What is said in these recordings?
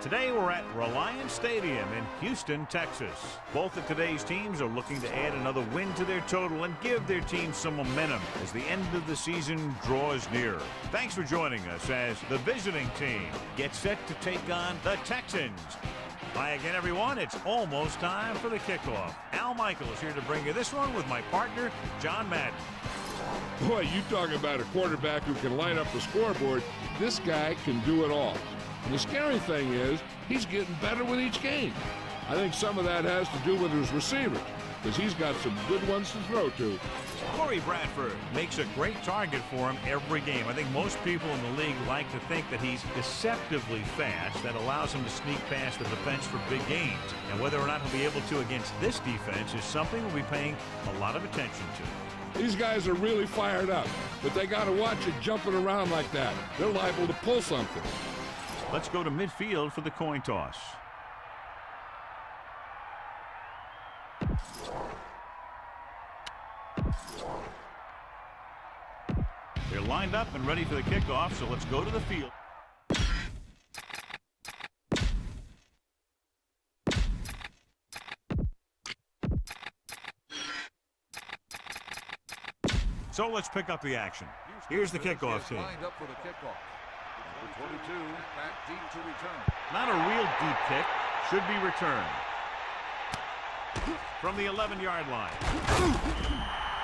Today we're at Reliance Stadium in Houston, Texas. Both of today's teams are looking to add another win to their total and give their team some momentum as the end of the season draws near. Thanks for joining us as the visiting team gets set to take on the Texans. Hi again, everyone. It's almost time for the kickoff. Al Michaels here to bring you this one with my partner, John Madden. Boy, you talk about a quarterback who can line up the scoreboard. This guy can do it all. And the scary thing is, he's getting better with each game. I think some of that has to do with his receivers, because he's got some good ones to throw to. Corey Bradford makes a great target for him every game. I think most people in the league like to think that he's deceptively fast. That allows him to sneak past the defense for big gains. And whether or not he'll be able to against this defense is something we'll be paying a lot of attention to. These guys are really fired up, but they got to watch it jumping around like that. They're liable to pull something. Let's go to midfield for the coin toss. They're lined up and ready for the kickoff, so let's go to the field. So let's pick up the action. Here's the kickoff team. Lined up for the kickoff. Number 22, back deep to return. Not a real deep kick. Should be returned. From the 11-yard line.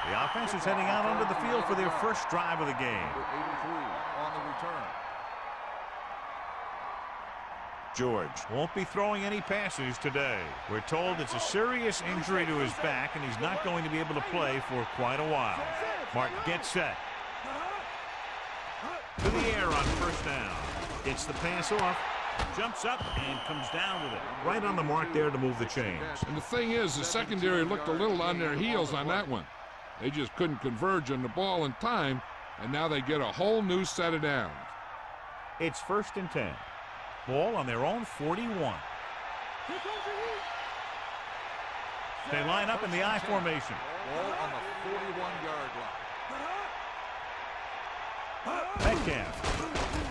The offense is heading out onto the field for their first drive of the game. Number 83 on the return. George won't be throwing any passes today. We're told it's a serious injury to his back, and he's not going to be able to play for quite a while. Martin gets set. To the air on first down. Gets the pass off. Jumps up and comes down with it. Right on the mark there to move the chains. And the thing is, the secondary looked a little on their heels on that one. They just couldn't converge on the ball in time, and now they get a whole new set of downs. It's 1st and 10. Ball on their own 41. They line up in the I formation. Ball on the 41-yard line. Metcalf.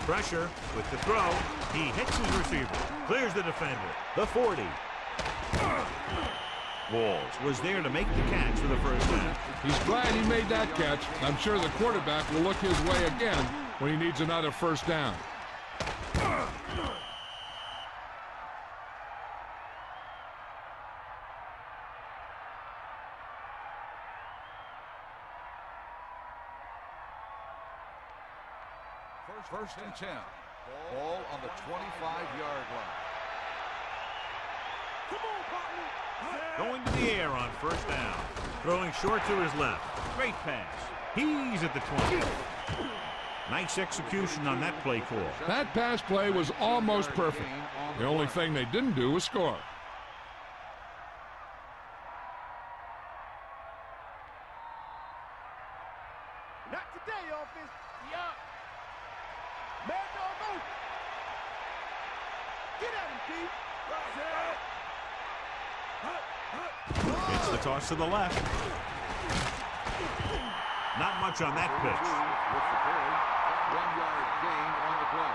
Pressure with the throw. He hits his receiver. Clears the defender. The 40. Walls was there to make the catch for the first down. He's glad he made that catch. I'm sure the quarterback will look his way again when he needs another first down. First and 10. Ball on the 25-yard line. Going to the air on first down. Throwing short to his left. Great pass. He's at the 20. Nice execution on that play call. That pass play was almost perfect. The only thing they didn't do was score. Not today, offense. Yeah. Man, no, move. Get at him, Keith. It's the toss to the left. Not much on that pitch. With the carry, 1-yard gain on the play.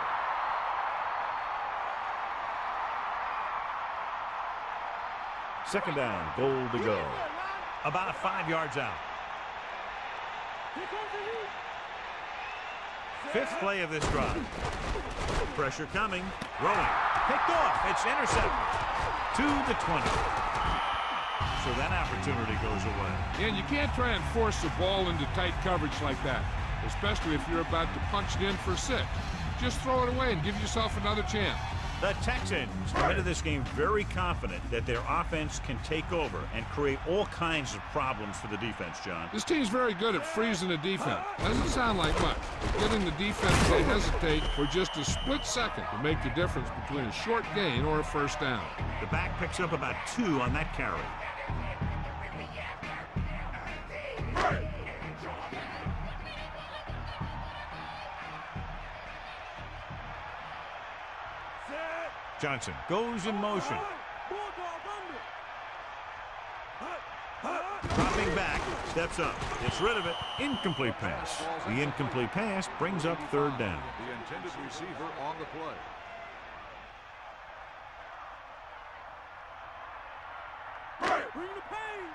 Second down, goal to go. About 5 yards out. 5th play of this drive. Pressure coming. Rolling. Picked off. It's intercepted. To the 20. So that opportunity goes away. And you can't try and force the ball into tight coverage like that, especially if you're about to punch it in for 6. Just throw it away and give yourself another chance. The Texans come into this game very confident that their offense can take over and create all kinds of problems for the defense, John. This team's very good at freezing the defense. Doesn't sound like much, but getting the defense to hesitate for just a split second to make the difference between a short gain or a first down. The back picks up about 2 on that carry. Johnson goes in motion. Dropping back, steps up, gets rid of it. Incomplete pass. The incomplete pass brings up 3rd down. The intended receiver on the play. Bring the pain.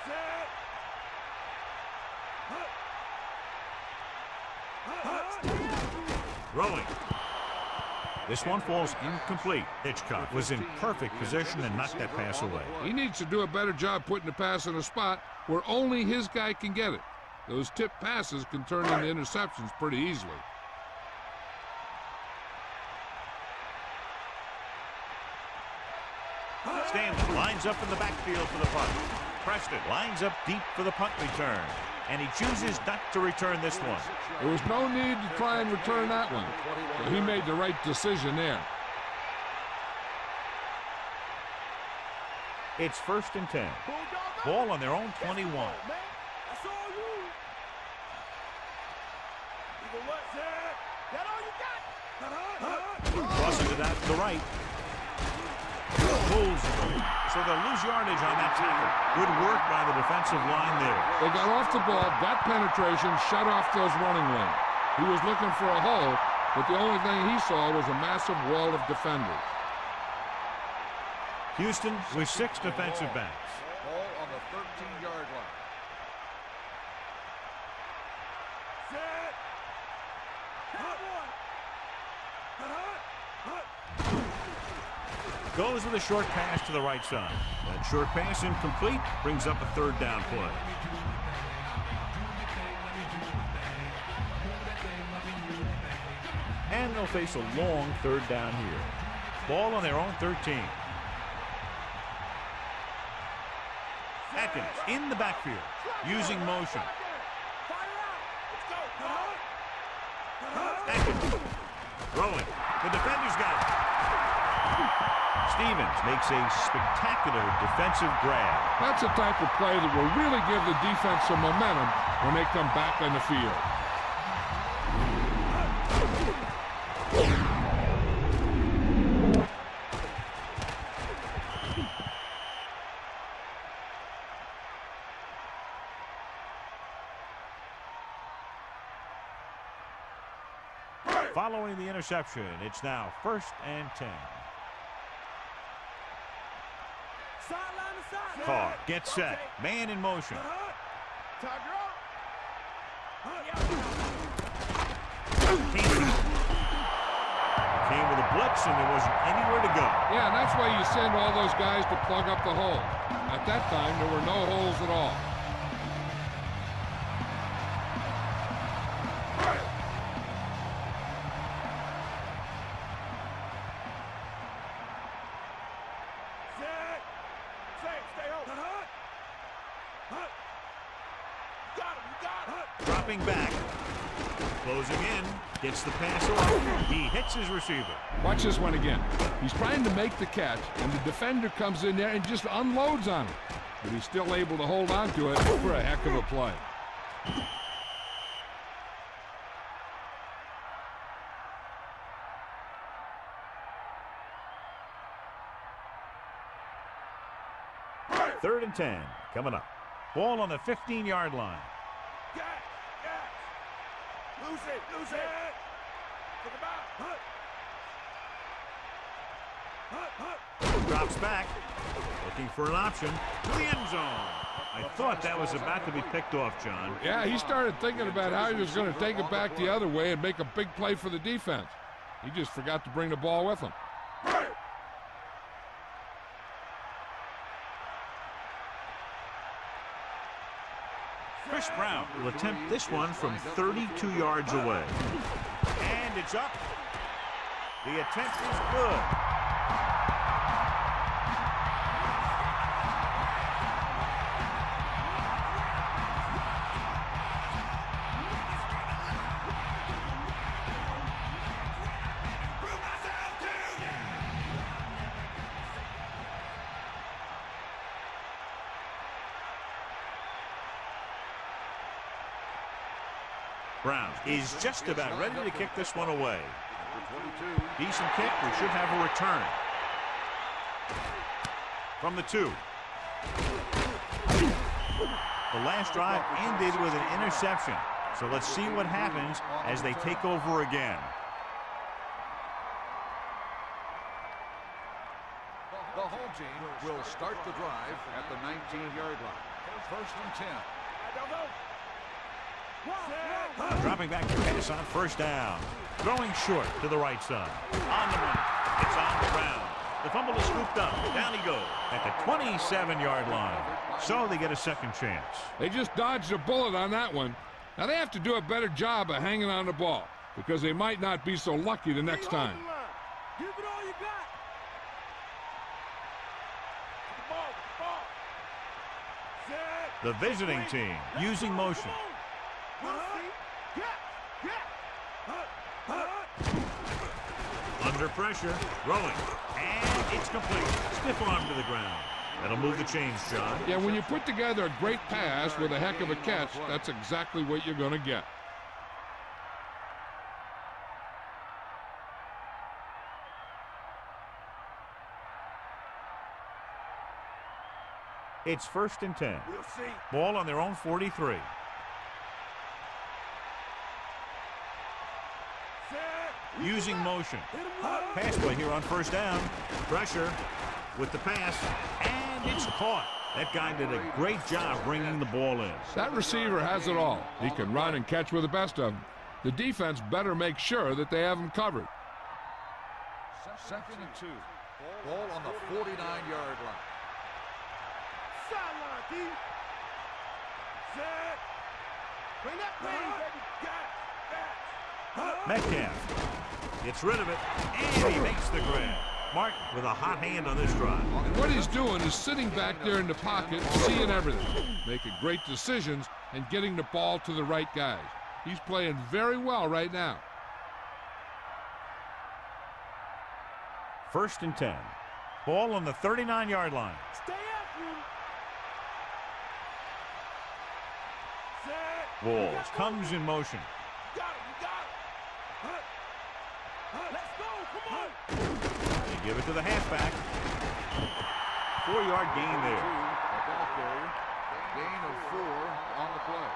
Set. Throwing. This one falls incomplete. Hitchcock was in perfect position and knocked that pass away. He needs to do a better job putting the pass in a spot where only his guy can get it. Those tip passes can turn into interceptions pretty easily. Stanley lines up in the backfield for the punt. Preston lines up deep for the punt return. And he chooses not to return this one. There was no need to try and return that one. So he made the right decision there. It's 1st and 10. Ball on their own 21. That's all you. Either what, Zed? That all you got? Crosses it out to the right. Pulls it. So they'll lose yardage on that tackle. Good work by the defensive line there. They got off the ball, got penetration, shut off those running lanes. He was looking for a hole, but the only thing he saw was a massive wall of defenders. Houston with 6 defensive backs. Ball on the 13-yard line. Set. Hot one. Goes with a short pass to the right side. That short pass incomplete brings up a 3rd down play. And they'll face a long 3rd down here. Ball on their own 13. Atkins in the backfield, using motion. Atkins throwing. The defender's got it. Stevens makes a spectacular defensive grab. That's the type of play that will really give the defense some momentum when they come back on the field. Following the interception, it's now 1st and 10. Carr gets set. Man in motion. Came with a blitz and there wasn't anywhere to go. Yeah, and that's why you send all those guys to plug up the hole. At that time, there were no holes at all. Dropping back. Closing in. Gets the pass off. He hits his receiver. Watch this one again. He's trying to make the catch, and the defender comes in there and just unloads on him. But he's still able to hold on to it for a heck of a play. Third and 10 coming up. Ball on the 15-yard line. Lose it. Take it back. Drops back. Looking for an option to the end zone. I thought that was about to be picked off, John. Yeah, he started thinking about how he was going to take it back the other way and make a big play for the defense. He just forgot to bring the ball with him. Chris Brown will attempt this one from 32 yards away. And it's up. The attempt is good. Brown is just about ready to kick this one away. Decent kick. We should have a return. From the 2. The last drive ended with an interception. So let's see what happens as they take over again. team will start the drive at the 19-yard line. First and 10. Dropping back to pass on first down. Throwing short to the right side. On the money. It's on the ground. The fumble is scooped up. Down he goes at the 27-yard line. So they get a second chance. They just dodged a bullet on that one. Now they have to do a better job of hanging on the ball because they might not be so lucky the next time. Give it all you got. Ball. Set. The visiting team using motion. Under pressure, rolling, and it's complete. Stiff arm to the ground. That'll move the chains, John. Yeah, when you put together a great pass with a heck of a catch, that's exactly what you're going to get. It's first and 10. We'll see. Ball on their own 43. Using motion. Pass play here on first down. Pressure with the pass, and it's caught. That guy did a great job bringing the ball in. That receiver has it all. He can run and catch with the best of them. The defense better make sure that they have him covered. Second and 2. Ball on the 49-yard line. Sideline, D. Set. Bring that pain, baby. Got it. Metcalf gets rid of it, and he makes the grab. Martin with a hot hand on this drive. What he's doing is sitting back there in the pocket, seeing everything, making great decisions, and getting the ball to the right guys. He's playing very well right now. First and 10. Ball on the 39-yard line. Stay after him. Set. Walls comes in motion. You got it. Let's go. Come on. They give it to the halfback. 4-yard gain there. A ball carrier. Gain of 4 on the play.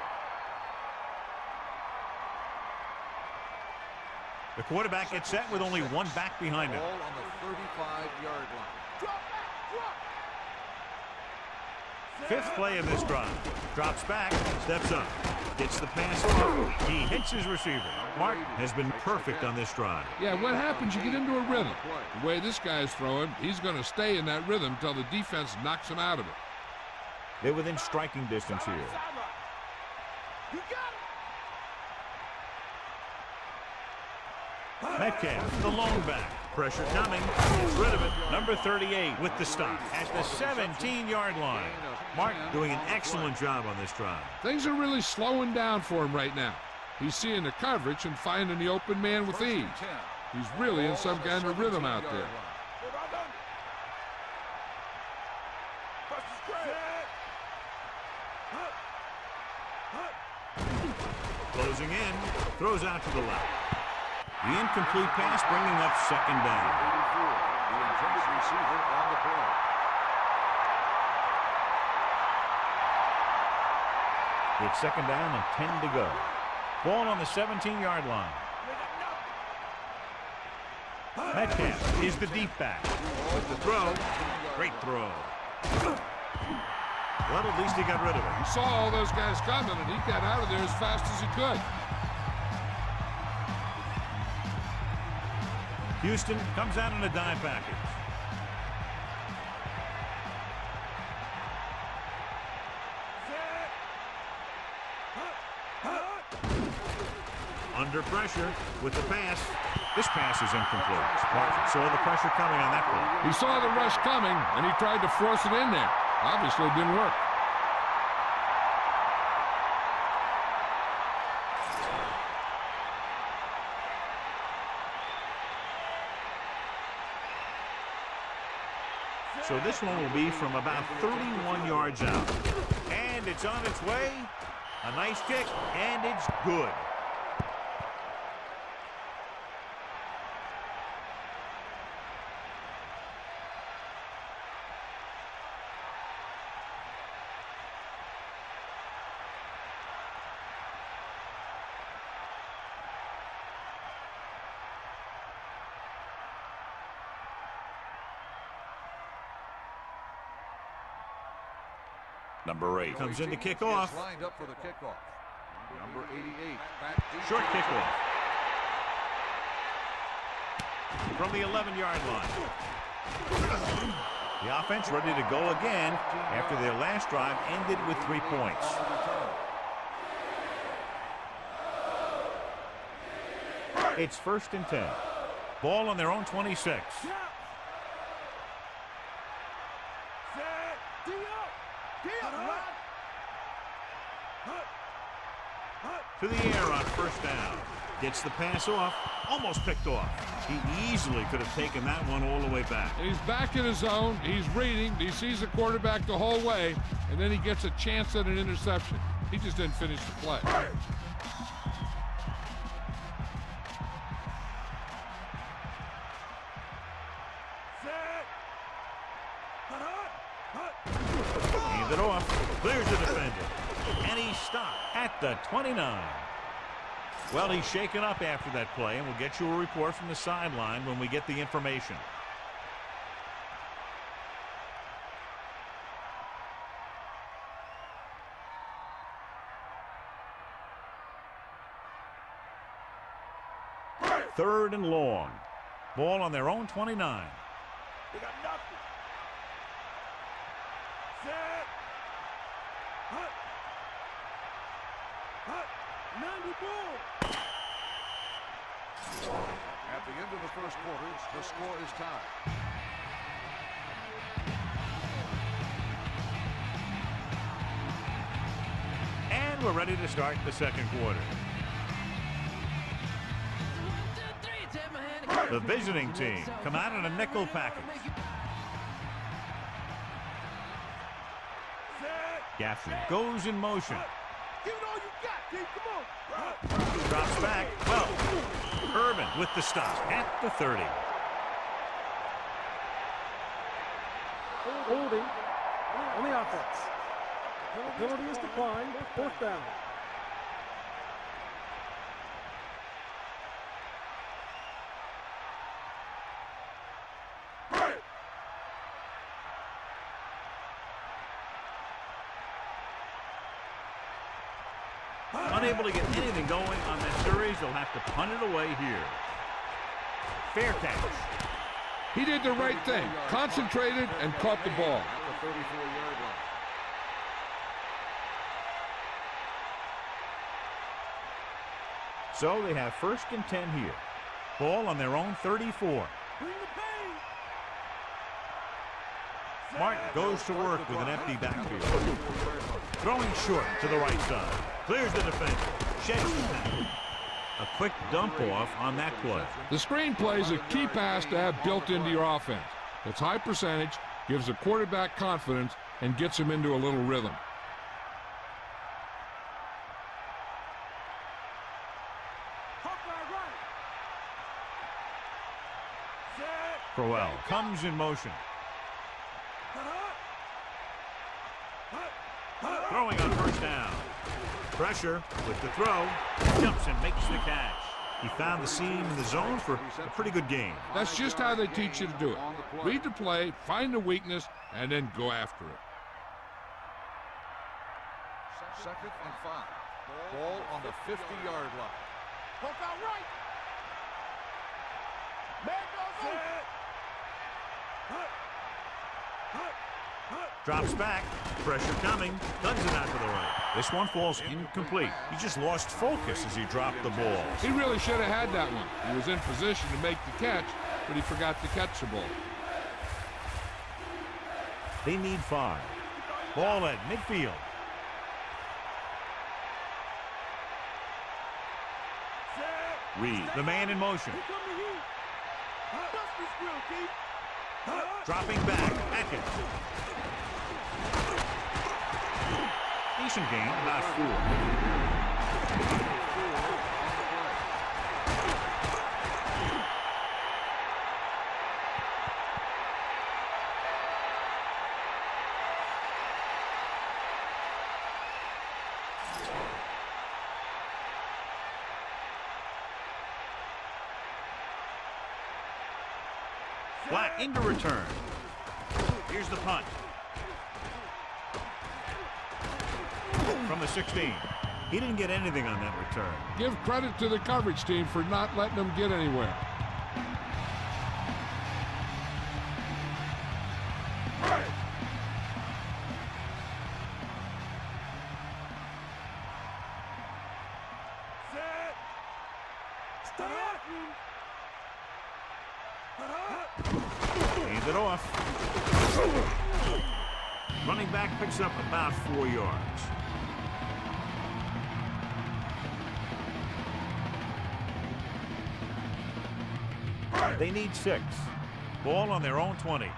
The quarterback gets set with only one back behind him. Ball on the 35-yard line. Drop back. Drop. Fifth play of this drive. Drops back, steps up, gets the pass off. He hits his receiver. Martin has been perfect on this drive. Yeah, what happens? You get into a rhythm. The way this guy's throwing, he's going to stay in that rhythm until the defense knocks him out of it. They're within striking distance here. You got it. Metcalf, the lone back. Pressure coming. Gets rid of it. Number 38 with the stop at the 17-yard line. Martin doing an excellent job on this drive. Things are really slowing down for him right now. He's seeing the coverage and finding the open man with ease. He's really in some kind of rhythm out there. Closing in. Throws out to the left. The incomplete pass bringing up second down. 84, the intended receiver on the play. It's second down and 10 to go. Ball on the 17-yard line. Metcalf is the deep back. With the throw. Great throw. Well, at least he got rid of it. He saw all those guys coming, and he got out of there as fast as he could. Houston comes out in a dime package. Under pressure with the pass. This pass is incomplete. Martin saw the pressure coming on that play. He saw the rush coming, and he tried to force it in there. Obviously, it didn't work. So this one will be from about 31 yards out. And it's on its way. A nice kick, and it's good. Number 8 comes in to kick off. Lined up for the kickoff. Number 88. Short kickoff. From the 11-yard line. The offense ready to go again after their last drive ended with 3 points. It's 1st and 10. Ball on their own 26. To the air on 1st down. Gets the pass off. Almost picked off. He easily could have taken that one all the way back. He's back in his zone. He's reading. He sees the quarterback the whole way, and then he gets a chance at an interception. He just didn't finish the play. Hands it off. Clears the defender. And he's stopped at the 29. Well, he's shaken up after that play, and we'll get you a report from the sideline when we get the information. Third and long. Ball on their own 29. They got nothing. Set. Hut. Hut. 90 ball. At the end of the first quarter, the score is tied. And we're ready to start the second quarter. The visiting team come out in a nickel package. Gaffney goes in motion. Give it all you got, team. Come on. Drops back. Well, Urban with the stop at the 30. Holding on the offense. The penalty is declined. 4th down. Unable to get anything going on that series, they'll have to punt it away here. Fair catch. He did the right thing. Concentrated and caught the ball. At the 34-yard line. So they have 1st and 10 here. Ball on their own 34. Bring the pain. Martin goes to work with an empty backfield. Throwing short to the right side. Clears the defender. Sheds the tackle. A quick dump off on that play. The screen play is a key pass to have built into your offense. It's high percentage, gives the quarterback confidence, and gets him into a little rhythm. Crowell comes in motion. Throwing on 1st down. Pressure with the throw. Jumps and makes the catch. He found the seam in the zone for a pretty good game. That's just how they teach you to do it. Read the play, find the weakness, and then go after it. 2nd and 5. Ball on the 50-yard line. Poke out right. Man goes in. Drops back. Pressure coming. Guns it out to the right. This one falls incomplete. He just lost focus as he dropped the ball. He really should have had that one. He was in position to make the catch, but he forgot to catch the ball. They need 5. Ball at midfield. Reed, the man in motion. Dropping back. Atkins. Decent gain, about 4. Black into return. Here's the punt. from the 16. He didn't get anything on that return. Give credit to the coverage team for not letting them get anywhere. Hands it off. Running back picks up about 4 yards. They need 6. Ball on their own 20.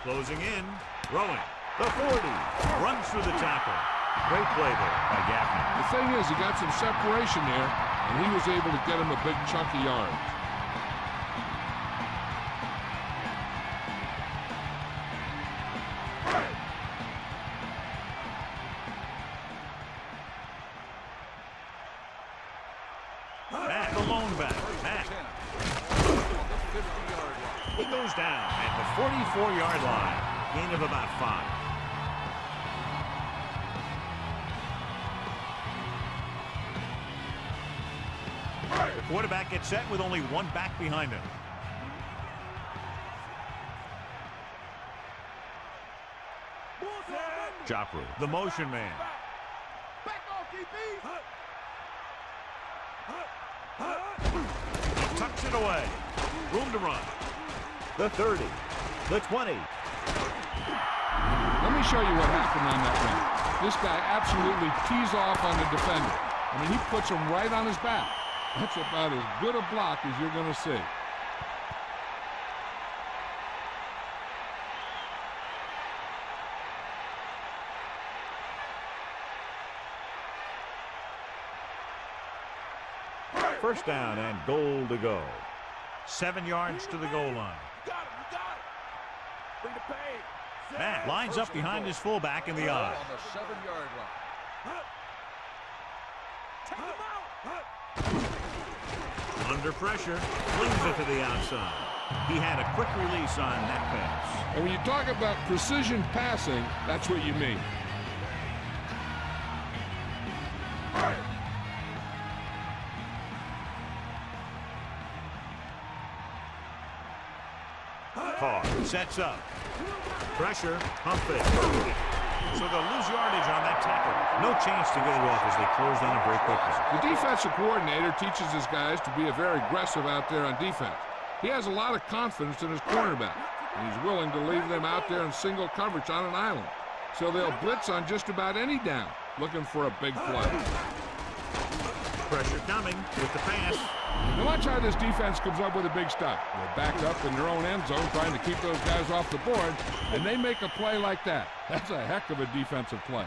Closing in. Throwing. The 40. Runs through the tackle. Great play there by Gaffney. The thing is, he got some separation there, and he was able to get him a big chunk of yards. Matt, the lone back. Matt. He goes down at the 44-yard line. Gain of about 5. The quarterback gets set with only one back behind him. Joffrey, the motion man. Back off, DB. Tucks it away. Room to run. The 30. The 20. Let me show you what happened on that run. This guy absolutely tees off on the defender. I mean, he puts him right on his back. That's about as good a block as you're going to see. First down and goal to go. 7 yards to the goal line. You got it. Bring the pain. Matt lines up behind his fullback in the eye. On the 7-yard line. Take him out. Under pressure, flings it to the outside. He had a quick release on that pass. And when you talk about precision passing, that's what you mean. Carr sets up. Pressure, pump it. So they'll lose yardage on that tackle. No chance to get it off as they close down very quickly. The defensive coordinator teaches his guys to be very aggressive out there on defense. He has a lot of confidence in his cornerback, and he's willing to leave them out there in single coverage on an island. So they'll blitz on just about any down, looking for a big play. Pressure coming with the pass. Now watch how this defense comes up with a big stop. They're backed up in their own end zone trying to keep those guys off the board, and they make a play like that. That's a heck of a defensive play.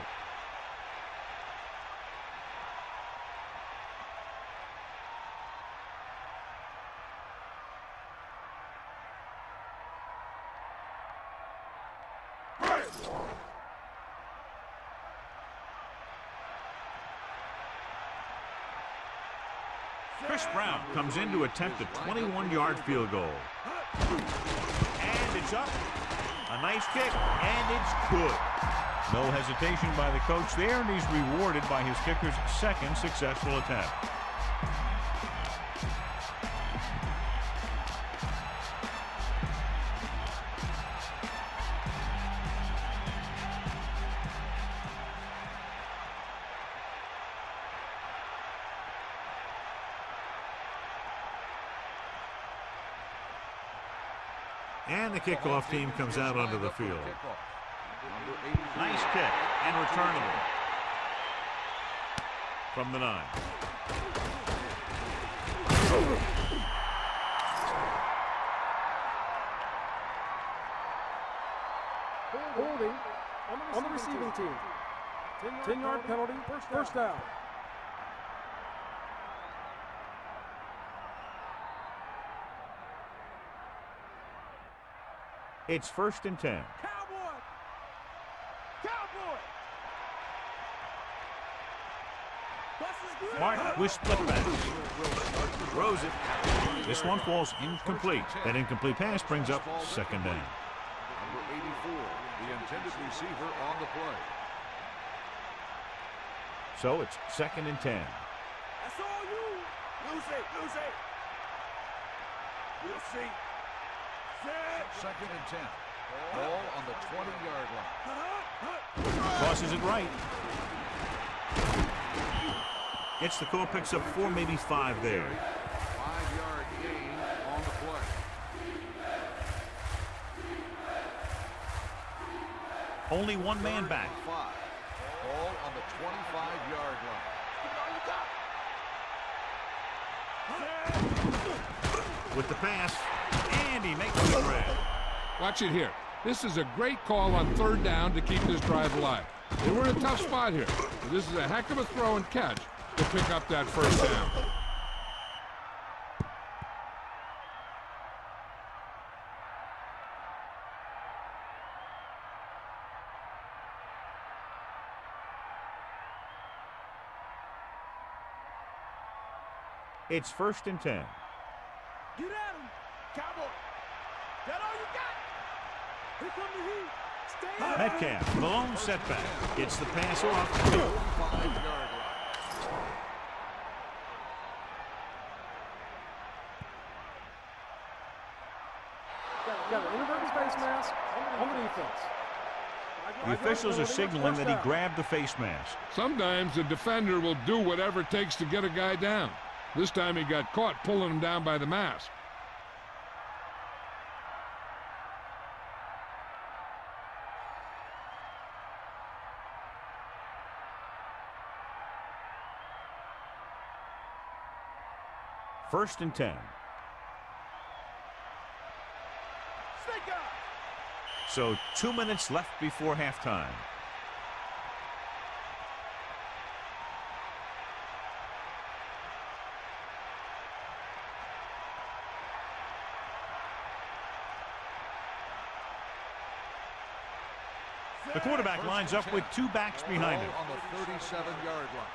Chris Brown comes in to attempt a 21-yard field goal. And it's up. A nice kick, and it's good. No hesitation by the coach there, and he's rewarded by his kicker's second successful attempt. And the kickoff team comes out onto the field. Nice kick and returnable from the 9. Holding on the receiving team. 10-yard penalty, first down. It's 1st and 10. Cowboy. Cowboy. Bus is Martin with split pass. Throws it. This one falls incomplete. That incomplete pass brings up second down. Number 84, the intended receiver on the play. So it's 2nd and 10. That's all you. Lose it. We'll see. Set. 2nd and 10. Ball on the 20-yard line. Crosses it right. Gets the call, picks up 4, maybe 5 there. 5-yard gain on the play. Only one man back. 5. Ball on the 25-yard line. With the pass, and he makes the grab. Watch it here. This is a great call on 3rd down to keep this drive alive. They were in a tough spot here, but this is a heck of a throw and catch to pick up that 1st down. It's 1st and 10. Get at him, Cowboy. That all you got? Here come the heat. Stay up. Metcalf, the lone setback. Gets the pass off. 5-yard line. Got an inadvertent face mask on the defense. The officials are signaling that he grabbed the face mask. Sometimes the defender will do whatever it takes to get a guy down. This time he got caught pulling him down by the mask. First and 10. Snake up. So 2 minutes left before halftime. The quarterback lines up with 2 backs behind him. Ball on the 37-yard line.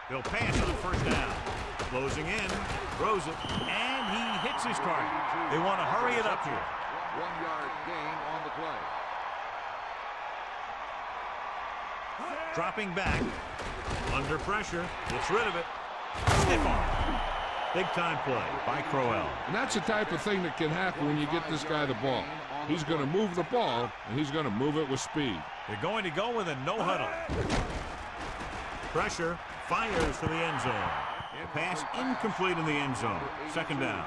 He'll pass on 1st down. Closing in, throws it, and he hits his target. They want to hurry it up here. 1-yard gain on the play. Dropping back, under pressure, gets rid of it. Stiff arm. Big time play by Crowell. And that's the type of thing that can happen when you get this guy the ball. He's going to move the ball, and he's going to move it with speed. They're going to go with a no huddle. Pressure, fires to the end zone. The pass incomplete in the end zone. 2nd down.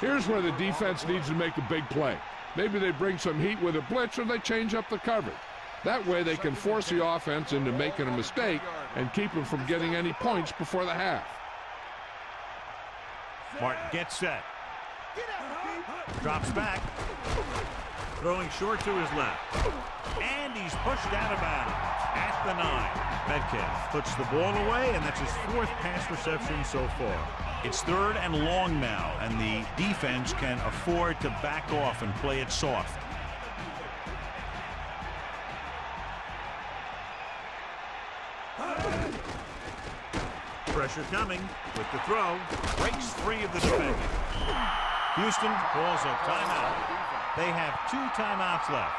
Here's where the defense needs to make a big play. Maybe they bring some heat with a blitz, or they change up the coverage. That way they can force the offense into making a mistake and keep them from getting any points before the half. Martin gets set. Drops back. Throwing short to his left. And he's pushed out of bounds at the 9. Metcalf puts the ball away, and that's his 4th pass reception so far. It's 3rd and long now, and the defense can afford to back off and play it soft. Pressure coming with the throw. Breaks free of the defender. Houston calls a timeout. They have 2 timeouts left.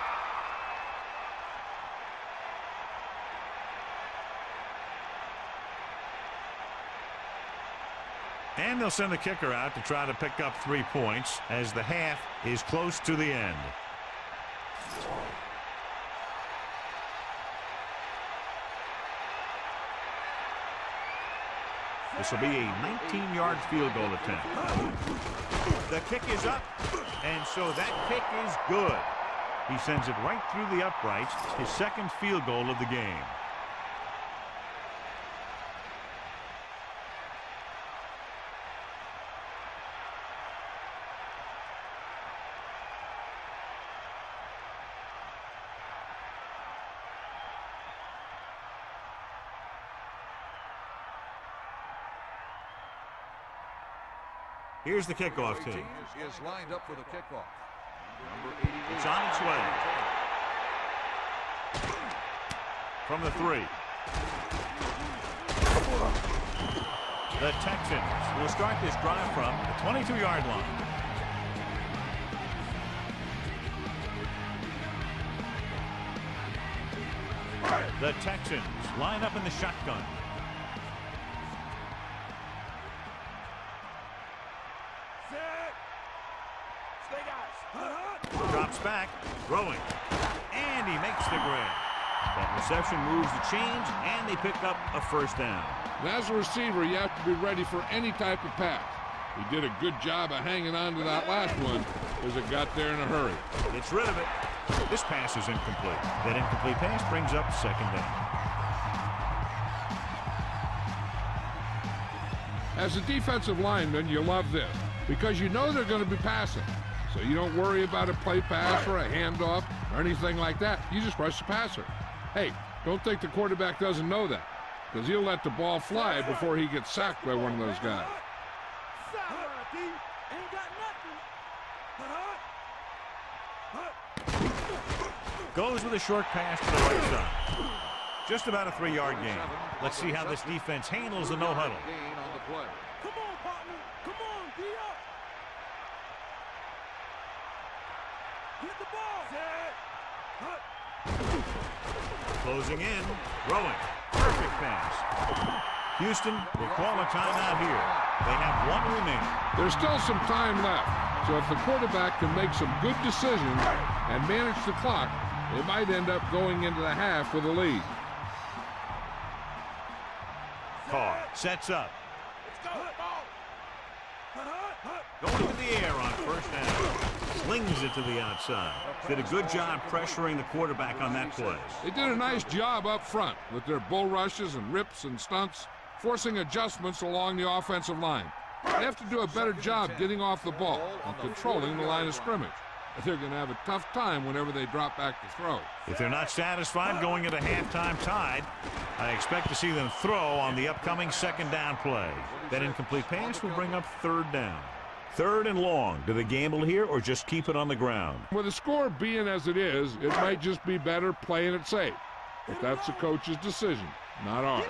And they'll send the kicker out to try to pick up 3 points as the half is close to the end. This will be a 19-yard field goal attempt. The kick is up, and so that kick is good. He sends it right through the uprights, his 2nd field goal of the game. Here's the kickoff team. Is lined up for the kickoff. Number 88. It's on its way. from the 3. The Texans will start this drive from the 22-yard line. The Texans line up in the shotgun. Drops back, throwing, and he makes the grab. That reception moves the chains, and they pick up a first down. And as a receiver, you have to be ready for any type of pass. He did a good job of hanging on to that last one because it got there in a hurry. Gets rid of it. This pass is incomplete. That incomplete pass brings up second down. As a defensive lineman, you love this because you know they're going to be passing. So you don't worry about a play pass or a handoff or anything like that. You just rush the passer. Hey, don't think the quarterback doesn't know that because he'll let the ball fly before he gets sacked by one of those guys. Goes with a short pass to the right side. Just about a 3-yard gain. Let's see how this defense handles the no-huddle. Come on, partner. Come on, D up. Get the ball. Closing in, throwing. Perfect pass. Houston will call a timeout here. They have 1 remaining. There's still some time left, so if the quarterback can make some good decisions and manage the clock, they might end up going into the half with a lead. Carr sets up. Going to the air on first down. Slings it to the outside. Did a good job pressuring the quarterback on that play. They did a nice job up front with their bull rushes and rips and stunts, forcing adjustments along the offensive line. They have to do a better job getting off the ball and controlling the line of scrimmage. They're going to have a tough time whenever they drop back to throw. If they're not satisfied going into halftime tied, I expect to see them throw on the upcoming second down play. That incomplete pass will bring up third down. 3rd and long. Do they gamble here or just keep it on the ground? With the score being as it is, it might just be better playing it safe. But that's the coach's decision, not ours.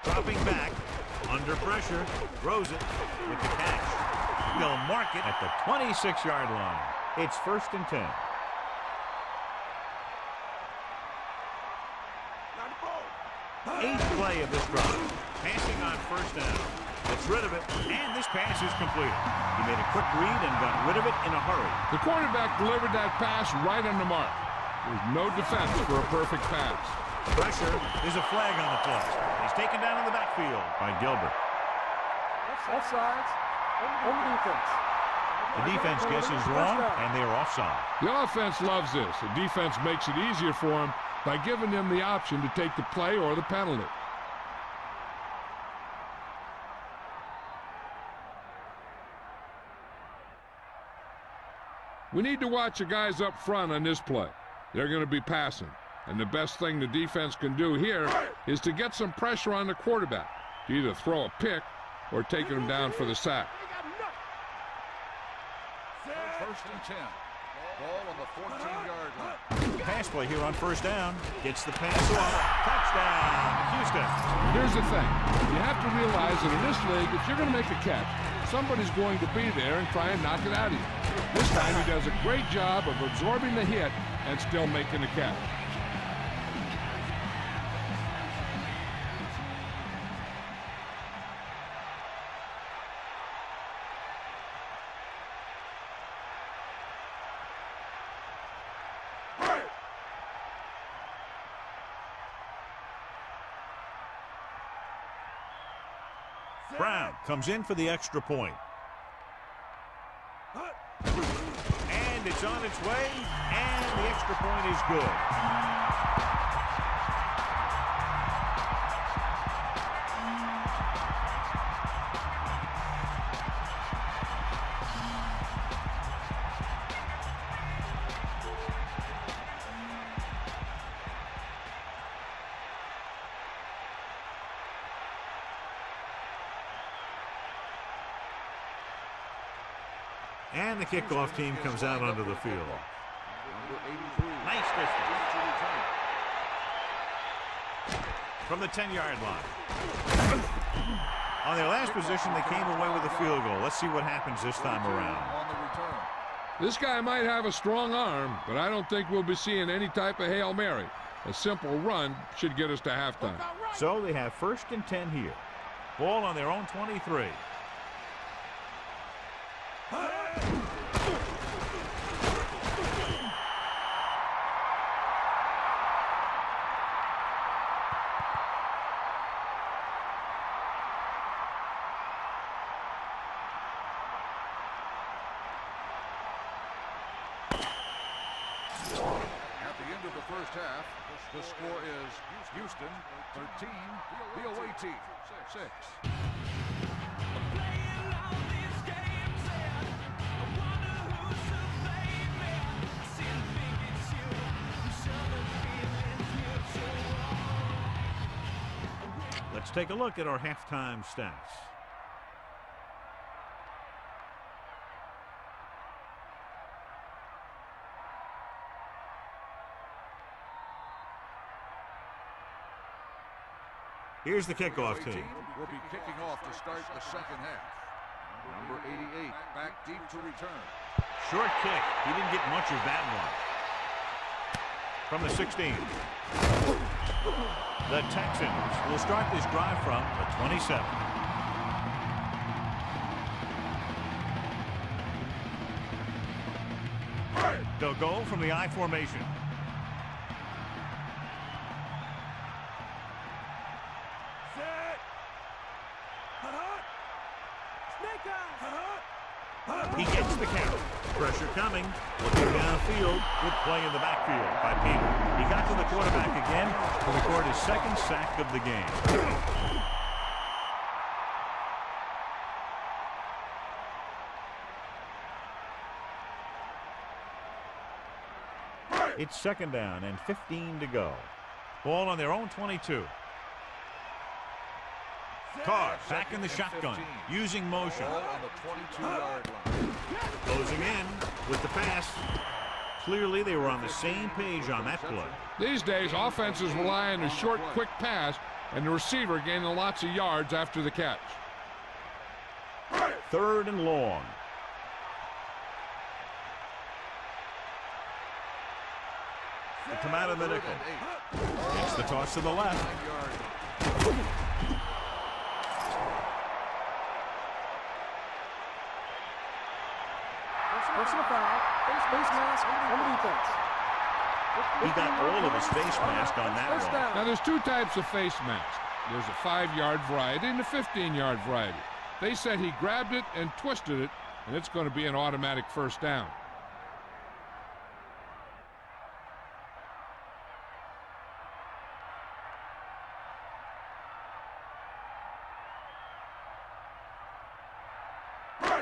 Dropping back, under pressure, throws it with the catch. They'll mark it at the 26-yard line. It's 1st and 10. Eighth play of this drive. Passing on first down. Gets rid of it, and this pass is completed. He made a quick read and got rid of it in a hurry. The quarterback delivered that pass right on the mark. There's no defense for a perfect pass. Pressure. There's a flag on the play. He's taken down in the backfield by Gilbert. Offsides. On defense. The defense guesses wrong, and they are offside. The offense loves this. The defense makes it easier for them by giving them the option to take the play or the penalty. We need to watch the guys up front on this play. They're going to be passing. And the best thing the defense can do here is to get some pressure on the quarterback to either throw a pick or taking him down for the sack. 1st and 10. Ball on the 14-yard line. Pass play here on first down. Gets the pass off. Touchdown, Houston. Here's the thing. You have to realize that in this league, if you're going to make a catch, somebody's going to be there and try and knock it out of you. This time he does a great job of absorbing the hit and still making the catch. Brown comes in for the extra point. And it's on its way, and the extra point is good. And the kickoff team comes out onto the field. Number 83. Nice distance. From the 10-yard line. On their last possession, they came away with a field goal. Let's see what happens this time around. On the return. This guy might have a strong arm, but I don't think we'll be seeing any type of Hail Mary. A simple run should get us to halftime. So they have 1st and 10 here. Ball on their own 23. First half, the score is Houston 13, the away team 6. Let's take a look at our halftime stats. Here's the kickoff team. Will be kicking off to start the second half. Number 88 back deep to return. Short kick. He didn't get much of that one. From the 16. The Texans will start this drive from the 27. They'll go from the I formation. He gets the count. Pressure coming. Looking downfield. Good play in the backfield by Peter. He got to the quarterback again to record his 2nd sack of the game. It's 2nd down and 15 to go. Ball on their own 22. Carr back in the shotgun, using motion. Ball on the 22-yard line. Closing in with the pass. Clearly, they were on the same page on that play. These days, offenses rely on a short, quick pass, and the receiver gaining lots of yards after the catch. 3rd and long. They come out of the nickel. It's the toss to the left. Personal foul. Face mask on the defense. He got all of his face mask on that one. Now, there's 2 types of face masks. There's a 5-yard variety and a 15-yard variety. They said he grabbed it and twisted it, and it's going to be an automatic 1st down.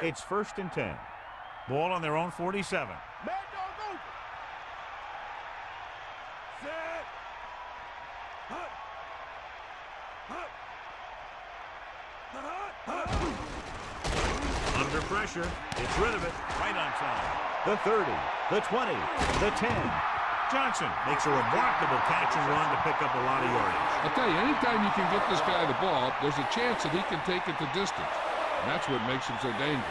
It's 1st and 10. Ball on their own 47. Mad dog over. Set. Hut. Hut. Hut. Hut. Under pressure. It's rid of it. Right on time. The 30. The 20. The 10. Johnson makes a remarkable catch and run to pick up a lot of yardage. I'll tell you, anytime you can get this guy the ball, there's a chance that he can take it the distance. And that's what makes him so dangerous.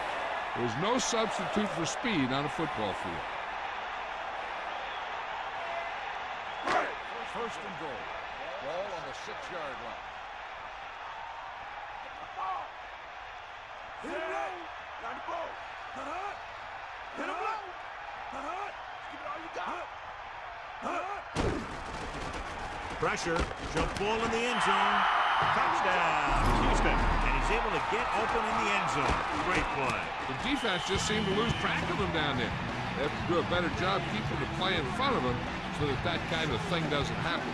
There's no substitute for speed on a football field. 1st and goal. Ball on the 6-yard line. Hit him low. Got the ball. Hut. Hit him low. Hut. Give it all you got. Hut. Pressure. Jump ball in the end zone. Touchdown, Houston. And he's able to get open in the end zone. Great play. The defense just seemed to lose track of him down there. They have to do a better job keeping the play in front of him so that that kind of thing doesn't happen.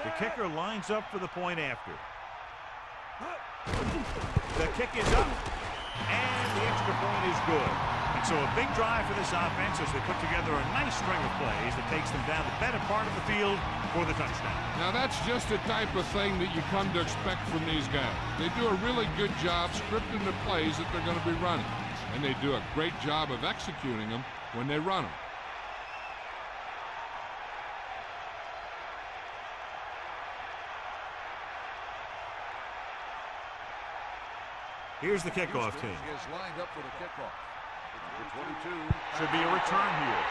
The kicker lines up for the point after. The kick is up, and the extra point is good. And so a big drive for this offense as they put together a nice string of plays that takes them down the better part of the field for the touchdown. Now that's just the type of thing that you come to expect from these guys. They do a really good job scripting the plays that they're going to be running. And they do a great job of executing them when they run them. Here's the kickoff team. Is lined up for the kickoff. Number 22. Should be a return here.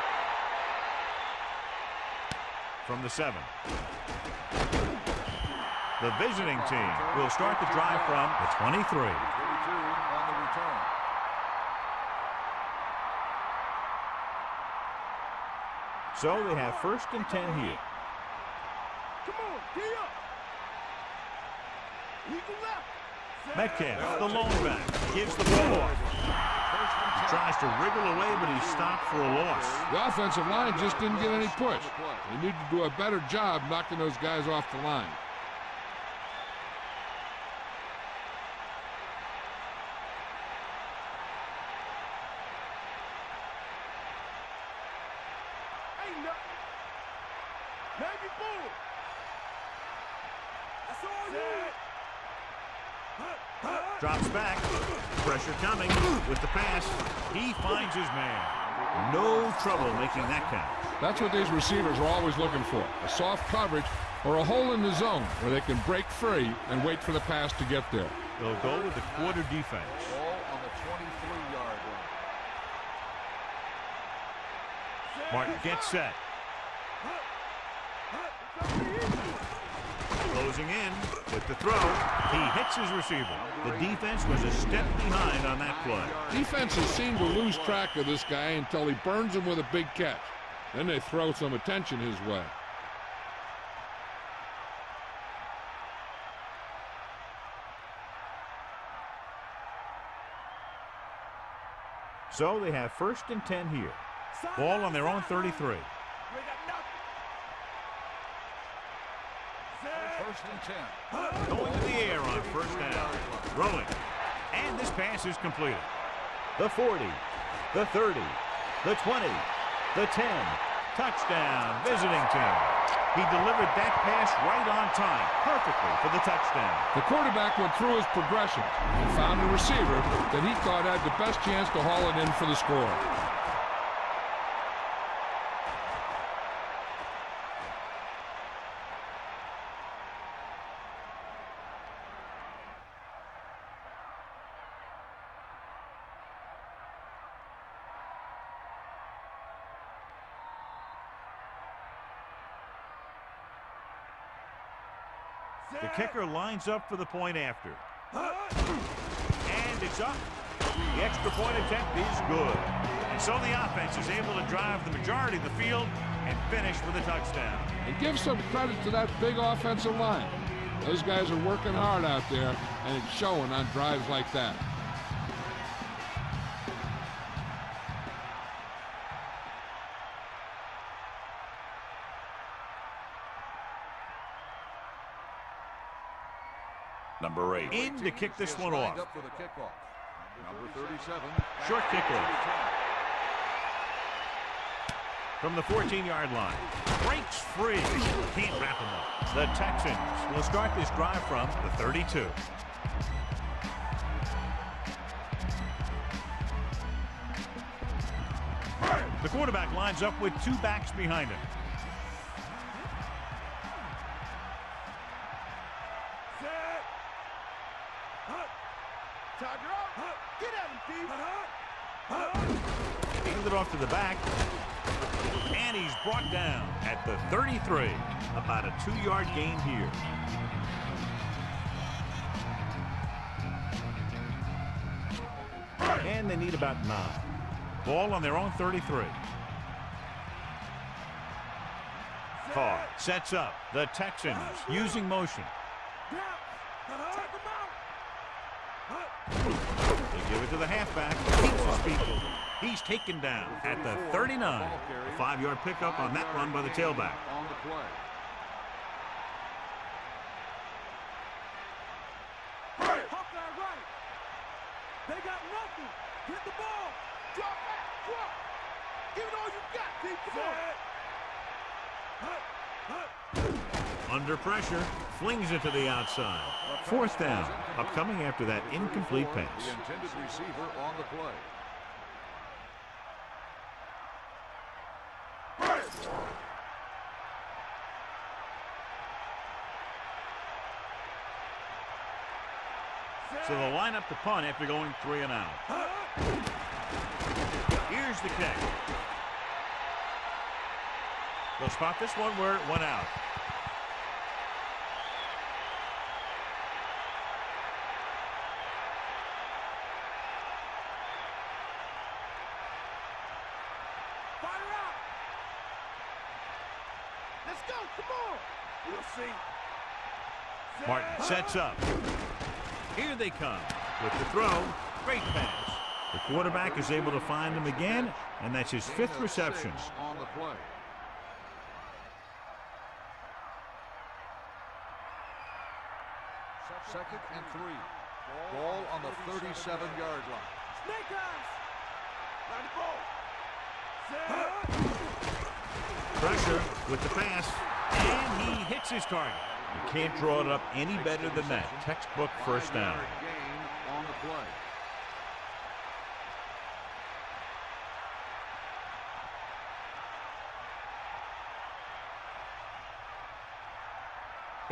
From the 7. The visiting team will start the drive from the 23. 22 on the return. So they have 1st and 10 here. Come on, gee up. Eagle left. Metcalf, the lone back, gives the ball off. He tries to wriggle away, but he's stopped for a loss. The offensive line just didn't get any push. They need to do a better job knocking those guys off the line. Ain't nothing. Maybe boom. That's all you. Drops back. Pressure coming with the pass. He finds his man. No trouble making that count. That's what these receivers are always looking for. A soft coverage or a hole in the zone where they can break free and wait for the pass to get there. They'll go with the quarter defense. Ball on the 23-yard line. Martin gets set. Closing in with the throw. He hits his receiver. The defense was a step behind on that play. Defenses seem to lose track of this guy until he burns them with a big catch. Then they throw some attention his way. So they have 1st and 10 here. Ball on their own 33. We got nothing. 1st and 10. Going to the air on 1st down. Rolling. And this pass is completed. The 40, the 30, the 20, the 10. Touchdown, visiting team. He delivered that pass right on time, perfectly for the touchdown. The quarterback went through his progressions and found a receiver that he thought had the best chance to haul it in for the score. The kicker lines up for the point after. And it's up. The extra point attempt is good. And so the offense is able to drive the majority of the field and finish with a touchdown. And give some credit to that big offensive line. Those guys are working hard out there, and it's showing on drives like that. Number 8. In to kick this one off. Up for the kickoff. Number 37. Short kickoff. From the 14-yard line. Breaks free. Can't wrap him up. The Texans will start this drive from the 32. The quarterback lines up with 2 backs behind him. Get at him, Steve. Hand it off to the back. And he's brought down at the 33. About a 2-yard gain here. And they need about 9. Ball on their own 33. Carr sets up. The Texans using motion. They give it to the halfback. Keeps his people. He's taken down at the 39. A 5-yard pickup on that run by the tailback. On the play. Hawkeye right. They got nothing. Hit the ball. Drop back. Drop. Give it all you got. Keep going. Under pressure, flings it to the outside. Fourth down, upcoming after that incomplete pass. The intended receiver on the play. So they'll line up to punt after going 3 and out. Here's the kick. They'll spot this one where it went out. Fire out. Let's go. Come on. We'll see. Martin sets up. Here they come with the throw. Great pass. The quarterback is able to find him again, and that's his 5th reception. On the play. Second and 3. Ball on the 37-yard line. Snake eyes. Line the ball. Pressure with the pass, and he hits his target. You can't draw it up any better than that. Textbook first down. Gain on the play.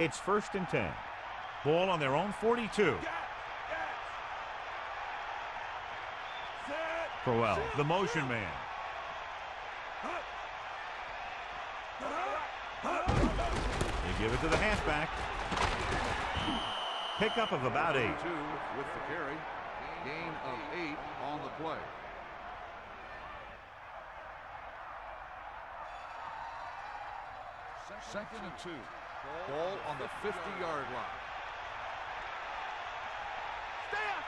It's 1st and 10. Ball on their own 42. Crowell, the motion man. They give it to the halfback. Pickup of about 8. 2 with the carry. Gain of 8 on the play. Second and 2. Ball on the 50-yard line. Stay up.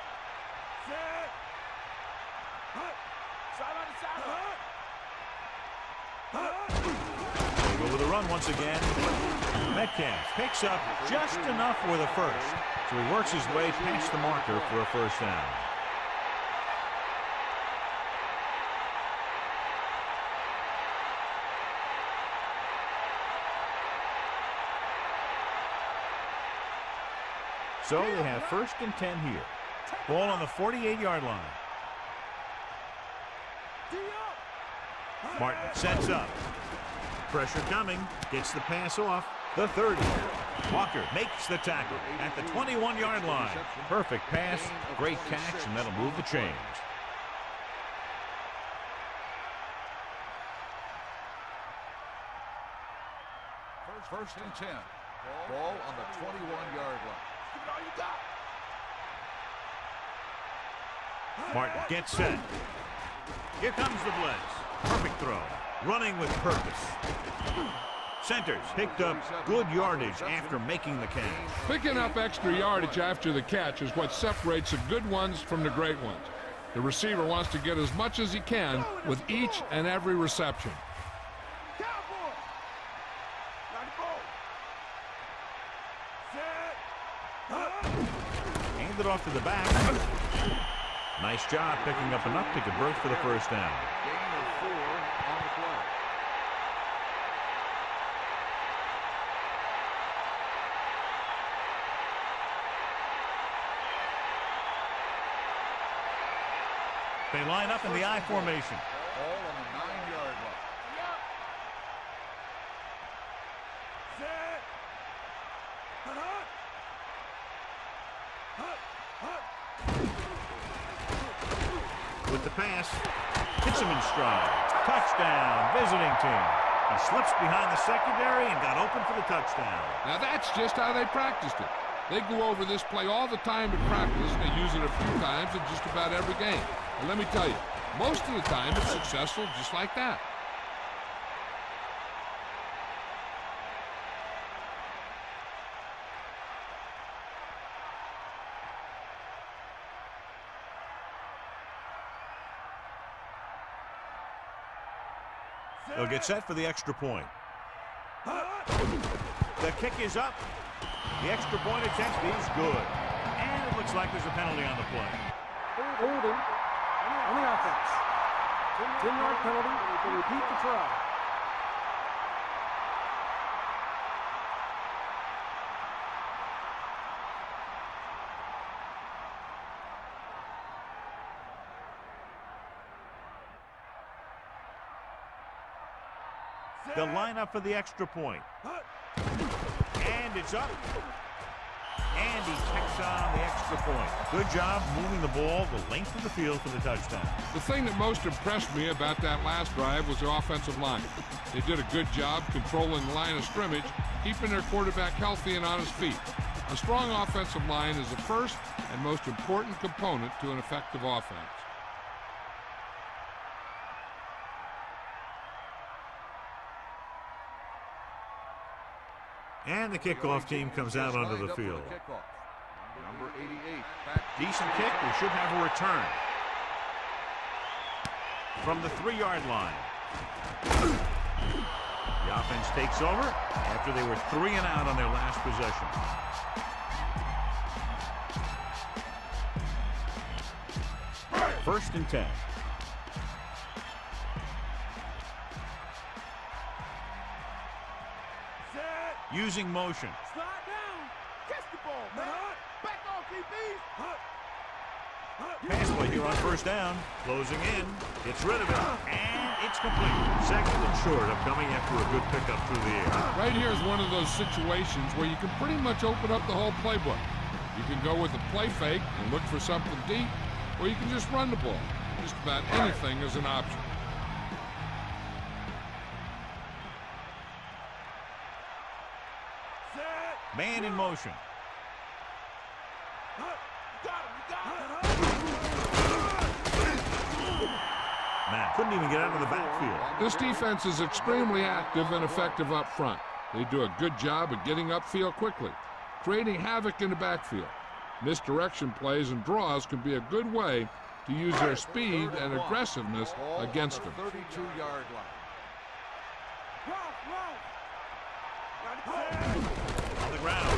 Set. Sideline to sideline. They go with a run once again. Metcalf picks up just enough for the first. So he works his way past the marker for a first down. So they have 1st and 10 here. Ball on the 48-yard line. Martin sets up. Pressure coming. Gets the pass off. The 30. Walker makes the tackle at the 21-yard line. Perfect pass. Great catch, and that'll move the chains. First and 10. Ball on the 21-yard line. Give it all you got. Martin gets set. Here comes the blitz. Perfect throw. Running with purpose. Centers picked up good yardage after making the catch. Picking up extra yardage after the catch is what separates the good ones from the great ones. The receiver wants to get as much as he can with each and every reception. Cowboy. Line the ball. Set. Hand it off to the back. Nice job picking up enough to convert for the first down. Gain of 4 on the play. They line up in the I formation. Ball on the 9-yard line. Set. With the pass, hits him in stride. Touchdown, visiting team. He slips behind the secondary and got open for the touchdown. Now that's just how they practiced it. They go over this play all the time in practice, and they use it a few times in just about every game. And let me tell you, most of the time it's successful just like that. They'll get set for the extra point. The kick is up. The extra point attempt is good. And it looks like there's a penalty on the play. Holding on the offense. 10-yard penalty to repeat the try. They'll line up for the extra point. And it's up. And he tacks on the extra point. Good job moving the ball the length of the field for the touchdown. The thing that most impressed me about that last drive was the offensive line. They did a good job controlling the line of scrimmage, keeping their quarterback healthy and on his feet. A strong offensive line is the first and most important component to an effective offense. And the kickoff team comes out onto the field. Number 88. Decent kick. We should have a return. From the 3-yard line. The offense takes over after they were 3 and out on their last possession. First and 10. Using motion. Slide down. Catch the ball, man. Back off, DBs. Pass play here on first down. Closing in. Gets rid of it. And it's complete. Second and short of coming after a good pickup through the air. Right here is one of those situations where you can pretty much open up the whole playbook. You can go with a play fake and look for something deep, or you can just run the ball. Just about anything is an option. Man in motion. Matt couldn't even get out of the backfield. This defense is extremely active and effective up front. They do a good job of getting upfield quickly, creating havoc in the backfield. Misdirection plays and draws can be a good way to use their speed and aggressiveness against them. 32-yard line. On the ground.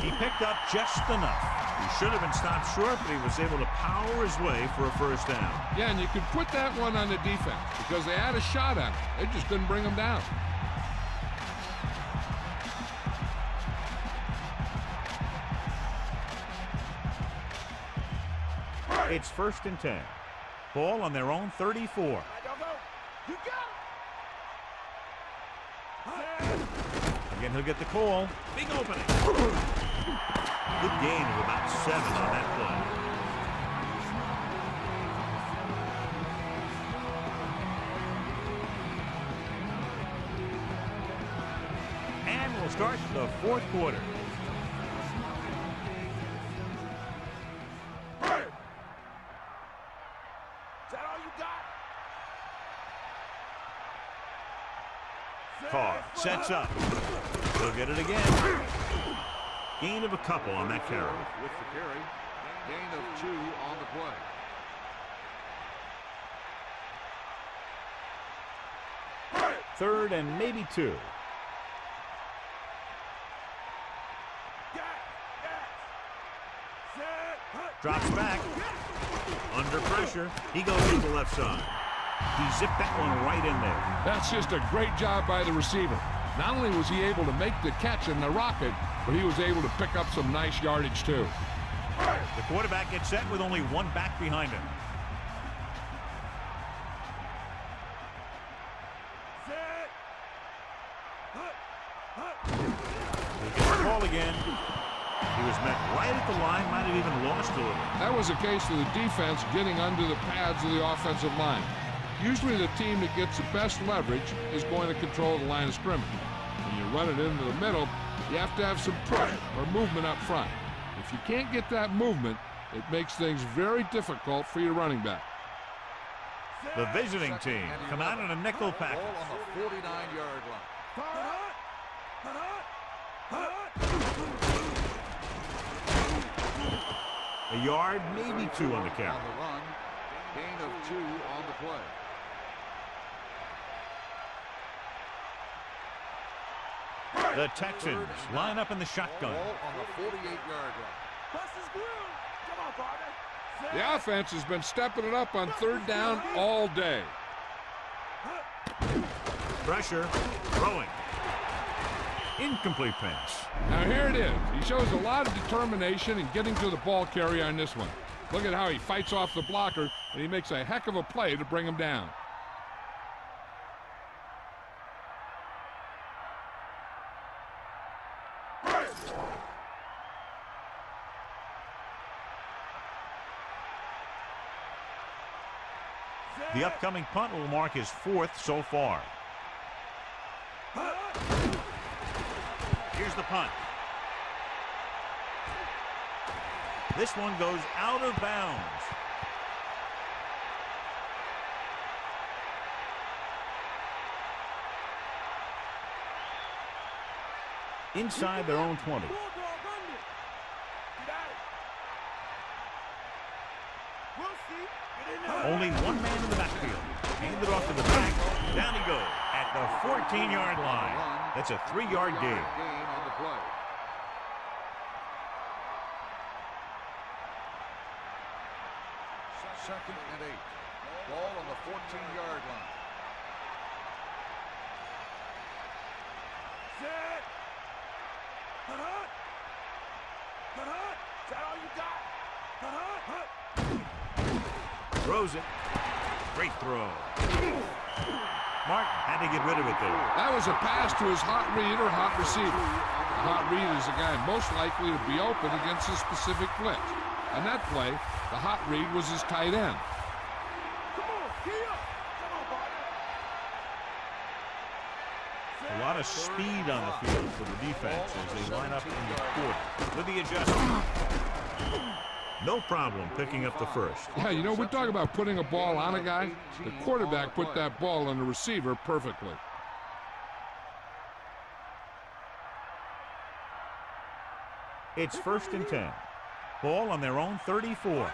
He picked up just enough. He should have been stopped short, but he was able to power his way for a first down. Yeah, and you could put that one on the defense because they had a shot at him. They just couldn't bring him down. It's first and 10. Ball on their own 34. You got it. Again, he'll get the call. Big opening. Good gain of about 7 on that play. And we'll start the fourth quarter. Is that all you got? Carr sets up. He'll get it again. Gain of a couple on that carry. With the carry. Gain of 2 on the play. Third and maybe 2. Drops back. Under pressure. He goes to the left side. He zipped that one right in there. That's just a great job by the receiver. Not only was he able to make the catch in the rocket, but he was able to pick up some nice yardage too. The quarterback gets set with only one back behind him. He gets the ball again. He was met right at the line, might have even lost a little. That was a case of the defense getting under the pads of the offensive line. Usually the team that gets the best leverage is going to control the line of scrimmage. When you run it into the middle, you have to have some push or movement up front. If you can't get that movement, it makes things very difficult for your running back. The visiting team come out in a nickel package. Ball on the 49-yard line. A yard, maybe 2 on the carry. On the run. Gain of 2 on the play. The Texans line up in the shotgun. Ball on the 48-yard line. Bust his groove. Come on, partner. The offense has been stepping it up on third down all day. Pressure. Throwing. Incomplete pass. Now here it is. He shows a lot of determination in getting to the ball carrier on this one. Look at how he fights off the blocker, and he makes a heck of a play to bring him down. The upcoming punt will mark his 4th so far. Here's the punt. This one goes out of bounds. Inside their own 20. Only one man in the backfield. Handed off to the back. Down he goes at the 14-yard line. That's a 3-yard gain. On the play. Second and 8. Ball on the 14-yard line. Set. Cut. Is that all you got? Cut. Throws it. Great throw. Martin had to get rid of it there. That was a pass to his hot read or hot receiver. The hot read is the guy most likely to be open against a specific blitz. On that play, the hot read was his tight end. Come on, get up. Come on, buddy. A lot of speed on the field for the defense as they line up in the quarter. With the adjustment. No problem picking up the first. Yeah, you know, we talk about putting a ball on a guy. The quarterback put that ball on the receiver perfectly. It's 1st and 10. Ball on their own 34.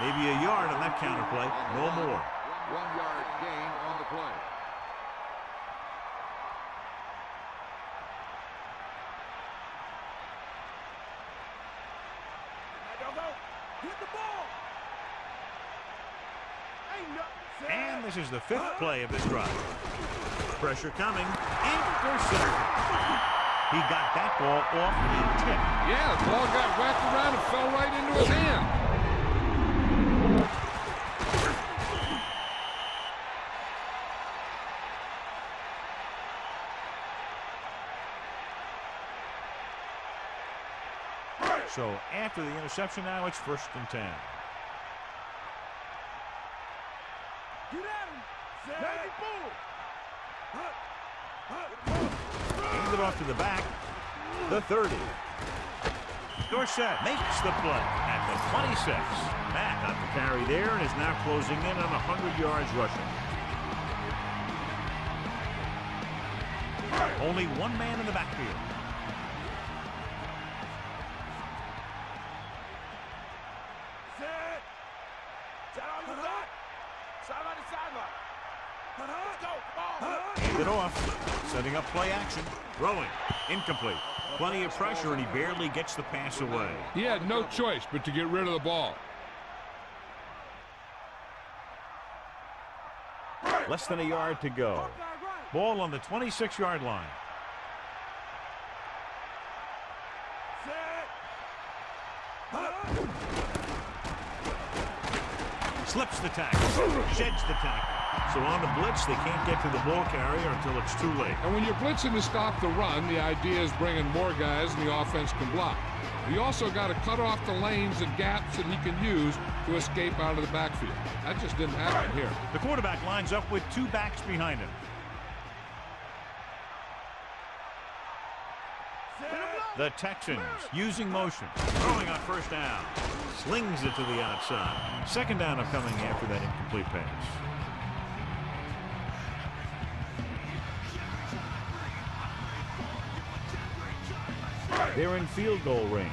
Maybe a yard on that counter play. No more. 1-yard gain on the play. Hit the ball. And this is the 5th play of this drive. Pressure coming. Intercept. He got that ball off the tip. Yeah, the ball got whacked around and fell right into his hand. So after the interception now, it's 1st and 10. Get at him. Baby bull. Hand it off to the back. The 30. Dorsett makes the play at the 26. Matt got the carry there and is now closing in on 100 yards rushing. Only one man in the backfield. Hand it off. Setting up play action. Throwing. Incomplete. Plenty of pressure, and he barely gets the pass away. He had no choice but to get rid of the ball. Less than a yard to go. Ball on the 26-yard line. Slips the tackle. Sheds the tackle. So on the blitz, they can't get to the ball carrier until it's too late. And when you're blitzing to stop the run, the idea is bringing more guys and the offense can block. You also got to cut off the lanes and gaps that he can use to escape out of the backfield. That just didn't happen here. The quarterback lines up with 2 backs behind him. The Texans using motion. Throwing on 1st down. Slings it to the outside. 2nd down upcoming after that incomplete pass. They're in field goal range.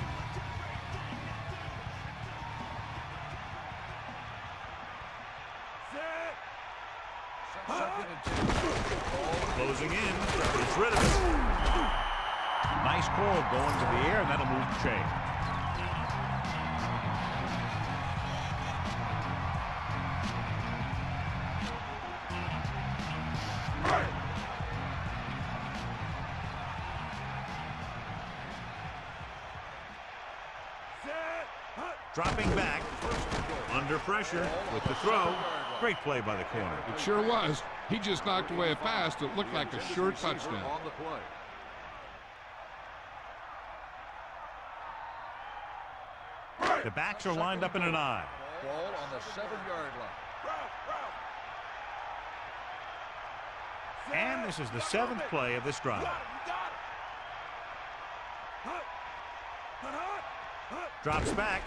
Closing in. Gets rid of it. Nice call going to the air, and that'll move the chain. Dropping back, under pressure with the throw. Great play by the corner. It sure was. He just knocked away a pass that looked like a sure touchdown. The backs are lined up in an I. Ball on the 7-yard line. And this is the 7th play of this drive. Drops back.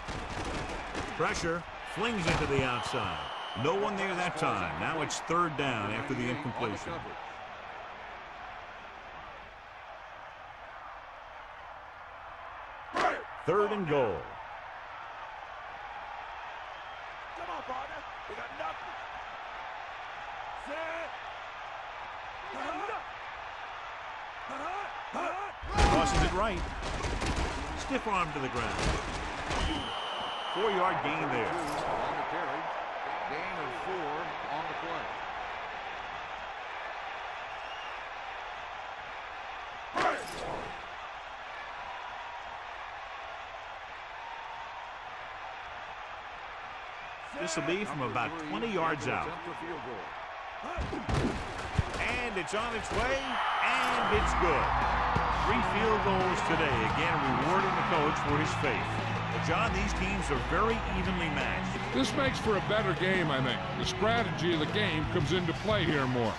Pressure. Flings into the outside. No one there that time. Now it's 3rd down after the incompletion. 3rd and goal. Come on, partner. We got nothing. Set. Tosses it right. Stiff arm to the ground. 4-yard gain there. On the carry. Gain of 4 on the play. This will be from about 20 yards out. And it's on its way, and it's good. 3 field goals today, again rewarding the coach for his faith. But John, these teams are very evenly matched. This makes for a better game, I think. The strategy of the game comes into play here more.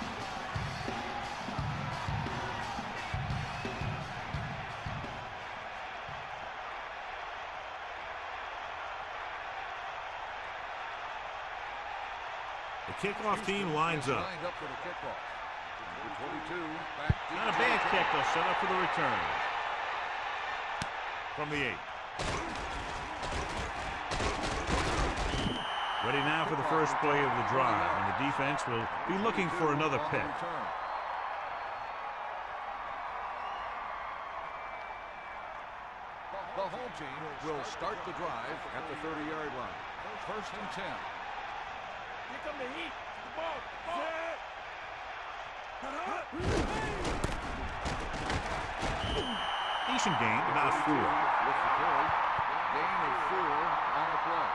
The kickoff team lines up. Lined up for the kickoff. Number 22, back deep. Not a bad kick, they'll set up for the return. From the 8. Ready now for the first play of the drive, and the defense will be looking for another pick. The home team will start the drive at the 30-yard line. 1st and 10. Here come the heat. The ball. Set. Decent gain, about 4. With the carry. Gain of 4 on the play.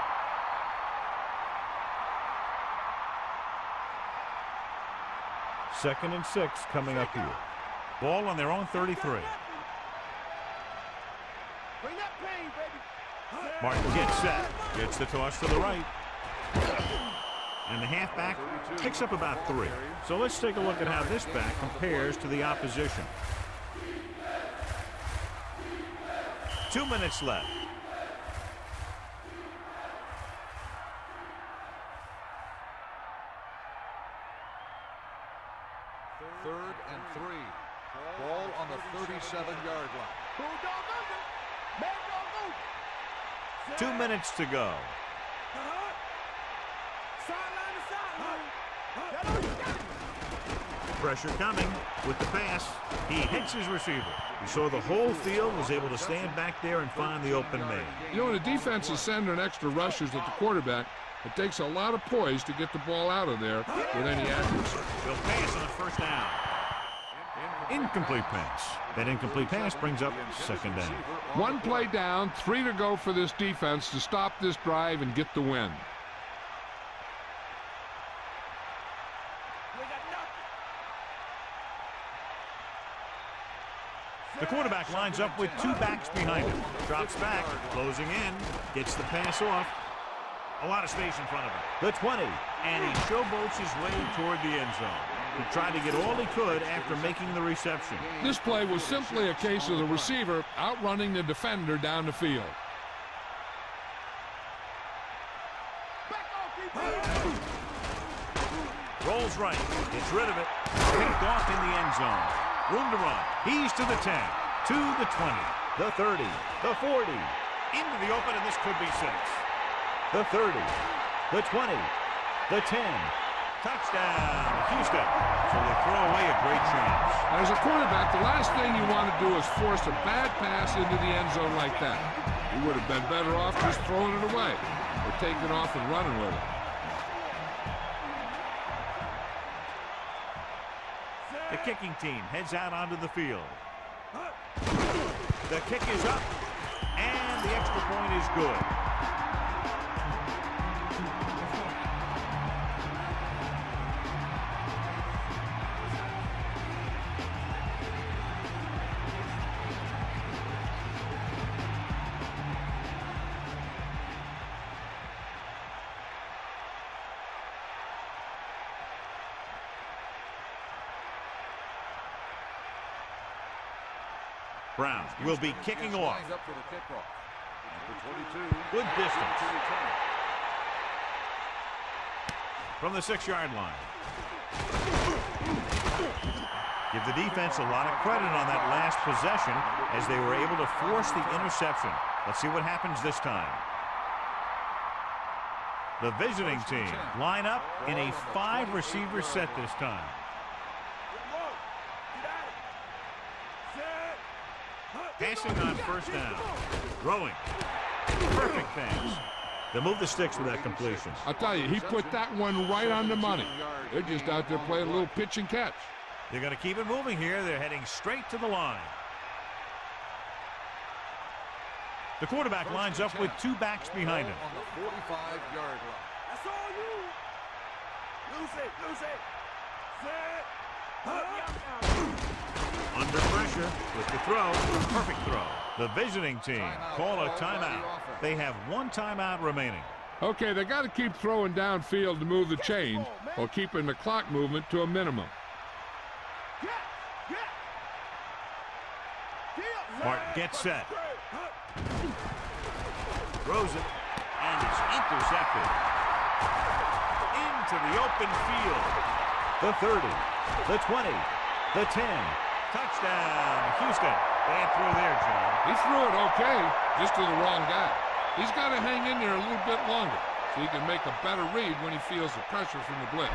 Second and 6 coming up here. Ball on their own 33. Bring that pain, baby. Martin gets set. Gets the toss to the right. And the halfback picks up about 3. So let's take a look at how this back compares to the opposition. 2 minutes left. Third and 3. Ball on the 37-yard line. Bulldog under. Mad dog over. 2 minutes to go. Sideline to sideline. That all you got. Pressure coming with the pass. He hits his receiver. We saw the whole field was able to stand back there and find the open man. You know, when the defense is sending extra rushers at the quarterback, it takes a lot of poise to get the ball out of there with any accuracy. They'll pass on 1st down. Incomplete pass. That incomplete pass brings up 2nd down. 1 play down, 3 to go for this defense to stop this drive and get the win. The quarterback lines up with 2 backs behind him. Drops back, closing in, gets the pass off. A lot of space in front of him. The 20, and he showboats his way toward the end zone. He tried to get all he could after making the reception. This play was simply a case of the receiver outrunning the defender down the field. Rolls right, gets rid of it, picked off in the end zone. Room to run. He's to the 10, to the 20, the 30, the 40, into the open, and this could be 6. The 30, the 20, the 10, Touchdown, Houston. So they throw away a great chance. As a quarterback, the last thing you want to do is force a bad pass into the end zone like that. You would have been better off just throwing it away or taking off and running with it. The kicking team heads out onto the field. The kick is up, and the extra point is good. Browns will be kicking off. Up for the kickoff. Number 22. Good distance. From the 6-yard line. Give the defense a lot of credit on that last possession as they were able to force the interception. Let's see what happens this time. The visiting team line up in a 5-receiver set this time. Passing on first down. Throwing. Perfect pass. They move the sticks with that completion. I'll tell you, he put that one right on the money. They're just out there playing a little pitch and catch. They're going to keep it moving here. They're heading straight to the line. The quarterback lines up with 2 backs behind him. On the 45-yard line. That's all you. Lose it. Set. Under pressure with the throw. Perfect throw. The visiting team call a timeout. They have 1 timeout remaining. Okay, they got to keep throwing downfield to move the chains while keeping the clock movement to a minimum. Martin gets set. Throws it, and it's intercepted. Into the open field. The 30, the 20, the 10. Touchdown, Houston. Bad throw there, John. He threw it okay, just to the wrong guy. He's got to hang in there a little bit longer so he can make a better read when he feels the pressure from the blitz.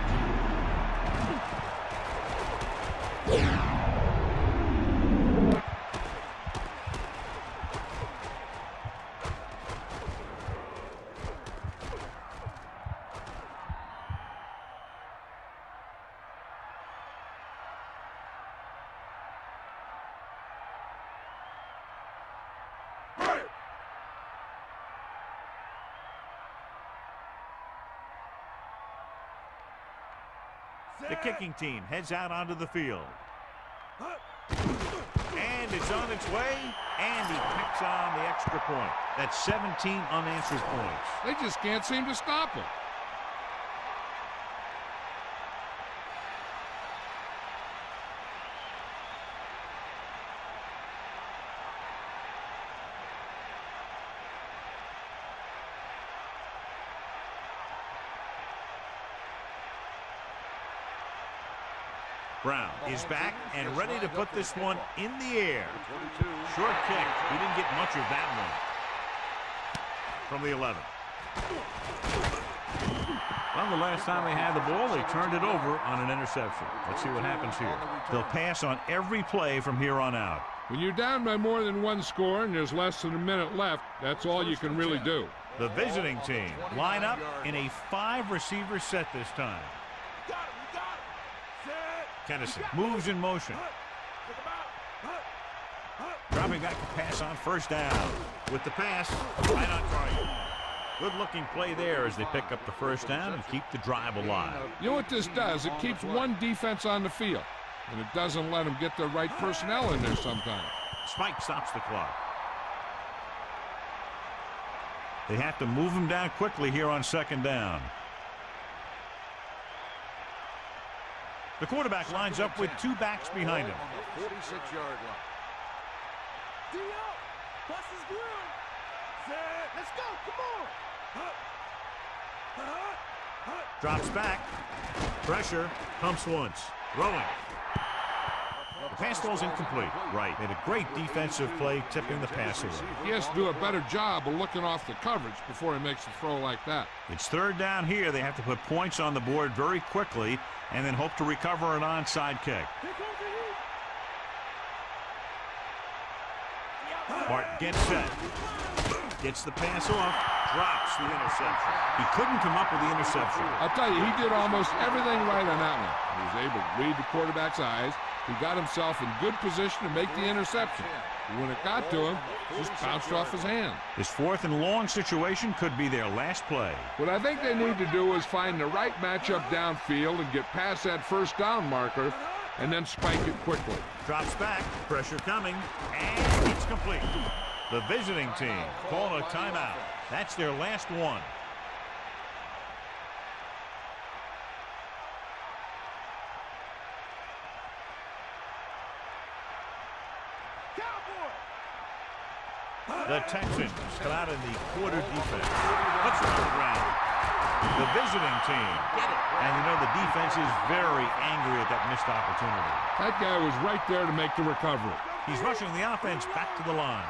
The kicking team heads out onto the field. And it's on its way, and he picks on the extra point. That's 17 unanswered points. They just can't seem to stop him. Brown is back and ready to put this one in the air. Short kick. He didn't get much of that one. From the 11. Well, the last time they had the ball, they turned it over on an interception. Let's see what happens here. They'll pass on every play from here on out. When you're down by more than 1 score and there's less than a minute left, that's all you can really do. The visiting team line up in a 5-receiver set this time. Tennyson moves in motion. Dropping back to pass on first down. With the pass, right on target. Good-looking play there as they pick up the first down and keep the drive alive. You know what this does? It keeps one defense on the field, and it doesn't let them get the right personnel in there sometimes. Spike stops the clock. They have to move him down quickly here on second down. The quarterback lines up with 2 backs behind him. On the 46-yard line. Bus is good. Let's go. Come on. Drops back. Pressure. Pumps once. Throwing. Pass ball's incomplete. Right. Made a great defensive play, tipping the pass away. He has to do a better job of looking off the coverage before he makes a throw like that. It's third down here. They have to put points on the board very quickly and then hope to recover an onside kick. Martin gets set. Gets the pass off. Drops the interception. He couldn't come up with the interception. I'll tell you, he did almost everything right on that one. He was able to read the quarterback's eyes. He got himself in good position to make the interception. When it got to him, it just bounced off his hand. This 4th and long situation could be their last play. What I think they need to do is find the right matchup downfield and get past that first down marker and then spike it quickly. Drops back, pressure coming, and it's complete. The visiting team called a timeout. That's their last one. The Texans come out in the quarter defense. Puts it on the ground. The visiting team get it. And you know the defense is very angry at that missed opportunity. That guy was right there to make the recovery. He's rushing the offense back to the line.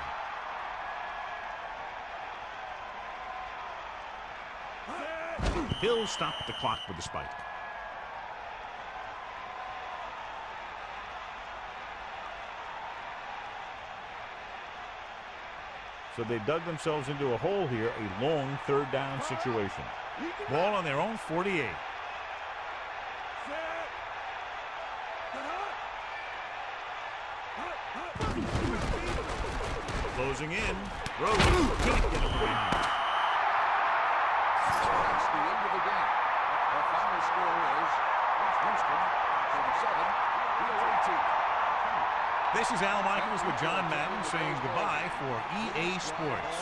He'll stop the clock with the spike. So they dug themselves into a hole here, a long third down situation. Ball on their own 48. Closing in. Rose can't get him behind. That's the end of the game. The final score is Houston 37, the away team. This is Al Michaels with John Madden saying goodbye for EA Sports.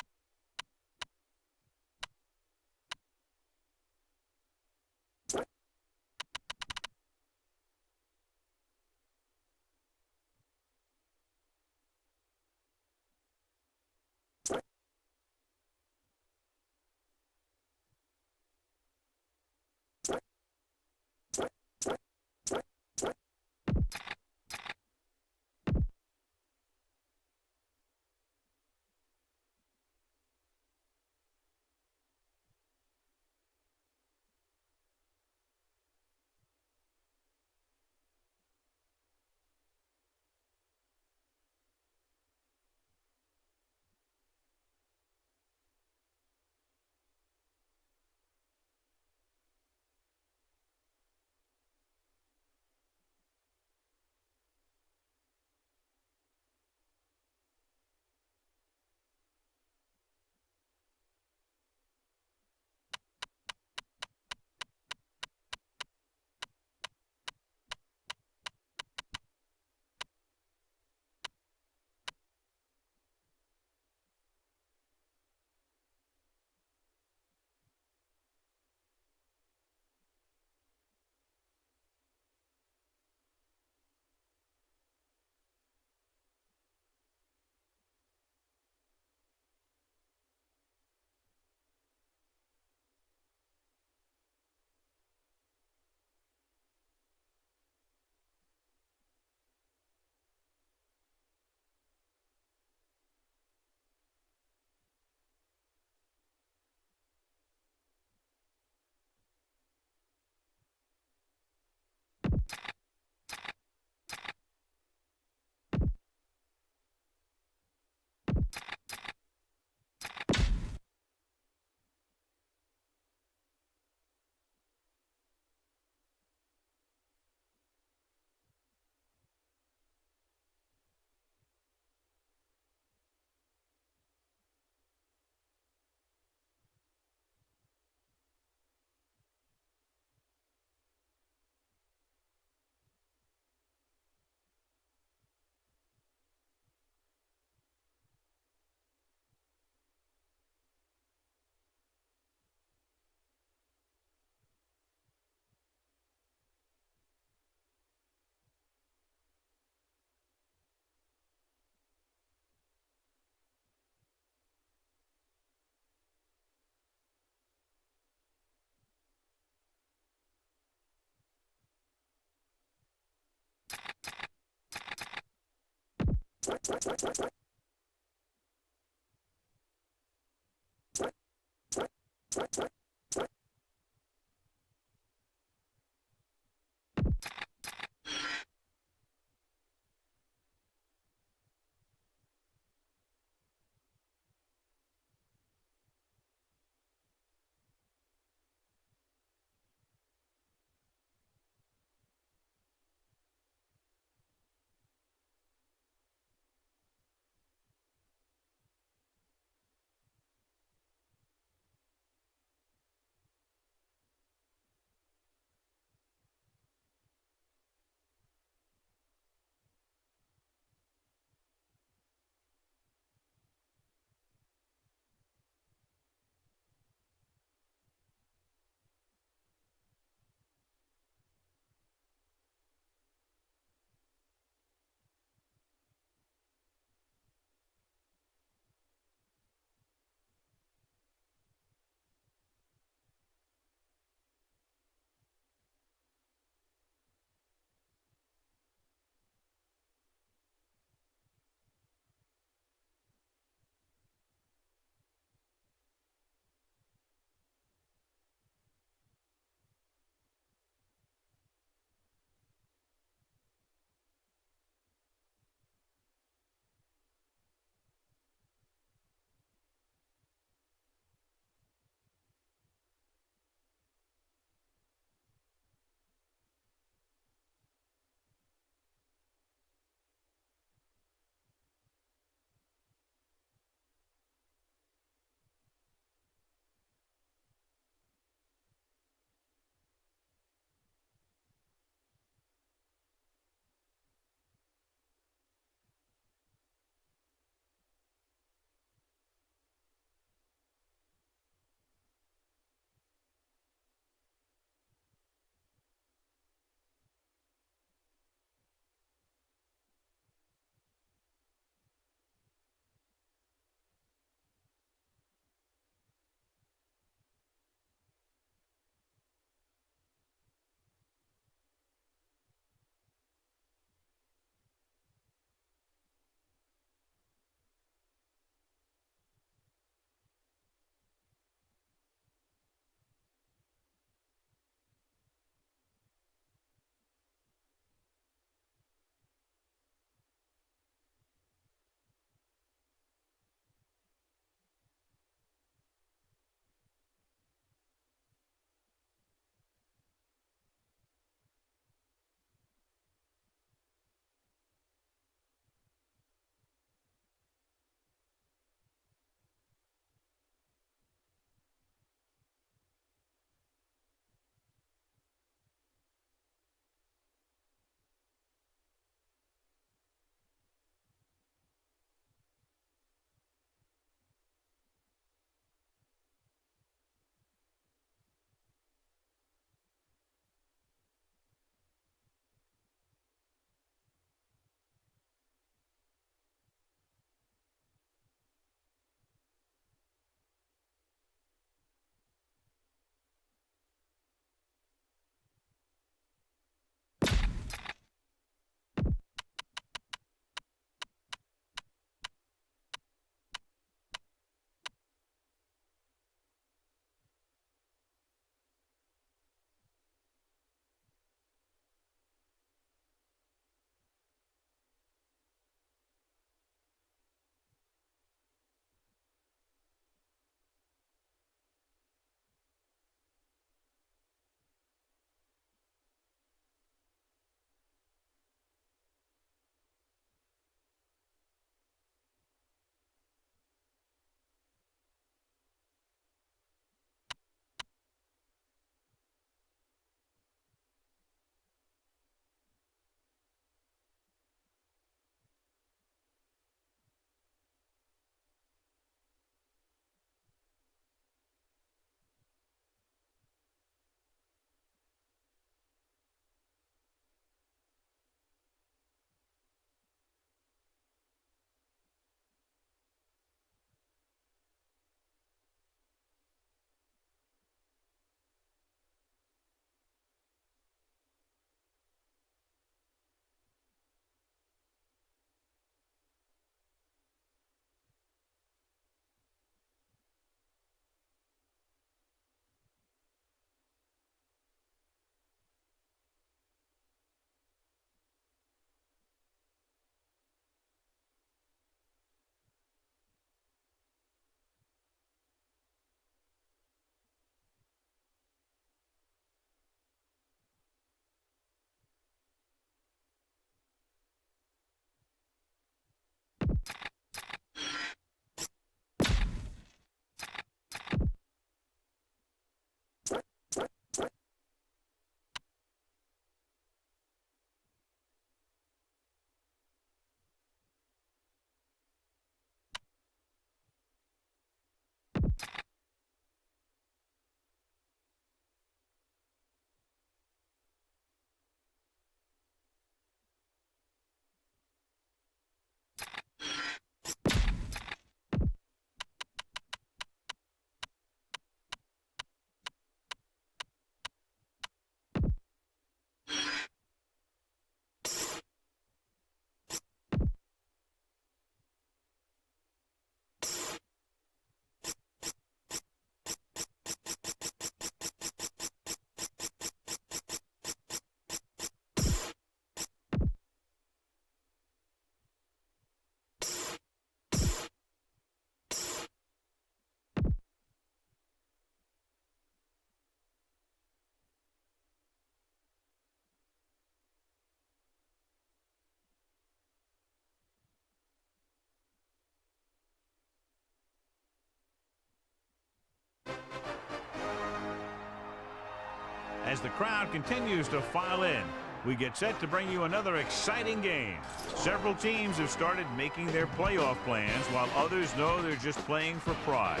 As the crowd continues to file in, we get set to bring you another exciting game. Several teams have started making their playoff plans, while others know they're just playing for pride.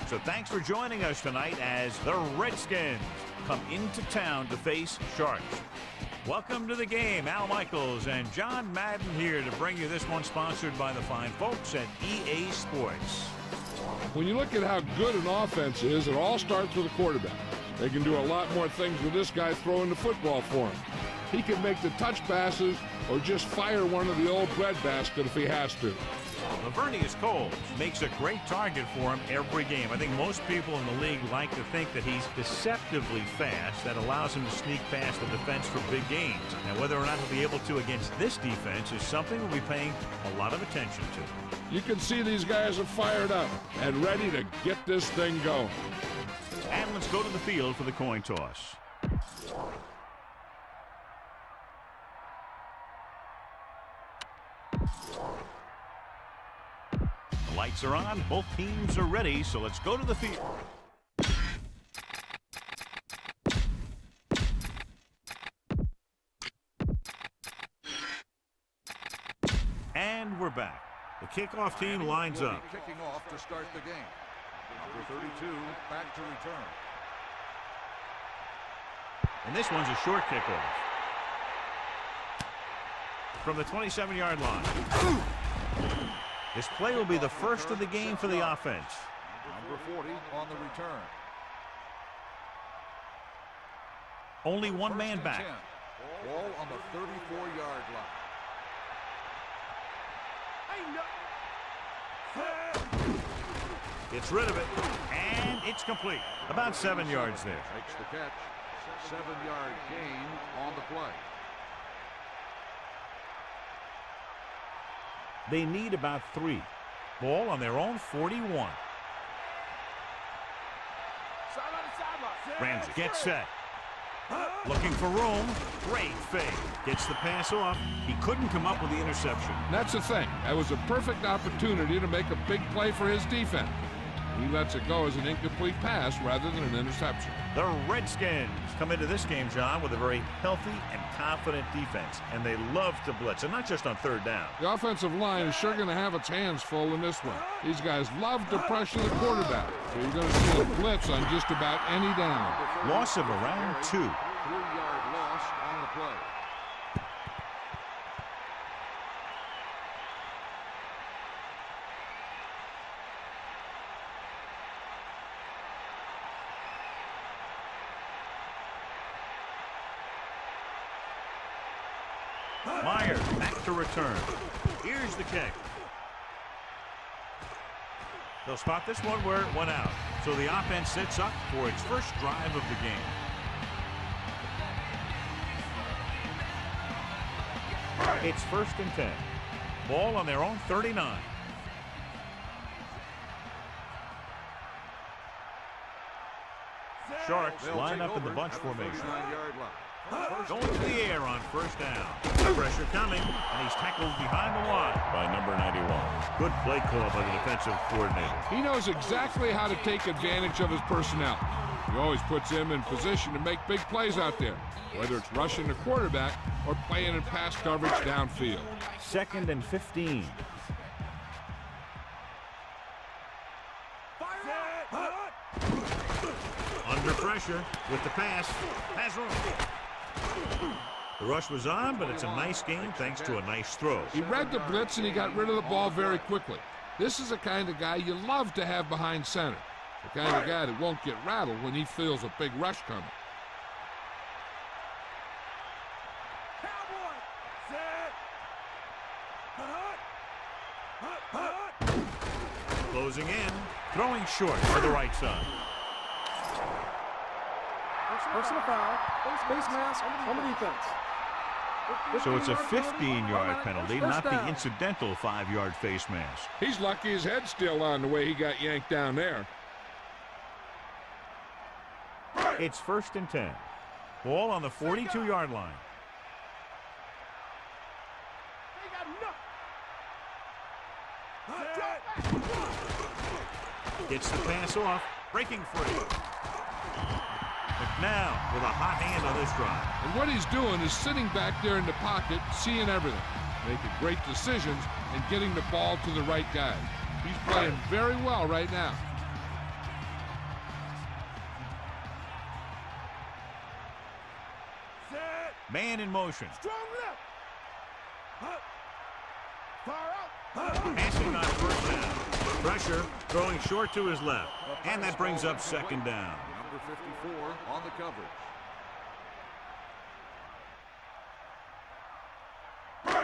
So thanks for joining us tonight as the Redskins come into town to face Sharks. Welcome to the game. Al Michaels and John Madden here to bring you this one, sponsored by the fine folks at EA Sports. When you look at how good an offense is, it all starts with a quarterback. They can do a lot more things with this guy throwing the football for him. He can make the touch passes or just fire one of the old breadbasket if he has to. Lavernius Coles makes a great target for him every game. I think most people in the league like to think that he's deceptively fast. That allows him to sneak past the defense for big gains. Now, whether or not he'll be able to against this defense is something we'll be paying a lot of attention to. You can see these guys are fired up and ready to get this thing going. And let's go to the field for the coin toss. The lights are on. Both teams are ready, so let's go to the field. And we're back. The kickoff team lines up. Kicking off to start the game. Number 32 back to return. And this one's a short kickoff. From the 27-yard line. This play will be the first of the game for the offense. Number 40 on the return. Only one man back. 10. Ball on the 34-yard line. Gets rid of it, and it's complete. About 7 yards there. Makes the catch. 7-yard gain on the play. They need about 3. Ball on their own 41. Ramsey gets set. Looking for room. Great fake. Gets the pass off. He couldn't come up with the interception. That's the thing. That was a perfect opportunity to make a big play for his defense. He lets it go as an incomplete pass rather than an interception. The Redskins come into this game, John, with a very healthy and confident defense, and they love to blitz, and not just on third down. The offensive line is sure going to have its hands full in this one. These guys love to pressure the quarterback, so you're going to see a blitz on just about any down. Loss of around 2. 3-yard loss on the play. Myers back to return. Here's the kick. They'll spot this one where it went out. So the offense sets up for its first drive of the game. It's 1st and 10. Ball on their own 39. Sharks line up in the bunch formation. Going to the air on 1st down. Pressure coming, and he's tackled behind the line by number 91. Good play call by the defensive coordinator. He knows exactly how to take advantage of his personnel. He always puts him in position to make big plays out there, whether it's rushing the quarterback or playing in pass coverage downfield. 2nd and 15. Under pressure with the pass. Has room. The rush was on, but it's a nice game thanks to a nice throw. He read the blitz and he got rid of the ball very quickly. This is the kind of guy you love to have behind center. The kind of guy that won't get rattled when he feels a big rush coming. Closing in, throwing short to the right side. Personal foul. Face mask on the defense. So it's a 15-yard penalty, not the incidental 5-yard face mask. He's lucky his head's still on the way he got yanked down there. It's 1st and 10. Ball on the 42-yard line. Gets the pass off, breaking free. Now, with a hot hand on this drive. And what he's doing is sitting back there in the pocket, seeing everything, making great decisions, and getting the ball to the right guy. He's playing very well right now. Set. Man in motion. Strong left. Hut. Far out. Passing on first down. Pressure, throwing short to his left. And that brings up second down. Number 54 on the coverage.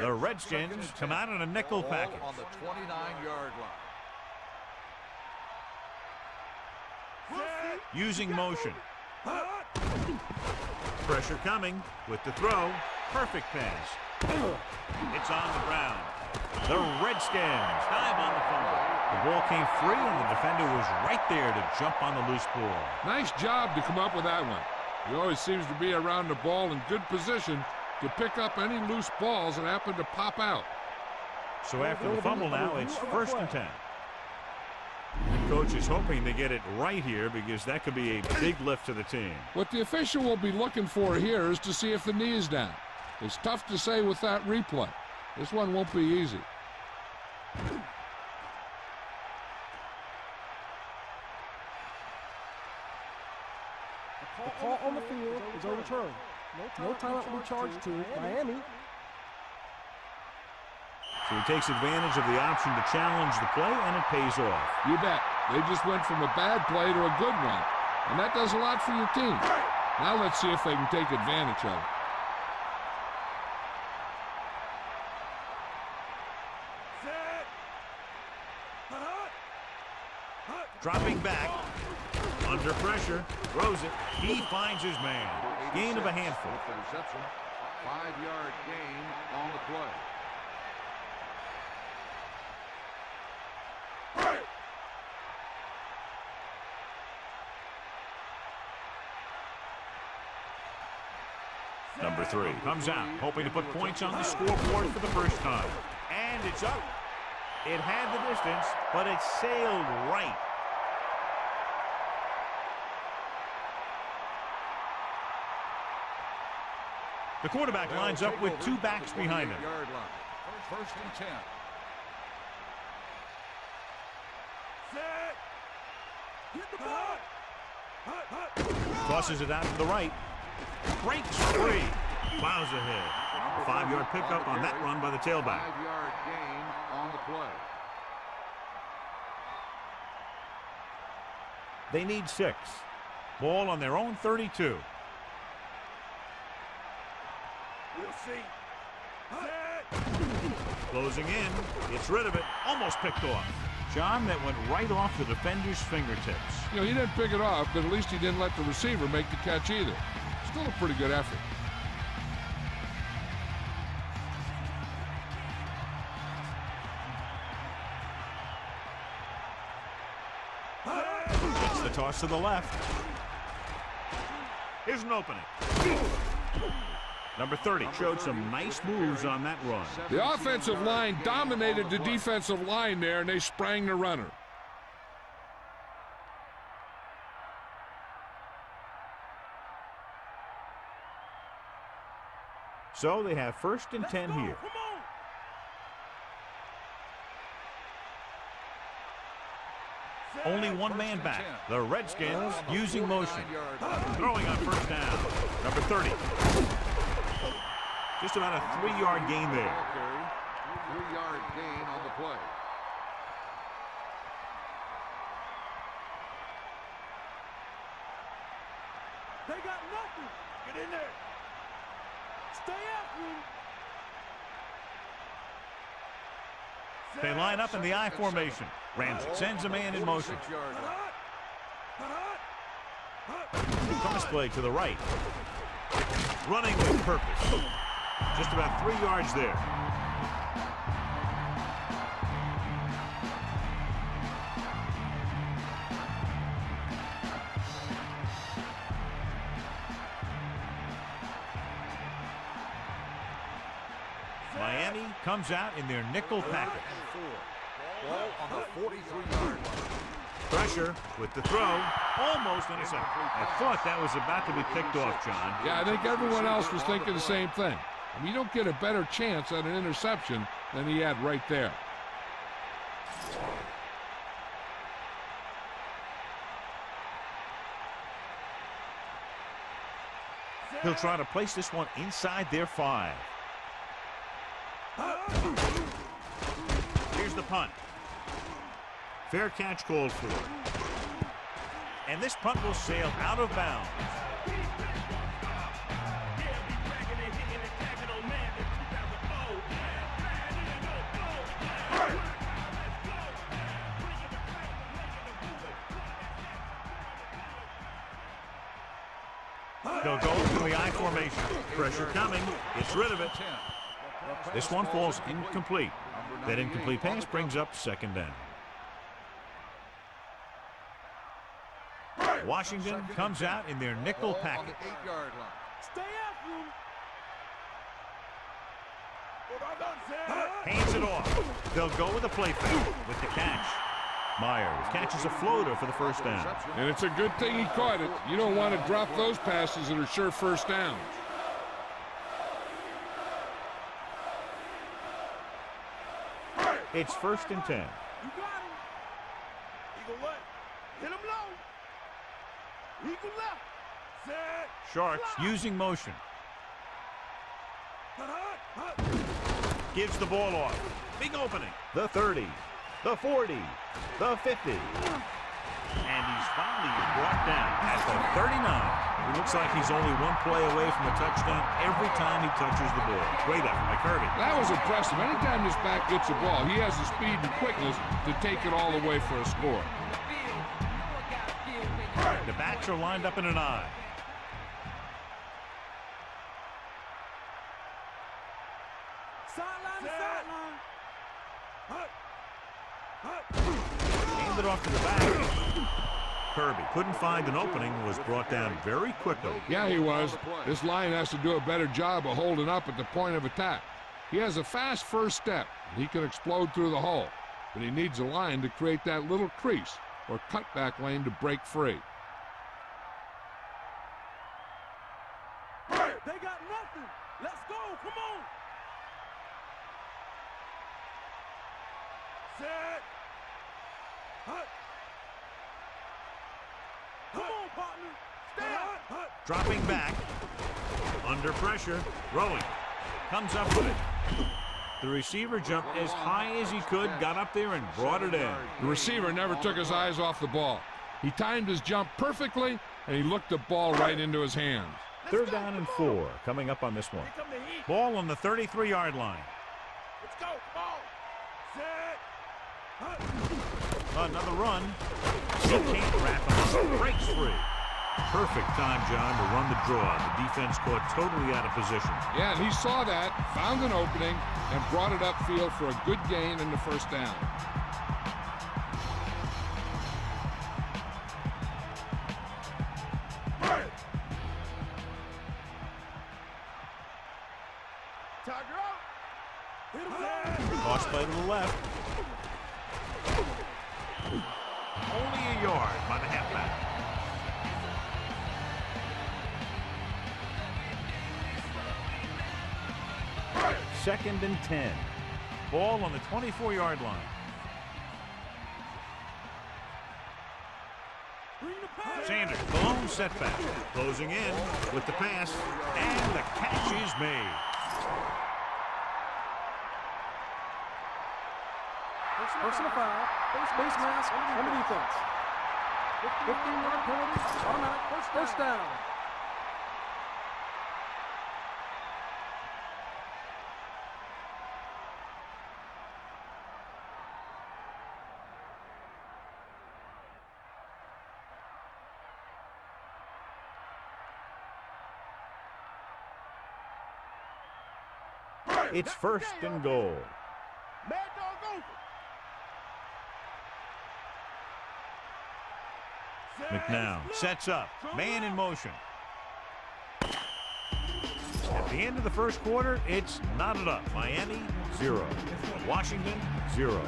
The Redskins come out in a nickel Ball package. on the 29-yard line. Set. Using motion. Hut. Pressure coming with the throw. Perfect pass. It's on the ground. The Redskins time on the fumble. The ball came free and the defender was right there to jump on the loose ball. Nice job to come up with that one. He always seems to be around the ball in good position to pick up any loose balls that happen to pop out. So after the fumble now, it's 1st and 10. The coach is hoping to get it right here because that could be a big lift to the team. What the official will be looking for here is to see if the knee is down. It's tough to say with that replay. This one won't be easy. The call on the field is overturned. No timeout will be charged to Miami. So he takes advantage of the option to challenge the play, and it pays off. You bet. They just went from a bad play to a good one. And that does a lot for your team. Now let's see if they can take advantage of it. Dropping back, under pressure, throws it. He finds his man. Gain of a handful. With the reception, 5-yard gain on the play. Number 3 comes out, hoping to put points on the scoreboard for the first time. And it's up. It had the distance, but it sailed right. The quarterback lines up with 2 backs behind him. 1st and 10. Set. Hit the ball. Tosses it out to the right. Breaks free. Plows ahead. A 5-yard pickup on that run by the tailback. 5-yard gain on the play. They need 6. Ball on their own 32. We'll see. Set. Closing in. Gets rid of it. Almost picked off. John, that went right off the defender's fingertips. You know, he didn't pick it off, but at least he didn't let the receiver make the catch either. Still a pretty good effort. It's the toss to the left. Here's an opening. Number 30 showed some nice moves on that run. The offensive line dominated the defensive line there, and they sprang the runner. So they have 1st and 10 here. Come on. Only one man back. The Redskins using motion. Throwing on 1st down. Number 30. Just about a 3-yard gain there. 3-yard gain on the play. They got nothing. Get in there. Stay after him. They line up in the I formation. Ramsey sends a man in motion. 6-yard line. Cross play to the right. Running with purpose. Just about 3 yards there. Miami comes out in their nickel package. Ball on the 43-yard line. Pressure with the throw. Almost intercepted. I thought that was about to be picked off, John. Yeah, I think everyone else was thinking the same thing. I mean, you don't get a better chance at an interception than he had right there. He'll try to place this one inside their 5. Here's the punt. Fair catch called for. And this punt will sail out of bounds. They'll go to the I formation. Pressure coming. Gets rid of it. This one falls incomplete. That incomplete pass brings up second down. Washington comes out in their nickel package. Stay after him. Hands it off. They'll go with a play fake with the catch. Myers catches a floater for the first down. And it's a good thing he caught it. You don't want to drop those passes that are sure first downs. It's 1st and 10. You got him. Eagle left. Hit him low. Eagle left. Set. Sharks using motion. Gives the ball off. Big opening. The 30. The 40. The 50. And he's finally brought down at the 39. It looks like he's only one play away from a touchdown every time he touches the ball. Great effort by Kirby. That was impressive. Anytime this back gets the ball, he has the speed and quickness to take it all the way for a score. The backs are lined up in an I. Sideline to sideline. Aimed it off to the back. Kirby couldn't find an opening, was brought down very quickly. Yeah, he was. This line has to do a better job of holding up at the point of attack. He has a fast first step. He can explode through the hole, but he needs a line to create that little crease or cutback lane to break free. They got nothing. Let's go. Come on. Set. Hut. Come on, partner. Stay up. Dropping back. Under pressure. Throwing. Comes up with it. The receiver jumped as high as he could, got up there and brought it in. The receiver never took his eyes off the ball. He timed his jump perfectly, and he looked the ball right into his hands. 3rd down and 4 coming up on this one. Here come the heat. Ball on the 33-yard line. Let's go. Come on. Set. Hut. Another run. He can't wrap him up. Breaks free. Perfect time, John, to run the draw. The defense caught totally out of position. Yeah, and he saw that, found an opening, and brought it upfield for a good gain in the first down. Tiger out. Hit him. Toss play to the left. Only a yard by the halfback. Second and 10. Ball on the 24-yard line. Sanders, the lone setback. Closing in with the pass, and the catch is made. Personal foul. Face mask on the defense. 15-yard penalty. Automatic first down. It's 1st and goal. Mad dog over. McNown sets up. Man in motion. At the end of the first quarter, it's knotted up. Miami, 0. Washington, 0.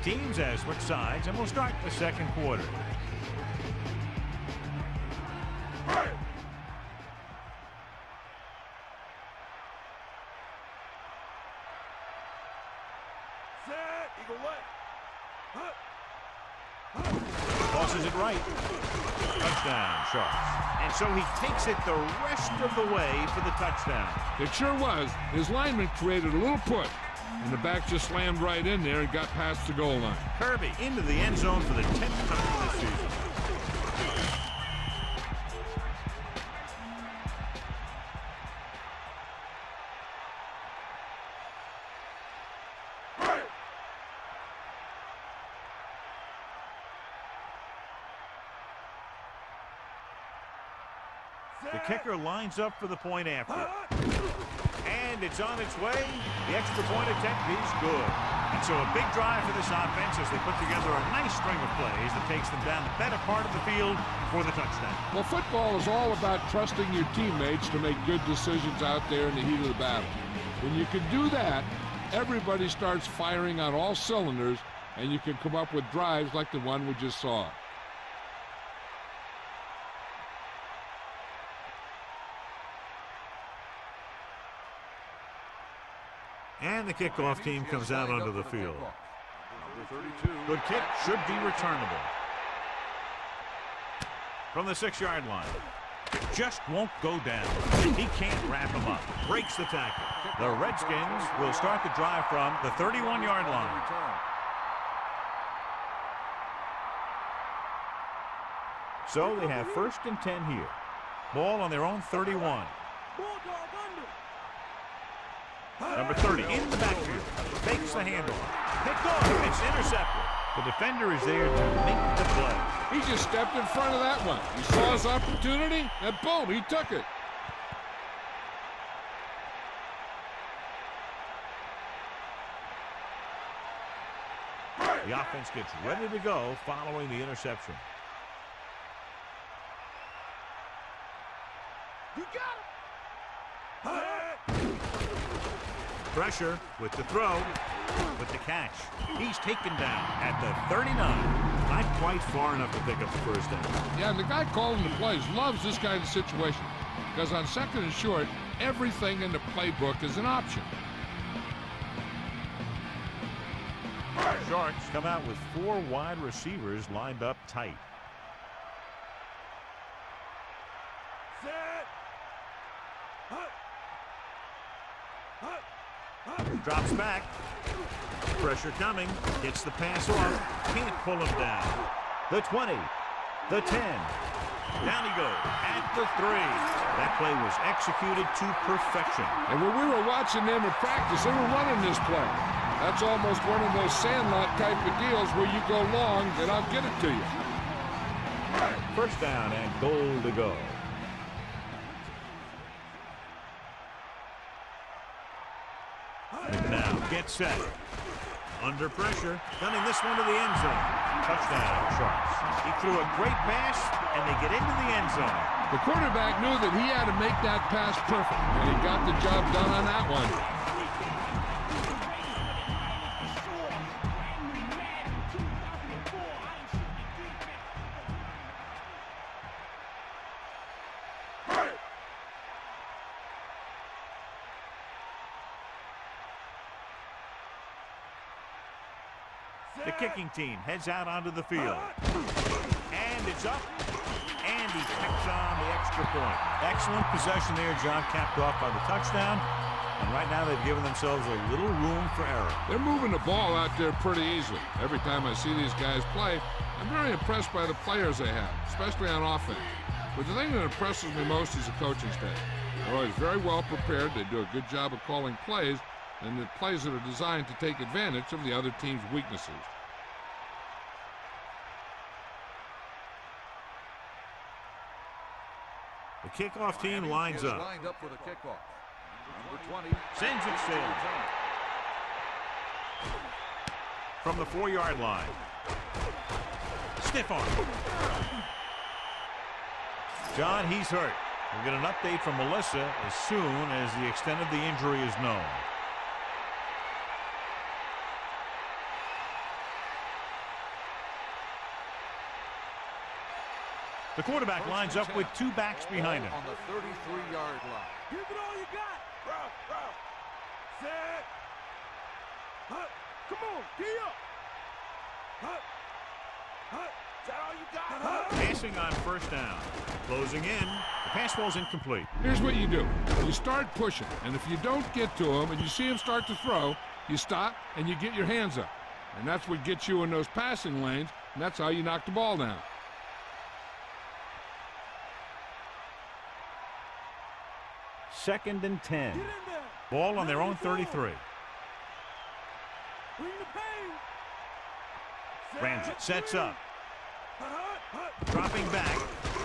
teams have switched sides, and we'll start the second quarter. Set. Eagle way. Tosses it right. Touchdown, Sharks. And so he takes it the rest of the way for the touchdown. It sure was. His lineman created a little push, and the back just slammed right in there and got past the goal line. Kirby into the end zone for the 10th time this season. The kicker lines up for the point after. And it's on its way. The extra point attempt is good. And so a big drive for this offense as they put together a nice string of plays that takes them down the better part of the field for the touchdown. Well, football is all about trusting your teammates to make good decisions out there in the heat of the battle. When you can do that, everybody starts firing on all cylinders, and you can come up with drives like the one we just saw. And the kickoff team comes out onto the field. Number 32. Good kick, should be returnable. From the 6-yard line. Just won't go down. He can't wrap him up. Breaks the tackle. The Redskins will start the drive from the 31-yard line. So they have 1st and 10 here. Ball on their own 31. Bulldog under. Number 30 in the backfield. Fakes the handoff. Picked off. It's intercepted. The defender is there to make the play. He just stepped in front of that one. He saw his opportunity, and boom, he took it. The offense gets ready to go following the interception. You got him. Pressure with the throw, with the catch. He's taken down at the 39. Not quite far enough to pick up the first down. Yeah, and the guy calling the plays loves this kind of situation because on 2nd and short, everything in the playbook is an option. Sharks come out with 4 wide receivers lined up tight. Set. Drops back. Pressure coming. Gets the pass off. Can't pull him down. The 20. The 10. Down he goes at the 3. That play was executed to perfection. And when we were watching them in practice, they were running this play. That's almost one of those sandlot type of deals where you go long and I'll get it to you. First down and goal to go. And now get set. Under pressure. Gunning this one to the end zone. Touchdown, Sharks. He threw a great pass, and they get into the end zone. The quarterback knew that he had to make that pass perfect, and he got the job done on that one. The kicking team heads out onto the field. And it's up. And he picks on the extra point. Excellent possession there, John, capped off by the touchdown. And right now they've given themselves a little room for error. They're moving the ball out there pretty easily. Every time I see these guys play, I'm very impressed by the players they have, especially on offense. But the thing that impresses me most is the coaching staff. They're always very well prepared. They do a good job of calling plays, and the plays that are designed to take advantage of the other team's weaknesses. The kickoff team lines up. Lined up for the kickoff. Number 20. Sends it sailing. From the 4-yard line. Stiff arm. John, he's hurt. We'll get an update from Melissa as soon as the extent of the injury is known. The quarterback lines up with 2 backs behind him. On the 33-yard line. Give it all you got. Set. Come on, gee up. Is that all you got? Passing on first down. Closing in. The pass ball's incomplete. Here's what you do. You start pushing, and if you don't get to him and you see him start to throw, you stop and you get your hands up. And that's what gets you in those passing lanes, and that's how you knock the ball down. Second and 10. Get in there. Ball on their own 33. Bring the pain. Ramsey sets up. Dropping back.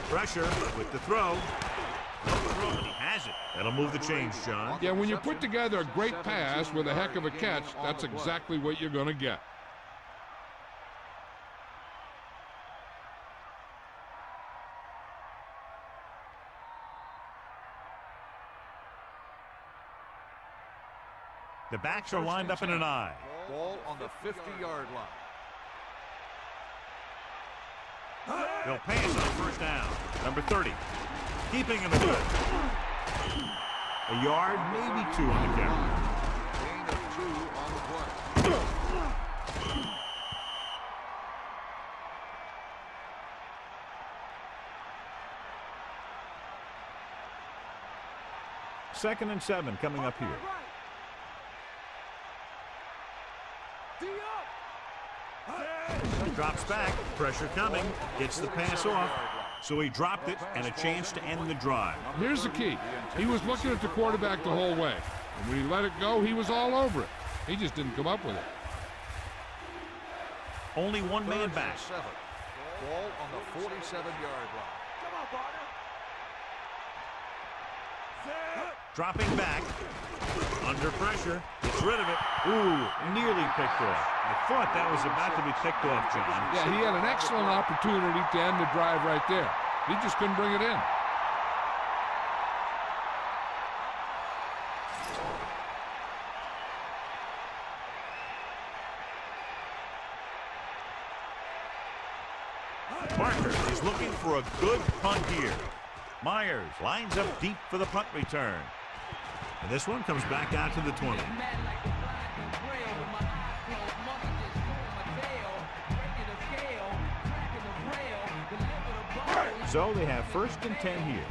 Pressure with the throw. No throw, but he has it. That'll move the chains, John. Yeah, when you put together a great pass with a heck of a catch, that's exactly what you're going to get. The backs are lined up in an I. Ball on the 50-yard line. They'll pass on first down. Number 30. Keeping him good. A yard, maybe 2 on the carry. Gain of 2 on the play. Second and 7 coming up here. Drops back, pressure coming, gets the pass off, so he dropped it and a chance to end the drive. Here's the key. He was looking at the quarterback the whole way. And when he let it go, he was all over it. He just didn't come up with it. Only one man back. Ball on the 47-yard line. Come on, partner. Dropping back, under pressure, gets rid of it. Ooh, nearly picked off. I thought that was about to be picked off, John. Yeah, he had an excellent opportunity to end the drive right there. He just couldn't bring it in. Parker is looking for a good punt here. Myers lines up deep for the punt return. And this one comes back out to the 20. So they have first and 10 here.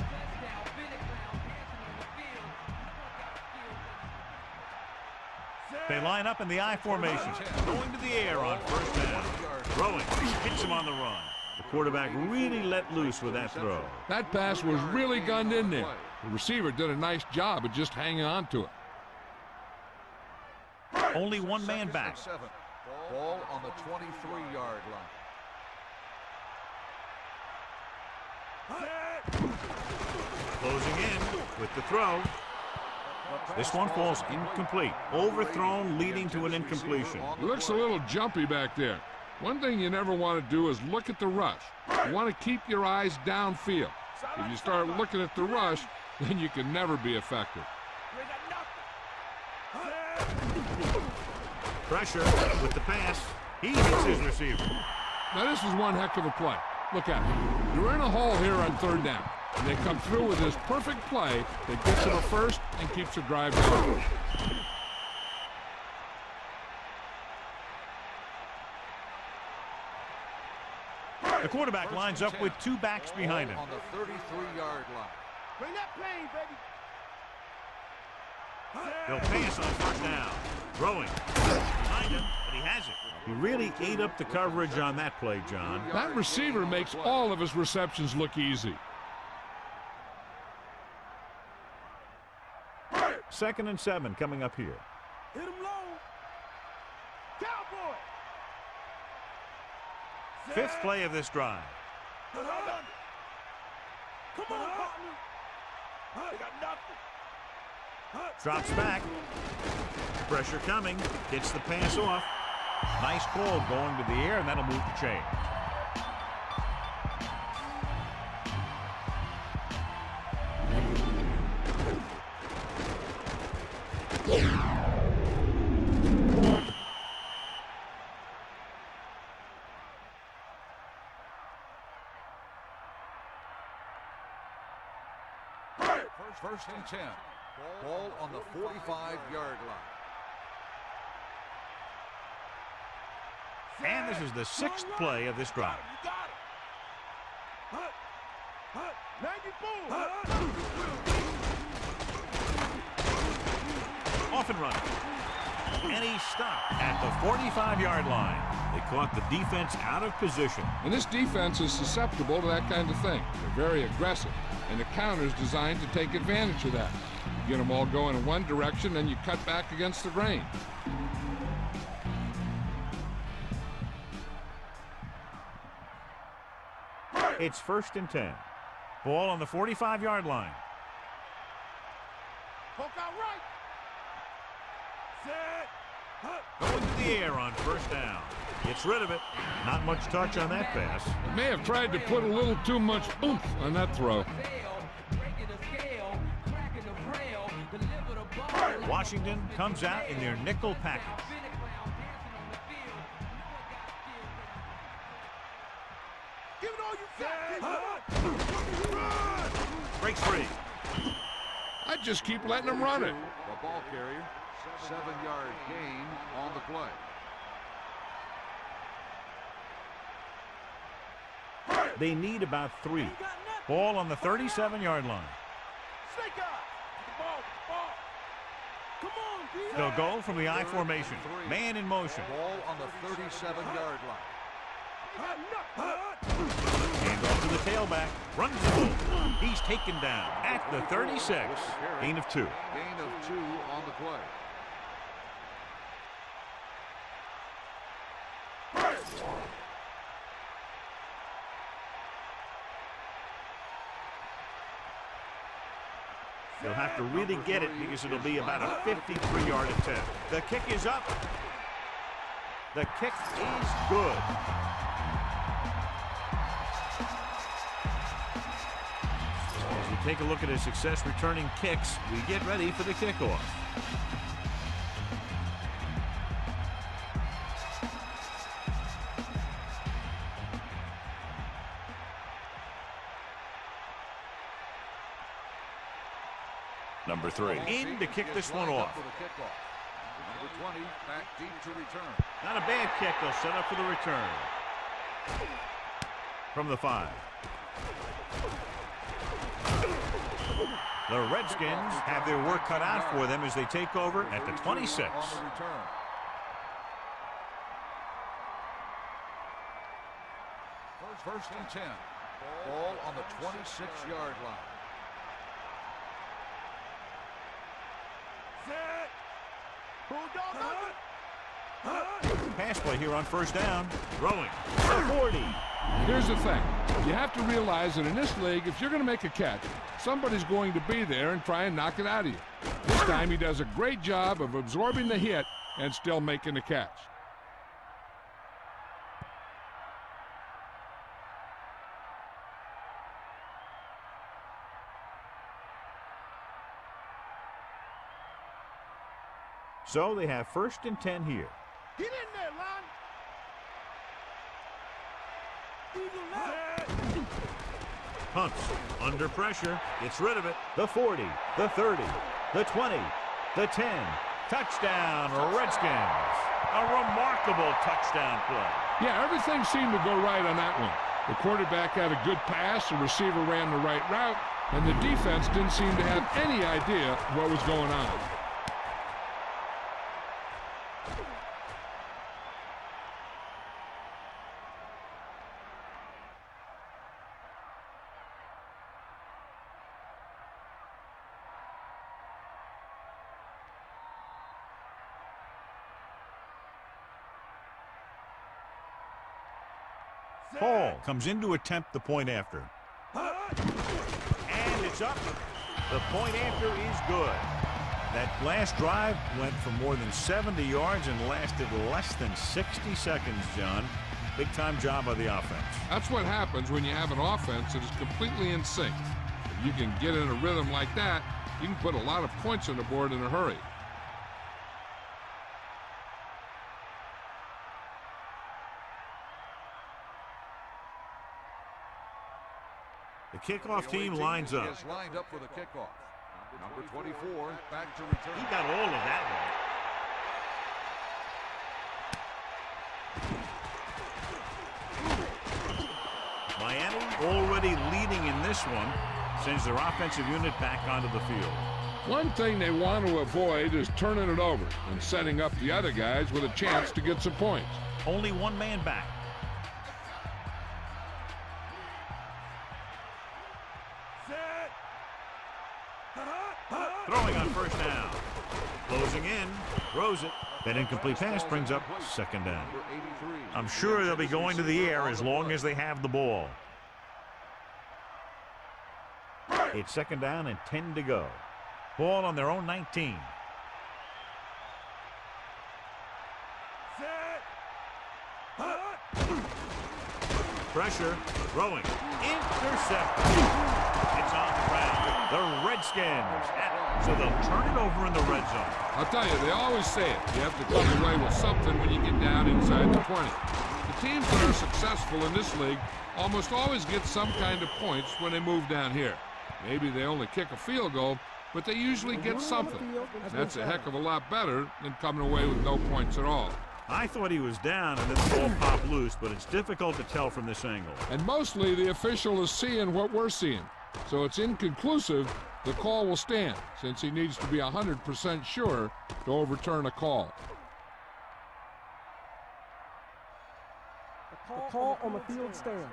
They line up in the I formation, going to the air on first down. Throwing, hits him on the run. The quarterback really let loose with that throw. That pass was really gunned in there. The receiver did a nice job of just hanging on to it. Only one man back. Ball on the 23-yard line. Closing in with the throw. This one falls incomplete. Overthrown, leading to an incompletion. It looks a little jumpy back there. One thing you never want to do is look at the rush. You want to keep your eyes downfield. If you start looking at the rush, then you can never be effective. Pressure with the pass. He hits his receiver. Now this is one heck of a play. Look at it. You're in a hole here on third down, and they come through with this perfect play that gets them a first and keeps the drive going. The quarterback lines up with 2 backs behind him. On the 33-yard line. Bring that pain, baby. They'll pass on first down. Throwing. Behind him, but he has it. He really ate up the coverage on that play, John. That receiver makes all of his receptions look easy. Second and 7 coming up here. Hit him low. Cowboy. Fifth play of this drive. Come on, partner. They got nothing. Drops back. Pressure coming. Gets the pass off. Nice call going to the air, and that'll move the chain. First and 10. Ball on the 45-yard line. And this is the 6th play of this drive. You got it. Now you Off and running. And he stopped at the 45-yard line. They caught the defense out of position. And this defense is susceptible to that kind of thing. They're very aggressive, and the counter's designed to take advantage of that. You get them all going in one direction, then you cut back against the grain. It's 1st and 10. Ball on the 45-yard line. poke out right. Set. Going to the air on 1st down. Gets rid of it. Not much touch on that pass. May have tried to put a little too much oomph on that throw. Washington comes out in their nickel package. Give it all you got. Breaks free. I'd just keep letting them run it. The ball carrier, 7-yard gain on the play. They need about 3. Ball on the 37-yard line. Snake eye. Ball. Come on, Peter. They'll go from the I formation. Man in motion. Ball on the 37-yard line. Hand off to the tailback. Runs the ball. He's taken down at the 36. Gain of 2. Gain of 2 on the play. They'll have to really get it because it'll be about a 53-yard attempt. The kick is up. The kick is good. As we take a look at his success returning kicks, we get ready for the kickoff. Number 3 in to kick this one off. Number 20 back deep to return. Not a bad kick. They'll set up for the return. From the 5. The Redskins have their work cut out for them as they take over at the 26. On the return. First and 10. Ball on the 26-yard line. Set. Bulldog. Pass play here on 1st down. Throwing. 40. Here's the thing. You have to realize that in this league, if you're going to make a catch, somebody's going to be there and try and knock it out of you. This time he does a great job of absorbing the hit and still making the catch. So they have 1st and 10 here. Get in there, Lon. Eagle left. Hunts under pressure. Gets rid of it. The 40. The 30. The 20. The 10. Touchdown, Redskins. A remarkable touchdown play. Yeah, everything seemed to go right on that one. The quarterback had a good pass, the receiver ran the right route, and the defense didn't seem to have any idea what was going on. Hall comes in to attempt the point after. And it's up. The point after is good. That last drive went for more than 70 yards and lasted less than 60 seconds, John. Big-time job by the offense. That's what happens when you have an offense that is completely in sync. If you can get in a rhythm like that, you can put a lot of points on the board in a hurry. The kickoff team lines up. Is lined up for the kickoff. Number 24 back to return. He got all of that right. Miami already leading in this one, sends their offensive unit back onto the field. One thing they want to avoid is turning it over and setting up the other guys with a chance to get some points. Only one man back. Throwing on first down. Closing in. Throws it. That incomplete pass brings up second down. I'm sure they'll be going to the air as long as they have the ball. It's second down and 10 to go. Ball on their own 19. Pressure. Throwing. Intercepted. It's on the ground. The Redskins. So they'll turn it over in the red zone. I'll tell you, they always say it. You have to come away with something when you get down inside the 20. The teams that are successful in this league almost always get some kind of points when they move down here. Maybe they only kick a field goal, but they usually get something. That's a heck of a lot better than coming away with no points at all. I thought he was down and then the ball popped loose, but it's difficult to tell from this angle. And mostly the official is seeing what we're seeing. So it's inconclusive. The call will stand since he needs to be 100% sure to overturn a call. The call on the field stands.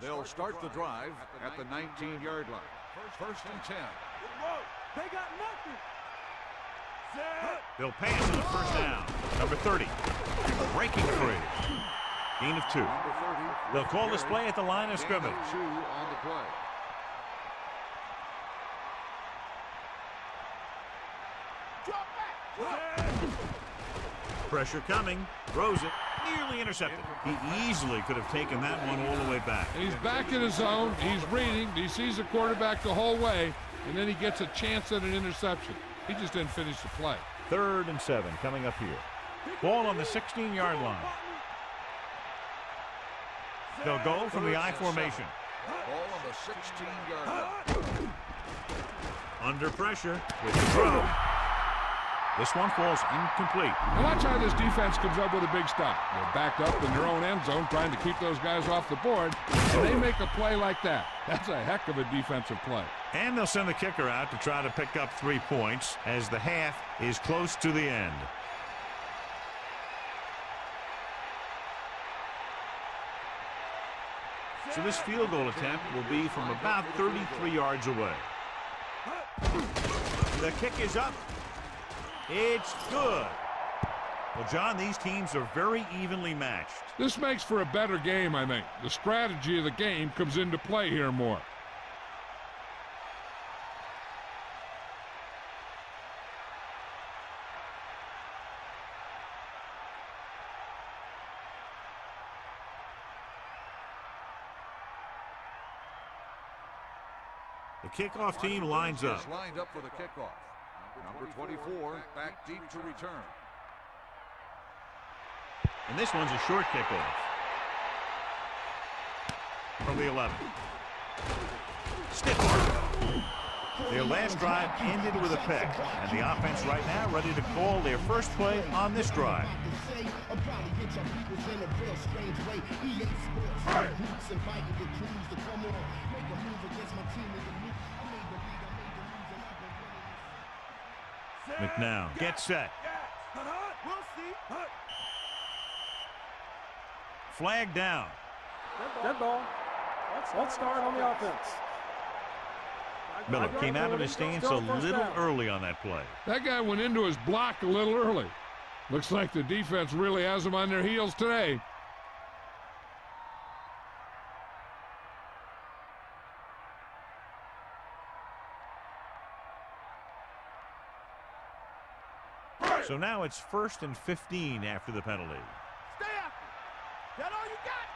They'll start the drive at the 19-yard line. First and 10. They got nothing. They'll pass on the first down. Number 30. Breaking free. Gain of 2. Number 30. They'll call this play at the line of scrimmage. 2 on the play. Drop back. Pressure coming. Throws it. Nearly intercepted. He easily could have taken that one all the way back. And he's back in his zone. He's reading. He sees the quarterback the whole way, and then he gets a chance at an interception. He just didn't finish the play. 3rd and 7 coming up here. Ball on the 16-yard line. They'll go from the I formation. Ball on the 16-yard line. Under pressure with the throw. This one falls incomplete. Now watch how this defense comes up with a big stop. They're backed up in their own end zone trying to keep those guys off the board, and they make a play like that. That's a heck of a defensive play. And they'll send the kicker out to try to pick up 3 points as the half is close to the end. So this field goal attempt will be from about 33 yards away. The kick is up. It's good. Well, John, these teams are very evenly matched. This makes for a better game, I think. The strategy of the game comes into play here more. The kickoff team lines up. Is lined up for the kickoff. Number 24 back deep to return. And this one's a short kickoff. From the 11. Stiff arm. Their last drive ended with a pick, and the offense right now ready to call their first play on this drive. McNown gets set. We'll see. Flag down. Dead ball. Let's start on the offense. Miller came out of his stance a little early on that play. That guy went into his block a little early. Looks like the defense really has them on their heels today. So now it's 1st and 15 after the penalty. Stay after. That all you got?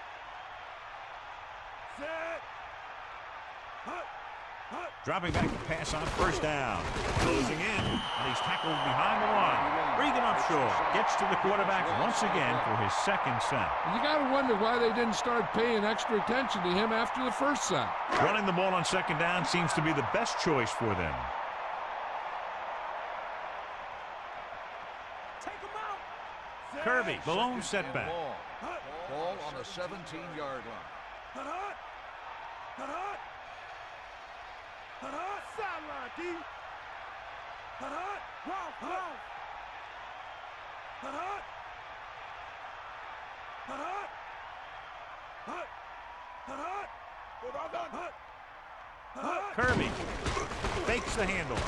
Set. Dropping back to pass on first down. Closing in, and he's tackled behind the line. Regan Upshaw gets to the quarterback once again for his second sack. You got to wonder why they didn't start paying extra attention to him after the first sack. Running the ball on second down seems to be the best choice for them. Kirby, the lone setback. Ball on the 17-yard line. Sideline, D. Kirby fakes the handle.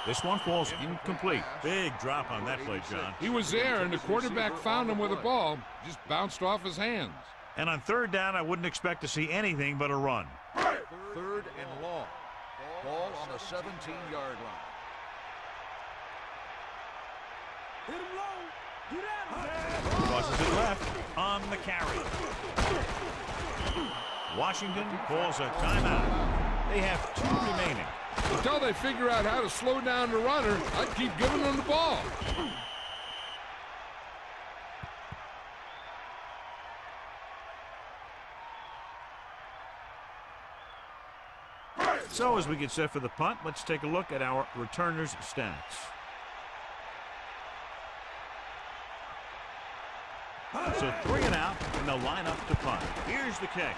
This one falls incomplete. Big drop on that play, John. He was there, and the quarterback found him with a ball. Just bounced off his hands. And on third down, I wouldn't expect to see anything but a run. Third and long. Ball on the 17-yard line. Hit him low. Get at him. Crosses it left on the carry. Washington calls a timeout. They have 2 remaining. Until they figure out how to slow down the runner, I'd keep giving them the ball. So as we get set for the punt, let's take a look at our returners' stats. So 3 and out, and they'll line up to punt. Here's the kick.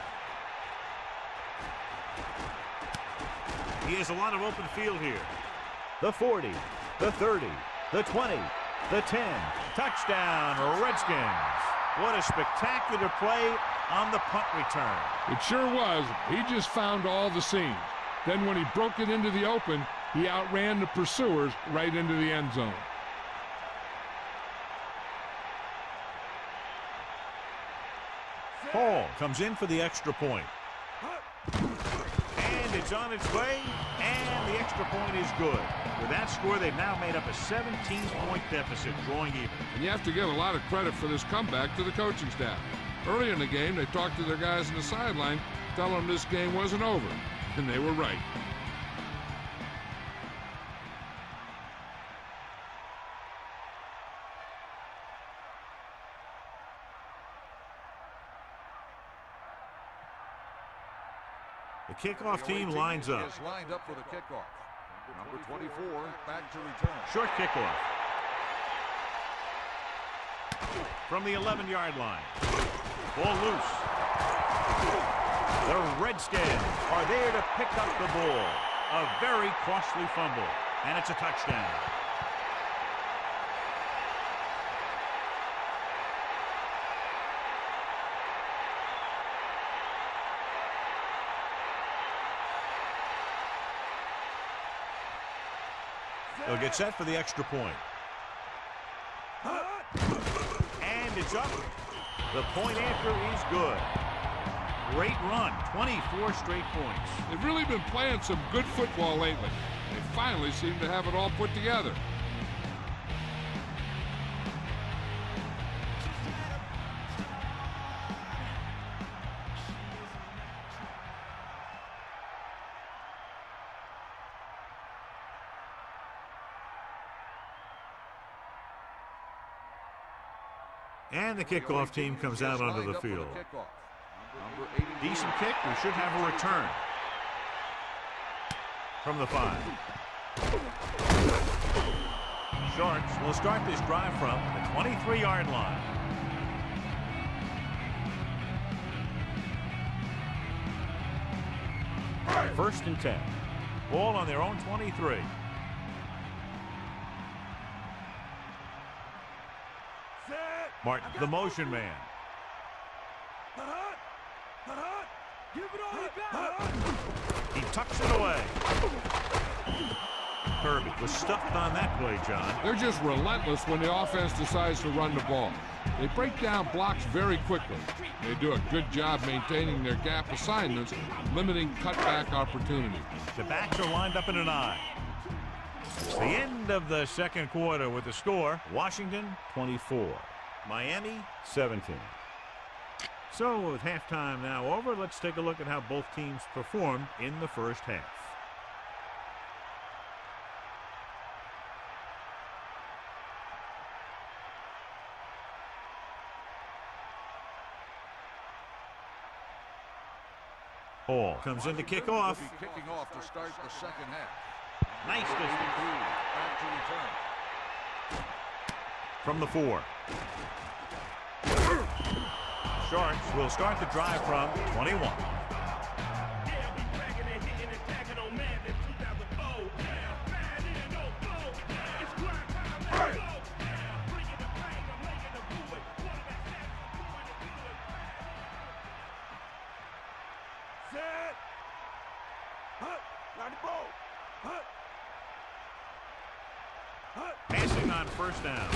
He has a lot of open field here. The 40, the 30, the 20, the 10. Touchdown, Redskins. What a spectacular play on the punt return. It sure was. He just found all the seams. Then when he broke it into the open, he outran the pursuers right into the end zone. Hall comes in for the extra point. And it's on its way, and the extra point is good. With that score, they've now made up a 17-point deficit, drawing even. And you have to give a lot of credit for this comeback to the coaching staff. Early in the game, they talked to their guys on the sideline, telling them this game wasn't over. And they were right. The kickoff team lines up. Is lined up for the kickoff. Number 24 back to return. Short kickoff. From the 11-yard line. Ball loose. The Redskins are there to pick up the ball. A very costly fumble. And it's a touchdown. They'll get set for the extra point. And it's up. The point after is good. Great run, 24 straight points. They've really been playing some good football lately. They finally seem to have it all put together. And the kickoff team comes out onto the field. Decent kick. We should have a return from the 5. Sharks will start this drive from the 23-yard line. First and 10. Ball on their own 23. Martin, the motion man. Give it all you got. He tucks it away. Kirby was stuffed on that play, John. They're just relentless when the offense decides to run the ball. They break down blocks very quickly. They do a good job maintaining their gap assignments, limiting cutback opportunities. The backs are lined up in an eye. It's the end of the second quarter with the score, Washington 24, Miami 17. So with halftime now over, let's take a look at how both teams performed in the first half. Ball comes in to kick off. Will be kicking off to start the second half. Nice distance. Back to return. From the 4. Sharks will start the drive from 21. Set. Hut. Got the ball. Hut. Hut. Passing on first down.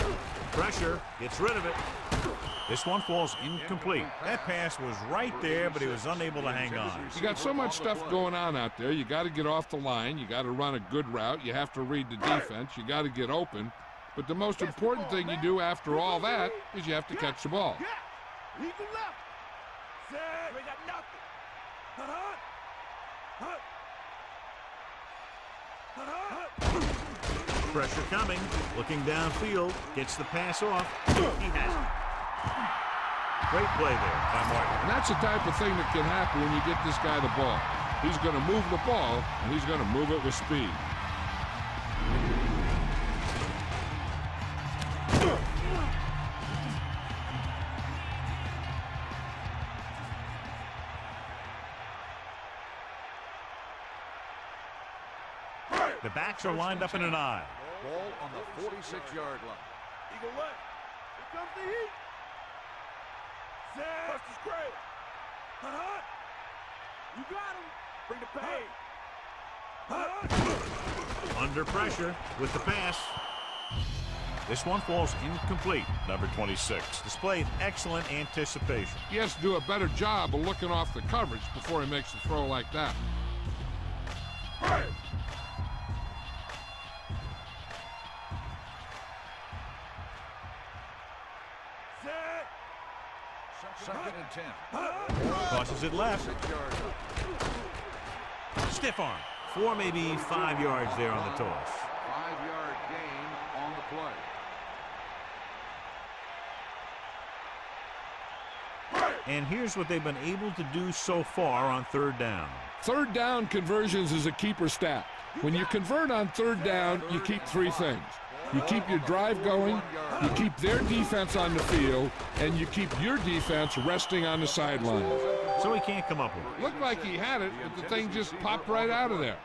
Pressure, gets rid of it. This one falls incomplete. That pass was right there, but he was unable to hang on. You got so much stuff going on out there. You got to get off the line. You got to run a good route. You have to read the defense. You got to get open. But the most important thing you do after all that is you have to catch the ball. Yeah. Lead the left. Set. We got nothing. Hut. Hut. Hut. Pressure coming, looking downfield, gets the pass off. He has it. Great play there by Martin. And that's the type of thing that can happen when you get this guy the ball. He's going to move the ball, and he's going to move it with speed. The backs are lined up in an I. Ball on the 46-yard line. Eagle left. Here comes the heat. Set. Bust is great. Hut. You got him. Bring the pain. Hut. Under pressure with the pass. This one falls incomplete. Number 26 displayed excellent anticipation. He has to do a better job of looking off the coverage before he makes a throw like that. Second and 10. Tosses it left. 6-yard line. Stiff arm. 4, maybe 5 yards there on the toss. 5-yard gain on the play. And here's what they've been able to do so far on third down. Third down conversions is a keeper stat. When you convert on third down, you keep 3 things. You keep your drive going, you keep their defense on the field, and you keep your defense resting on the sideline. So he can't come up with it. Looked like he had it, but the thing just popped right out of there.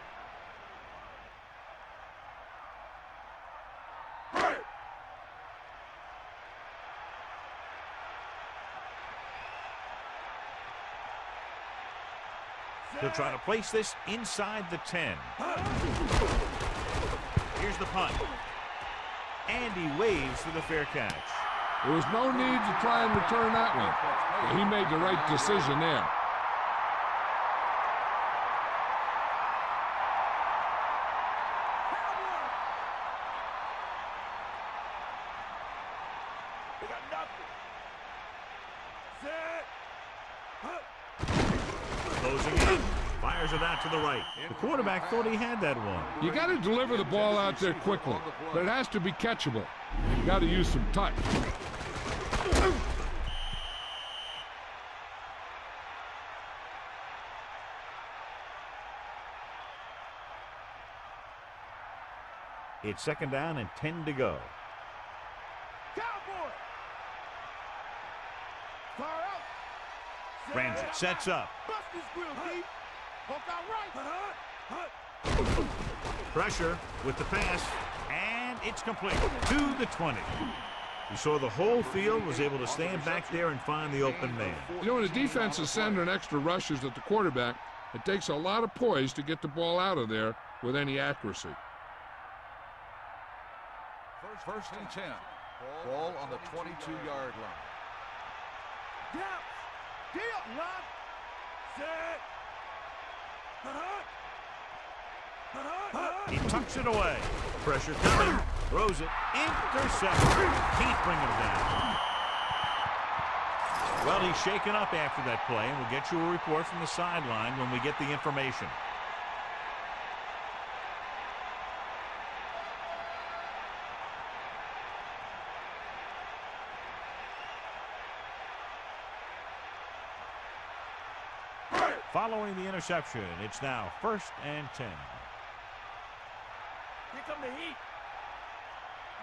He'll try to place this inside the 10. Here's the punt. And he waves for the fair catch. There was no need to try and return that one. But he made the right decision there. We got nothing. Set. Closing in. Fires it out to the right. The quarterback thought he had that one. You got to deliver the ball out there quickly, but it has to be catchable. You got to use some touch. It's second down and 10 to go. Cowboy. Far out. Set. Ramsey sets up. Bust this grill, deep. Hook out right. Hut. Pressure with the pass. And it's complete to the 20. You saw the whole field was able to stand back there and find the open man. You know, when the defense is sending extra rushes at the quarterback, it takes a lot of poise to get the ball out of there with any accuracy. First and 10. Ball on the 22-yard line. Down. Deal. Lock. Set. He tucks it away. Pressure coming. Throws it. Intercepted. Can't bring him down. Well, he's shaken up after that play, and we'll get you a report from the sideline when we get the information. Following the interception, it's now 1st and 10. Here come the heat.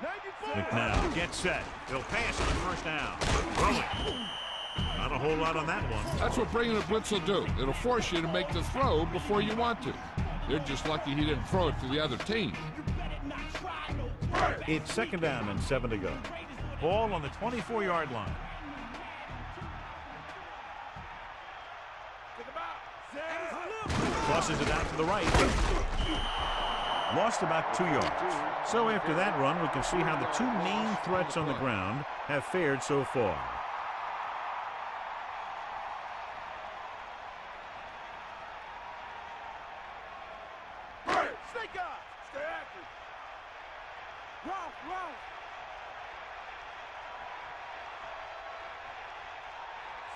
94. McNown gets set. He'll pass on 1st down. Throwing. Not a whole lot on that one. That's what bringing a blitz will do. It'll force you to make the throw before you want to. They're just lucky he didn't throw it to the other team. It's 2nd down and 7 to go. Ball on the 24-yard line. Crosses it out to the right. Lost about 2 yards. So after that run, we can see how the two main threats on the ground have fared so far. Snake eye. Stay active. Ralph.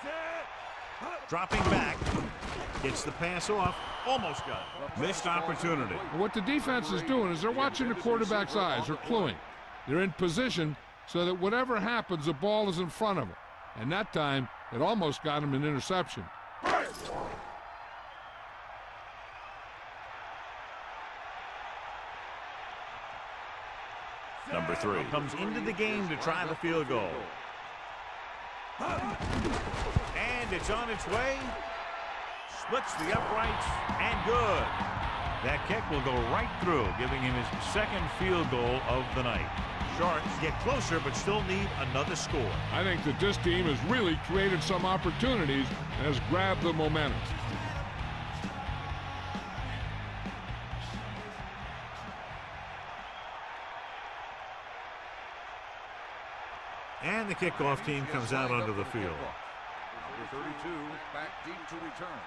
Set. Dropping back. Gets the pass off. Almost got it. Missed opportunity. What the defense is doing is they're watching the quarterback's eyes. They're cluing. They're in position so that whatever happens, the ball is in front of them. And that time, it almost got him an interception. Number 3 comes into the game to try the field goal. And it's on its way. Splits the uprights and good. That kick will go right through, giving him his 2nd field goal of the night. Sharks get closer but still need another score. I think that this team has really created some opportunities and has grabbed the momentum. And the kickoff team comes out onto the field. Number 32 back deep to return.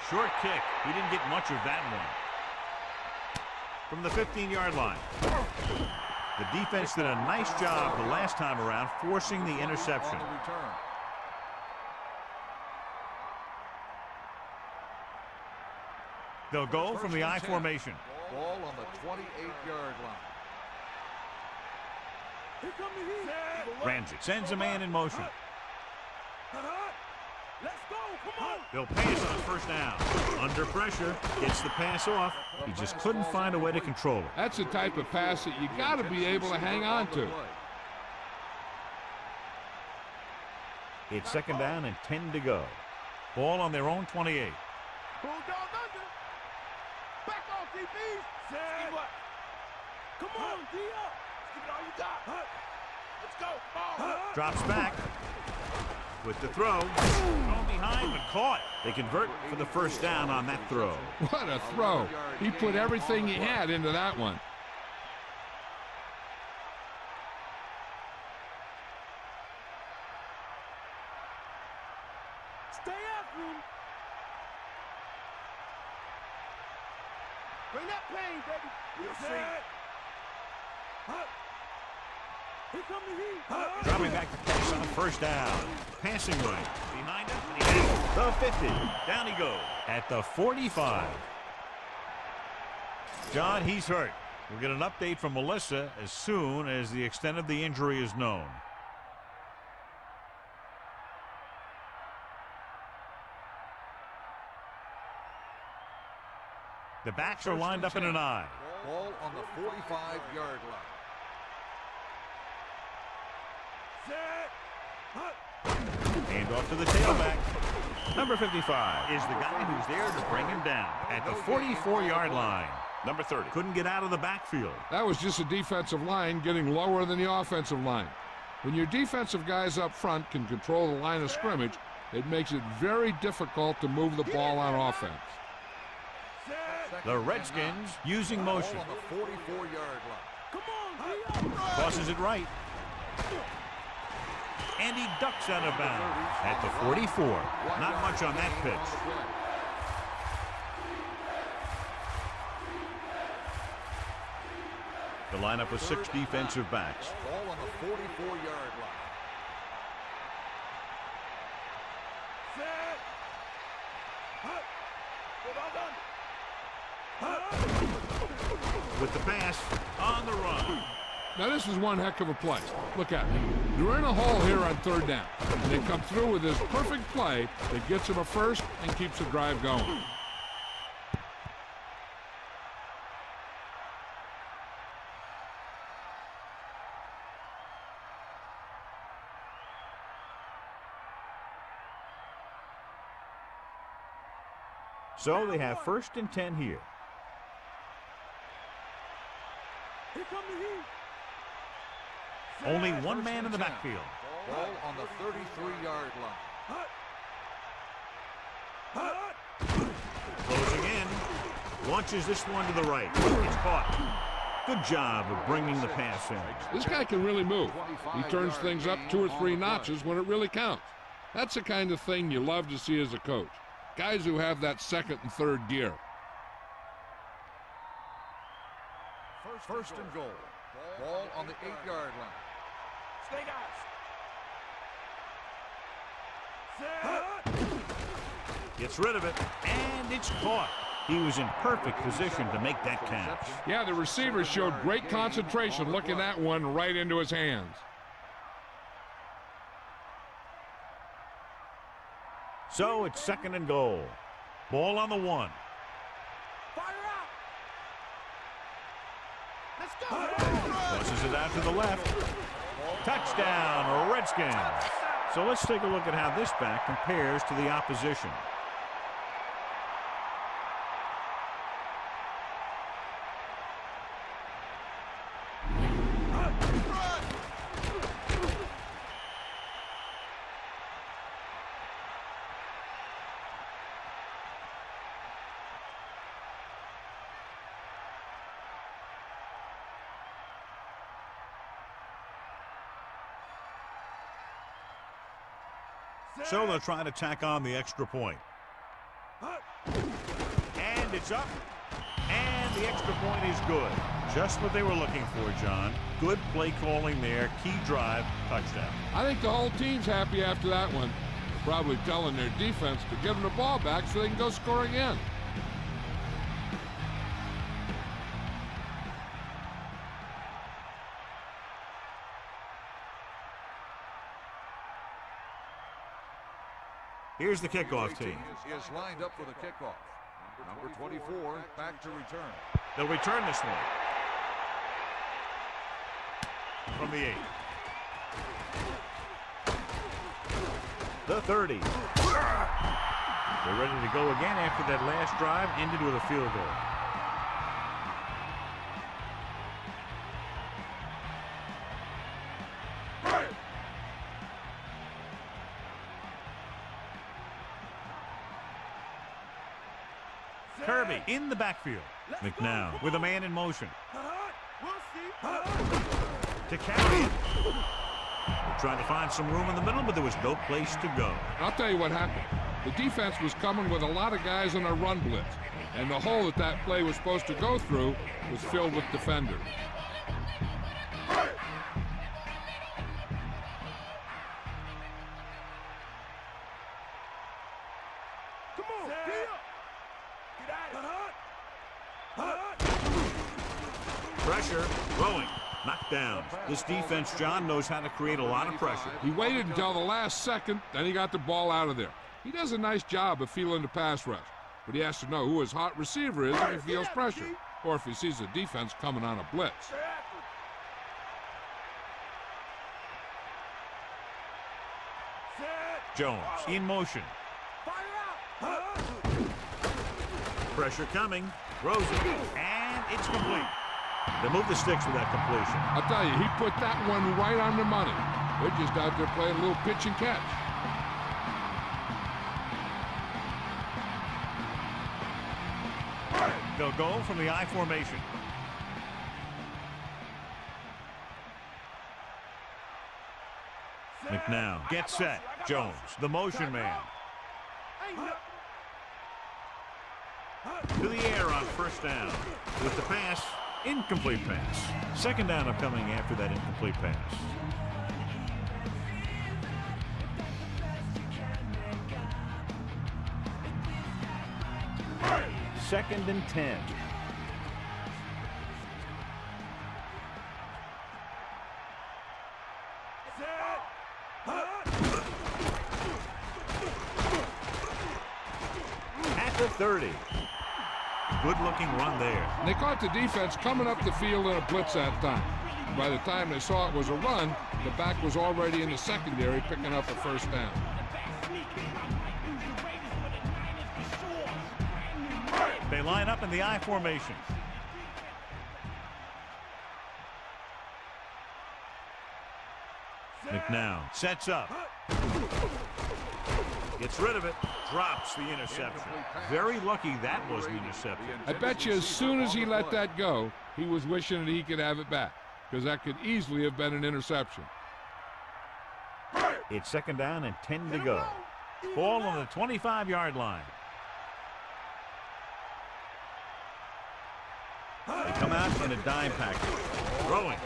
Short kick. He didn't get much of that one. From the 15-yard line. The defense did a nice job the last time around forcing the interception. They'll go from the I formation. Ball on the 28-yard line. Here come the heat. Ramsey sends a man in motion. Let's go. Come on. They'll pass on 1st down. Under pressure, gets the pass off. He just couldn't find a way to control it. That's the type of pass that you got to be able to hang on to. It's 2nd down and 10 to go. Ball on their own 28. Bulldog under. Back off, DB. Set. Come on, D up. Give it all you got. Let's go. Come on. Drops back. With the throw. Thrown behind but caught. They convert for the 1st down on that throw. What a throw. He put everything he had into that one. Stay after him. Bring that pain, baby. You'll see. Here come the heat. Dropping back to pass on 1st down. Passing right. Behind him. And he has the 50. Down he goes. At the 45. John, he's hurt. We'll get an update from Melissa as soon as the extent of the injury is known. The backs are lined up in an I. Ball on the 45-yard line. Hand off to the tailback. Number 55 is the guy who's there to bring him down at the 44-yard line. Number 30 couldn't get out of the backfield. That was just a defensive line getting lower than the offensive line. When your defensive guys up front can control the line of scrimmage, it makes it very difficult to move the ball on offense. The Redskins using motion. Ball on the 44-yard line. Come on, Crosses it right. And he ducks out of bounds at the 44. Not much on that pitch. The lineup of 6 defensive backs. Ball on the 44-yard line. With the pass on the run. Now this is one heck of a play. Look at it. You're in a hole here on third down. And they come through with this perfect play that gets them a first and keeps the drive going. So they have 1st and 10 here. Here come the heat. Only one man in the backfield. Ball on the 33-yard line. Closing in. Launches this one to the right. It's caught. Good job of bringing the pass in. This guy can really move. He turns things up 2 or 3 notches when it really counts. That's the kind of thing you love to see as a coach. Guys who have that 2nd and 3rd gear. First and goal. Ball on the 8-yard line. Snake eyes. Set. Gets rid of it, and it's caught. He was in perfect position to make that catch. Yeah, the receiver showed great concentration looking that one right into his hands. So it's 2nd and goal. Ball on the 1. Fire out. Let's go. Pushes it out to the left. Touchdown, Redskins. So let's take a look at how this back compares to the opposition. So they'll try to tack on the extra point. And it's up. And the extra point is good. Just what they were looking for, John. Good play calling there. Key drive, touchdown. I think the whole team's happy after that one. They're probably telling their defense to give them the ball back so they can go score again. Here's the kickoff team. Is lined up for the kickoff. Number 24 back to return. They'll return this one. From the 8. The 30. They're ready to go again after that last drive ended with a field goal. Kirby in the backfield. McNown with a man in motion. We'll see. To carry it. They're trying to find some room in the middle, but there was no place to go. I'll tell you what happened. The defense was coming with a lot of guys on a run blitz, and the hole that play was supposed to go through was filled with defenders. Come on, get up. Get out of it. Pressure, throwing, knocked down. This defense, John, knows how to create a lot of pressure. He waited until the last second, then he got the ball out of there. He does a nice job of feeling the pass rush, but he has to know who his hot receiver is if he feels pressure, or if he sees the defense coming on a blitz. Jones in motion. Pressure coming, throws it, and it's complete. They move the sticks with that completion. I'll tell you, he put that one right on the money. They're just out there playing a little pitch and catch. They'll go from the I formation. McNown gets set. Jones, the motion man. To the air on first down. With the pass, incomplete pass. Second down upcoming after that incomplete pass. Second and 10. the 30. Good-looking run there. And they caught the defense coming up the field in a blitz that time. By the time they saw it was a run, the back was already in the secondary picking up a first down. They line up in the I formation. McNown sets up. Gets rid of it. Drops the interception. Very lucky that was the interception. I bet you as soon as he let that go, he was wishing that he could have it back, because that could easily have been an interception. It's second down and 10 to go. Ball on the 25-yard line. They come out in a dime package. Throwing.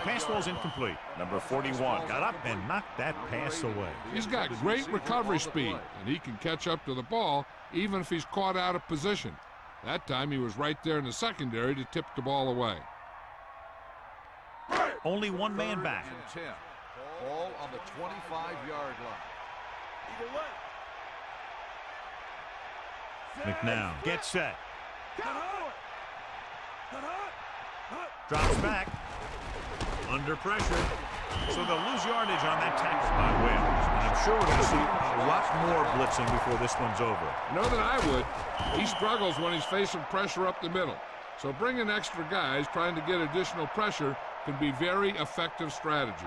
Pass ball's incomplete. Number 41 got up and knocked that pass away. He's got great recovery speed, and he can catch up to the ball even if he's caught out of position. That time he was right there in the secondary to tip the ball away. Only one man back. 10. Ball on the 25-yard line. McNown gets set. Drops back. Under pressure. So they'll lose yardage on that tackle by Williams. And I'm sure we're going to see a lot more blitzing before this one's over. Know that I would. He struggles when he's facing pressure up the middle. So bringing extra guys trying to get additional pressure can be very effective strategy.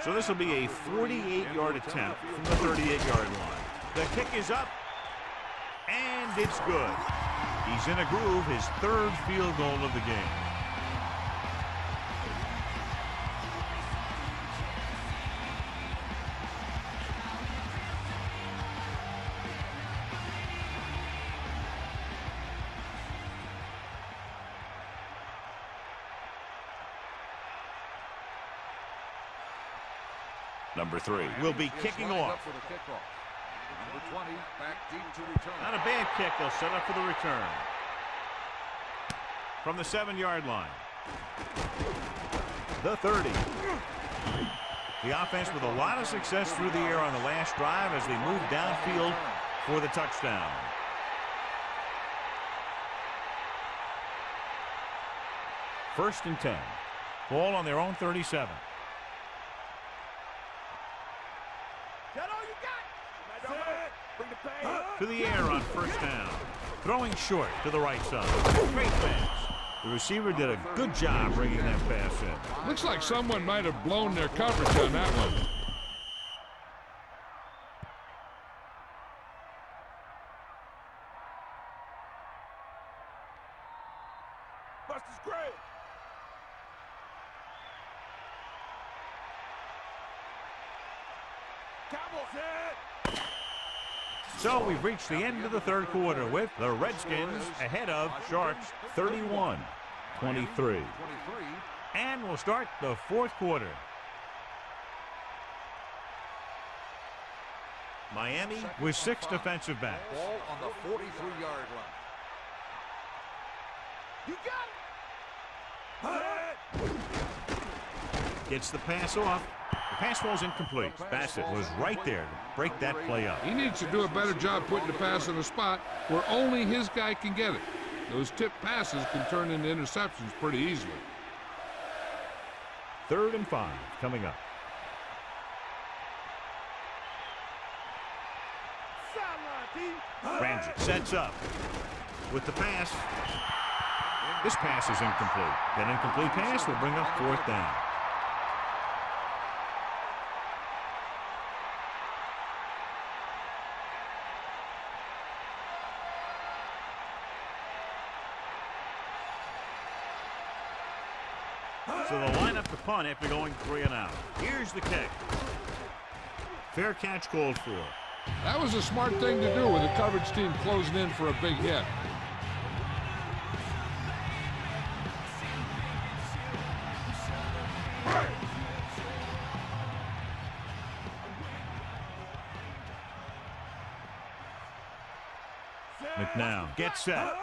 So this will be a 48-yard attempt from the 38-yard line. The kick is up, and it's good. He's in a groove, his third field goal of the game. Number 3 will be kicking off. For the kickoff. Number 20 back deep to return. Not a bad kick. They'll set up for the return. From the 7-yard line. The 30. The offense with a lot of success through the air on the last drive as they move downfield for the touchdown. First and 10. Ball on their own 37. To the air on first down. Throwing short to the right side. Great pass. The receiver did a good job bringing that pass in. Looks like someone might have blown their coverage on that one. Buster's great. Cowboys hit. So we've reached the end of the third quarter with the Redskins ahead of Sharks 31-23. And we'll start the fourth quarter. Miami with 6 defensive backs. Ball on the 43-yard line. You got it. Gets the pass off. The pass ball's incomplete. Bassett was right there to break that play up. He needs to do a better job putting the pass in a spot where only his guy can get it. Those tip passes can turn into interceptions pretty easily. 3rd and 5 coming up. Ramsey sets up with the pass. This pass is incomplete. That incomplete pass will bring up 4th down. So they'll line up the punt after going 3 and out. Here's the kick. Fair catch called for. That was a smart thing to do with the coverage team closing in for a big hit. McNown gets set.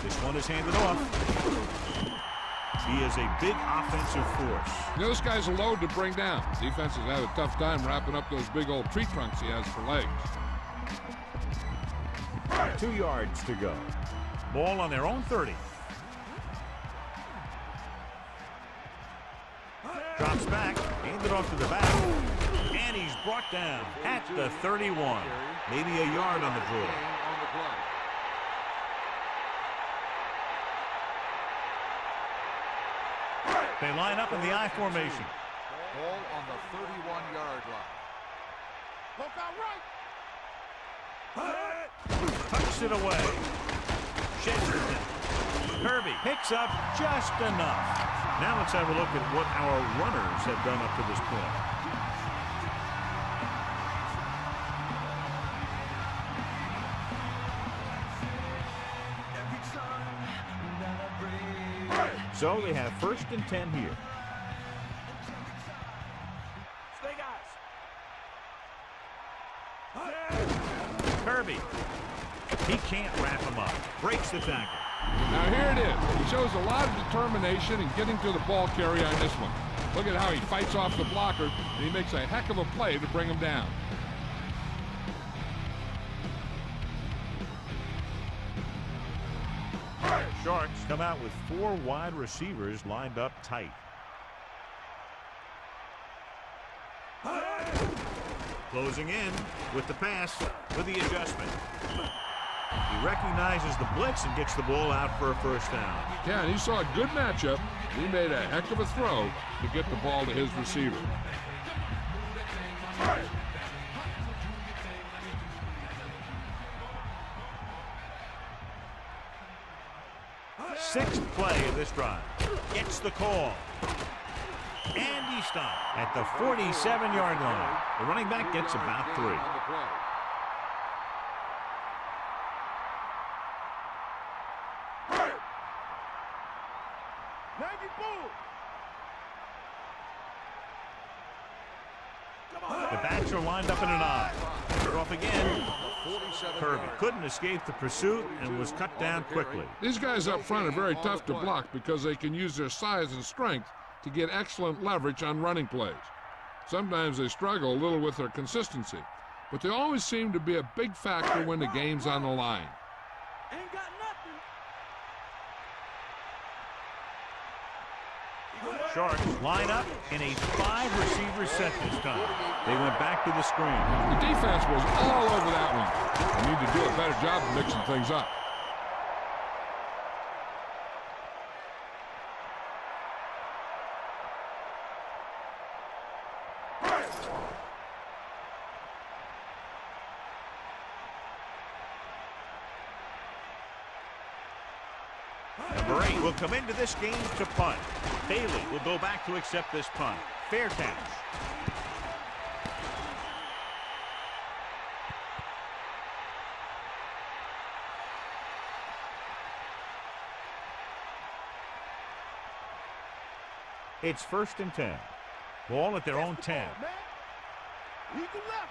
This one is handed off. He is a big offensive force. You know, this guy's a load to bring down. Defenses have a tough time wrapping up those big old tree trunks he has for legs. 2 yards to go. Ball on their own 30. Drops back, handed off to the back, and he's brought down at the 31. Maybe a yard on the draw. They line up in the I formation. Ball on the 31-yard line. Look out right. Tucks it away. Sheds it down. Kirby picks up just enough. Now let's have a look at what our runners have done up to this point. So they have 1st and 10 here. Stay guys. Kirby. He can't wrap him up. Breaks the tackle. Now here it is. He shows a lot of determination in getting to the ball carrier on this one. Look at how he fights off the blocker, and he makes a heck of a play to bring him down. Sharks come out with 4 wide receivers lined up tight. Closing in with the pass with the adjustment. He recognizes the blitz and gets the ball out for a 1st down. Yeah, and he saw a good matchup. He made a heck of a throw to get the ball to his receiver. 6th play of this drive. Gets the call. And he stopped at the 47-yard line. The running back gets about 3. 94. The backs are lined up in an I. They're off again. Kirby couldn't escape the pursuit and was cut down quickly. These guys up front are very tough to block because they can use their size and strength to get excellent leverage on running plays. Sometimes they struggle a little with their consistency, but they always seem to be a big factor when the game's on the line. Ain't got nothing. Sharks line up in a 5-receiver set this time. They went back to the screen. The defense was all over that one. They need to do a better job of mixing things up. Number 8 will come into this game to punt. Bailey will go back to accept this punt. Fair catch. It's 1st and 10. Ball at their own 10. He can left.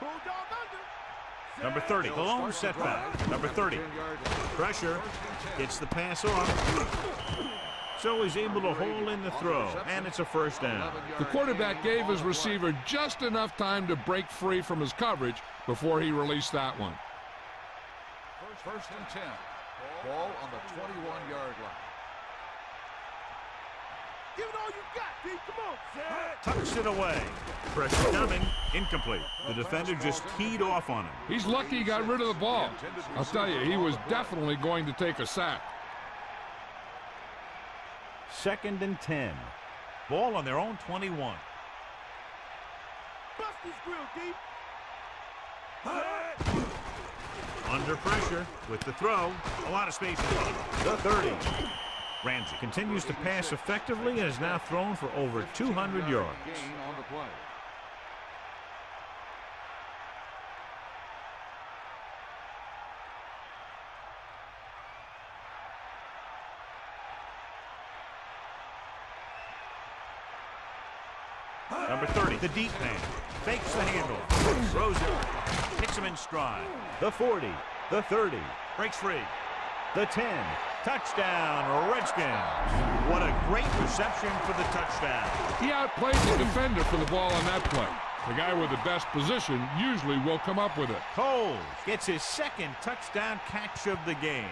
Bulldog under. Number 30, the lone setback. Number 30, pressure, gets the pass off. So he's able to hold in the throw, and it's a 1st down. The quarterback gave his receiver just enough time to break free from his coverage before he released that one. 1st and 10. Ball on the 21-yard line. Give it all you got, D. Come on. Tucks it away. Pressure coming, incomplete. The defender just teed off on him. He's lucky he got rid of the ball. I'll tell you, he was definitely going to take a sack. 2nd and 10. Ball on their own 21. Bust his grill, D. Under pressure with the throw. A lot of space. The 30. Ramsey continues to pass effectively and has now thrown for over 200 yards. Gain on the play. Number 30, the deep man. Fakes the handle. Throws it. Hits him in stride. The 40. The 30. Breaks free. The 10. Touchdown, Redskins. What a great reception for the touchdown. He outplayed the defender for the ball on that play. The guy with the best position usually will come up with it. Coles gets his second touchdown catch of the game.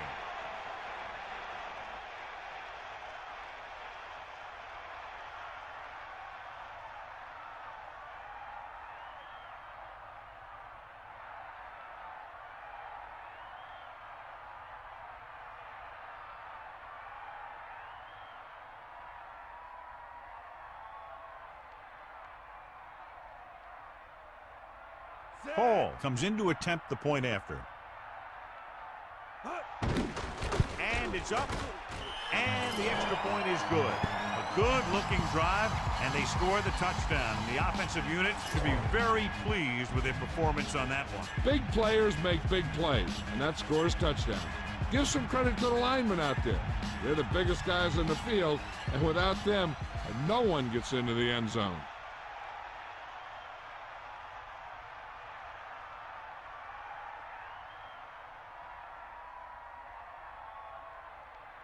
Hall comes in to attempt the point after. And it's up. And the extra point is good. A good-looking drive, and they score the touchdown. And the offensive unit should be very pleased with their performance on that one. Big players make big plays, and that scores touchdown. Give some credit to the linemen out there. They're the biggest guys in the field, and without them, no one gets into the end zone.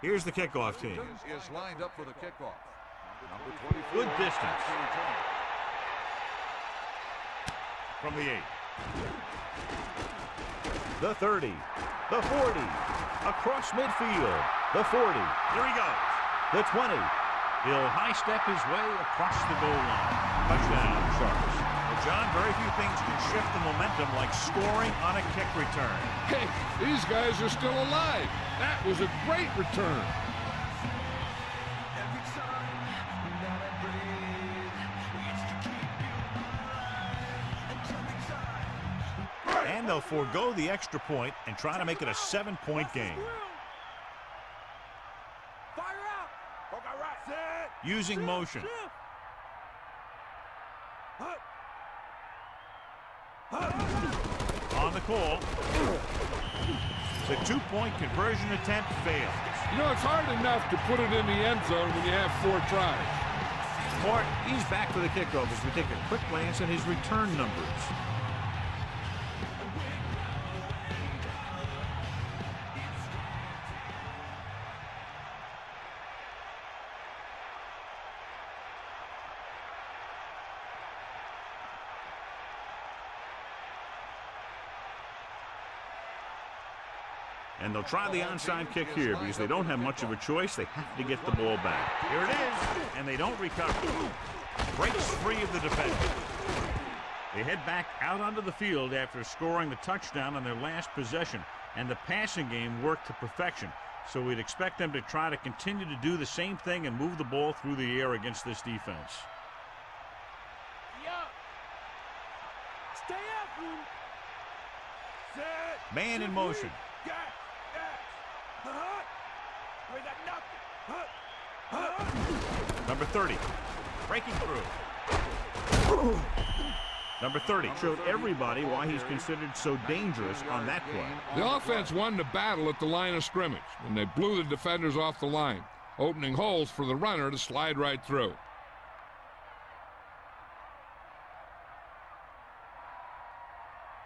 Here's the kickoff team. Is lined up for the kickoff. Number 24. Good distance. From the 8. The 30. The 40. Across midfield. The 40. Here he goes. The 20. He'll high-step his way across the goal line. Touchdown, Sharks. Well, John, very few things can shift the momentum like scoring on a kick return. Hey, these guys are still alive. That was a great return. And they'll forego the extra point and try to make it a 7-point game. Fire out. Okay, right. Set. Using motion. On the call. The 2-point conversion attempt fails. You know, it's hard enough to put it in the end zone when you have 4 tries. Mort, he's back for the kickoff as we take a quick glance at his return numbers. And they'll try the onside kick here because they don't have much of a choice. They have to get the ball back. Here it is, and they don't recover. Breaks free of the defender. They head back out onto the field after scoring the touchdown on their last possession, and the passing game worked to perfection. So we'd expect them to try to continue to do the same thing and move the ball through the air against this defense. Stay up, Lou. Set. Man in motion. We got nothing. Number 30, breaking through. Number 30 showed everybody why he's considered so dangerous on that play. The offense won the battle at the line of scrimmage, and they blew the defenders off the line, opening holes for the runner to slide right through.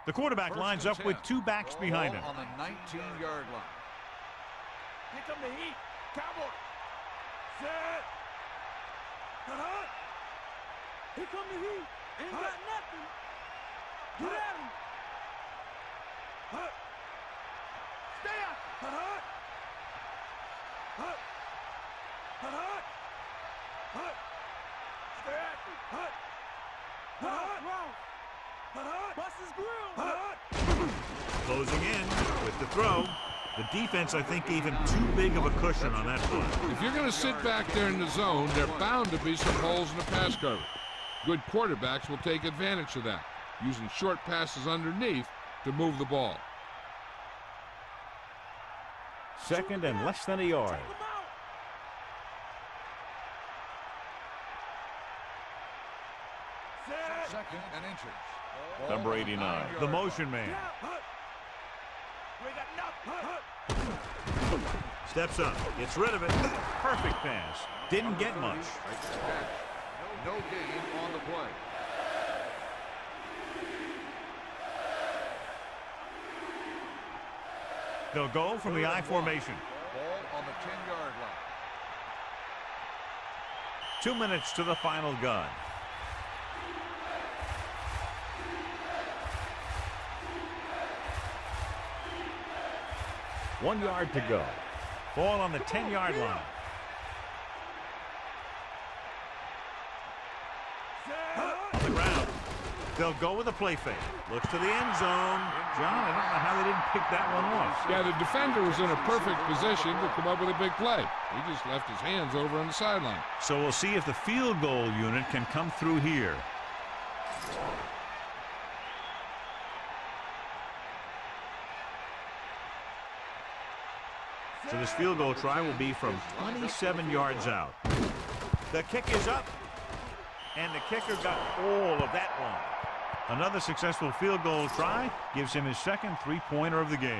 The quarterback lines up with 2 backs behind him. On the 19-yard line. Here come the heat. Cowboy. Set. Here come the heat. Ain't got nothing. Get at him. Stay out. Stay at him. Bust his grill. Closing in with the throw. The defense, I think, gave him too big of a cushion on that play. If you're going to sit back there in the zone, there are bound to be some holes in the pass coverage. Good quarterbacks will take advantage of that, using short passes underneath to move the ball. Second and less than a yard. Second and inches. Number 89, the motion man. Steps up, gets rid of it. Perfect pass. Didn't get much. No gain on the play. They'll go from the I formation. Ball on the 10-yard line. 2 minutes to the final gun. One yard to go. Ball on the 10-yard line. On the ground. They'll go with a play fake. Looks to the end zone. John, I don't know how they didn't pick that one off. Yeah, the defender was in a perfect position to come up with a big play. He just left his hands over on the sideline. So we'll see if the field goal unit can come through here. So this field goal try will be from 27 yards out. The kick is up, and the kicker got all of that one. Another successful field goal try gives him his second three-pointer of the game.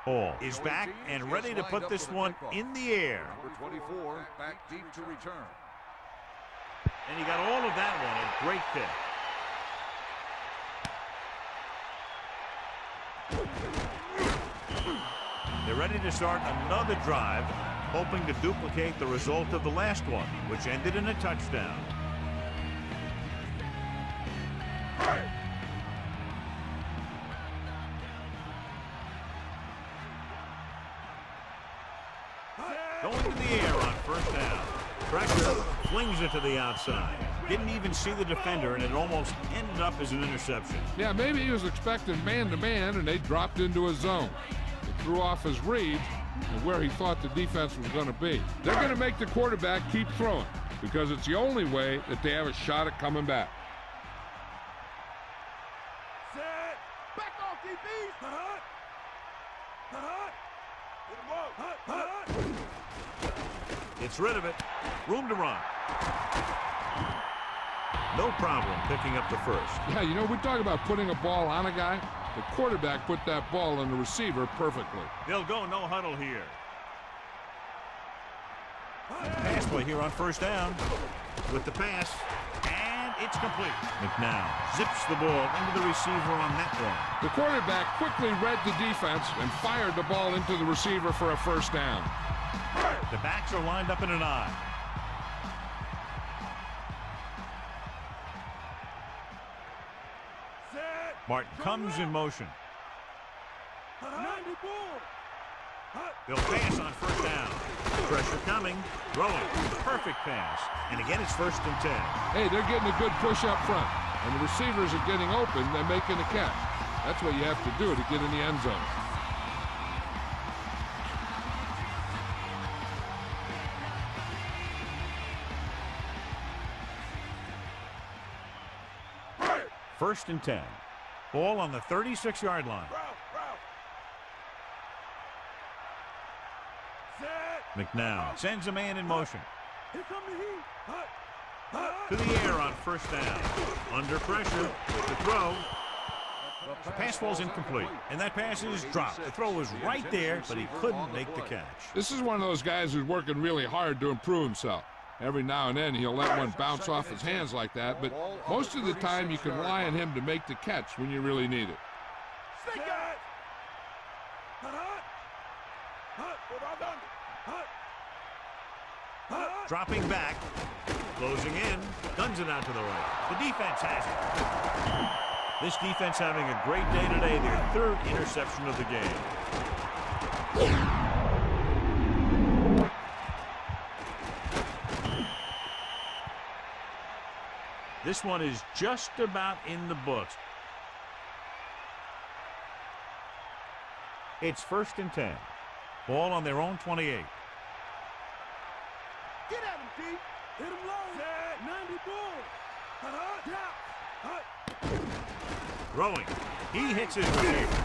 Ball is back and ready to put this one in the air. Number 24 back deep to return. And he got all of that one. A great kick. They're ready to start another drive, hoping to duplicate the result of the last one, which ended in a touchdown. Going to the air on first down. Pressure flings it to the outside. Didn't even see the defender, and it almost ended up as an interception. Yeah, maybe he was expecting man-to-man, and they dropped into a zone. It threw off his read and where he thought the defense was going to be. They're going to make the quarterback keep throwing because it's the only way that they have a shot at coming back. Set. Back off, DB. Hit him up. Gets rid of it. Room to run. No problem picking up the first. Yeah, you know, we talk about putting a ball on a guy. The quarterback put that ball on the receiver perfectly. They'll go no huddle here. Pass play here on first down. With the pass. And it's complete. McNown zips the ball into the receiver on that one. The quarterback quickly read the defense and fired the ball into the receiver for a first down. The backs are lined up in an eye. Martin comes in motion. They'll pass on first down. Pressure coming. Throwing. Perfect pass. And again, it's 1st and 10. Hey, they're getting a good push up front. And the receivers are getting open. They're making a catch. That's what you have to do to get in the end zone. First and 10. Ball on the 36-yard line. McNown sends a man in motion. To the air on first down. Under pressure with the throw. The pass falls incomplete, and that pass is dropped. The throw was right there, but he couldn't make the catch. This is one of those guys who's working really hard to improve himself. Every now and then he'll let one bounce off his hands like that, but most of the time you can rely on him to make the catch when you really need it. Dropping back, closing in, guns it out to the right. The defense has it. This defense having a great day today, their 3rd interception of the game. This one is just about in the books. It's 1st and 10. Ball on their own 28. Get at him, Pete. Hit him low. 90 ball. Throwing. He hits his receiver.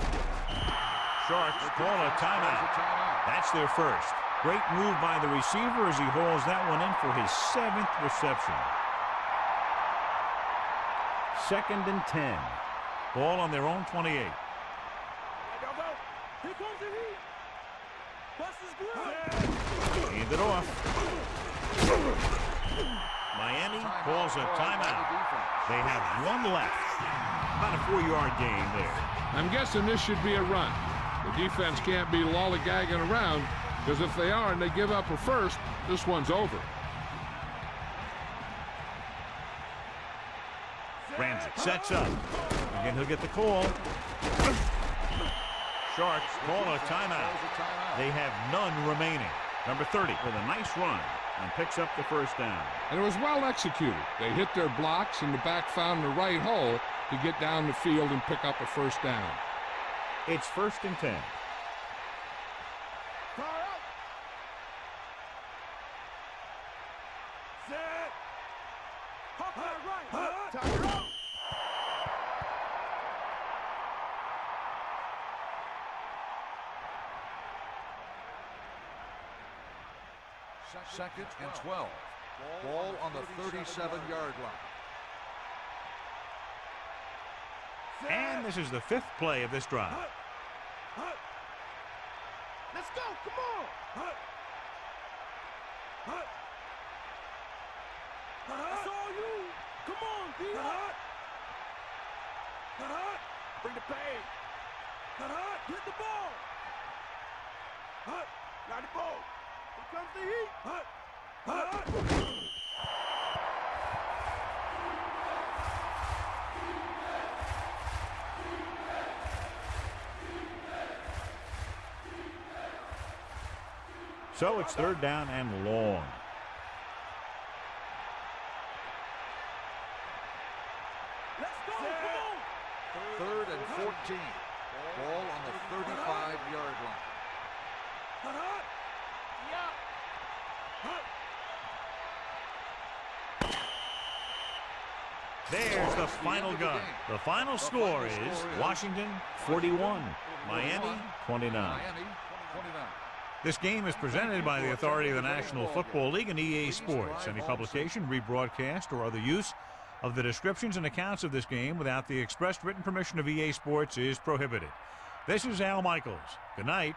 Sharks call a timeout. That's their first. Great move by the receiver as he hauls that one in for his 7th reception. 2nd and 10. Ball on their own 28. Here comes the heat. Bust his grip. Hand it off. Miami calls a timeout. They have one left. About a 4-yard gain there. I'm guessing this should be a run. The defense can't be lollygagging around, because if they are and they give up a first, this one's over. Ramsey sets up. Again, he'll get the call. Sharks call a timeout. They have none remaining. Number 30 with a nice run and picks up the first down. And it was well executed. They hit their blocks and the back found the right hole to get down the field and pick up a first down. It's 1st and 10. Fire out. Set. Hop right. Tiger out. Second and 12. Ball on the 37-yard line. And this is the 5th play of this drive. Let's go. Come on. That's all you. Come on, D. Bring the pain. Get the ball. Got the ball. Here comes the heat. So it's 3rd down and long. Let's go. Come on. 3rd and 14. Ball on the 35-yard line. There's the final gun. The final score is Washington 41, Miami 29. This game is presented by the authority of the National Football League and EA Sports. Any publication, rebroadcast, or other use of the descriptions and accounts of this game without the expressed written permission of EA Sports is prohibited. This is Al Michaels. Good night.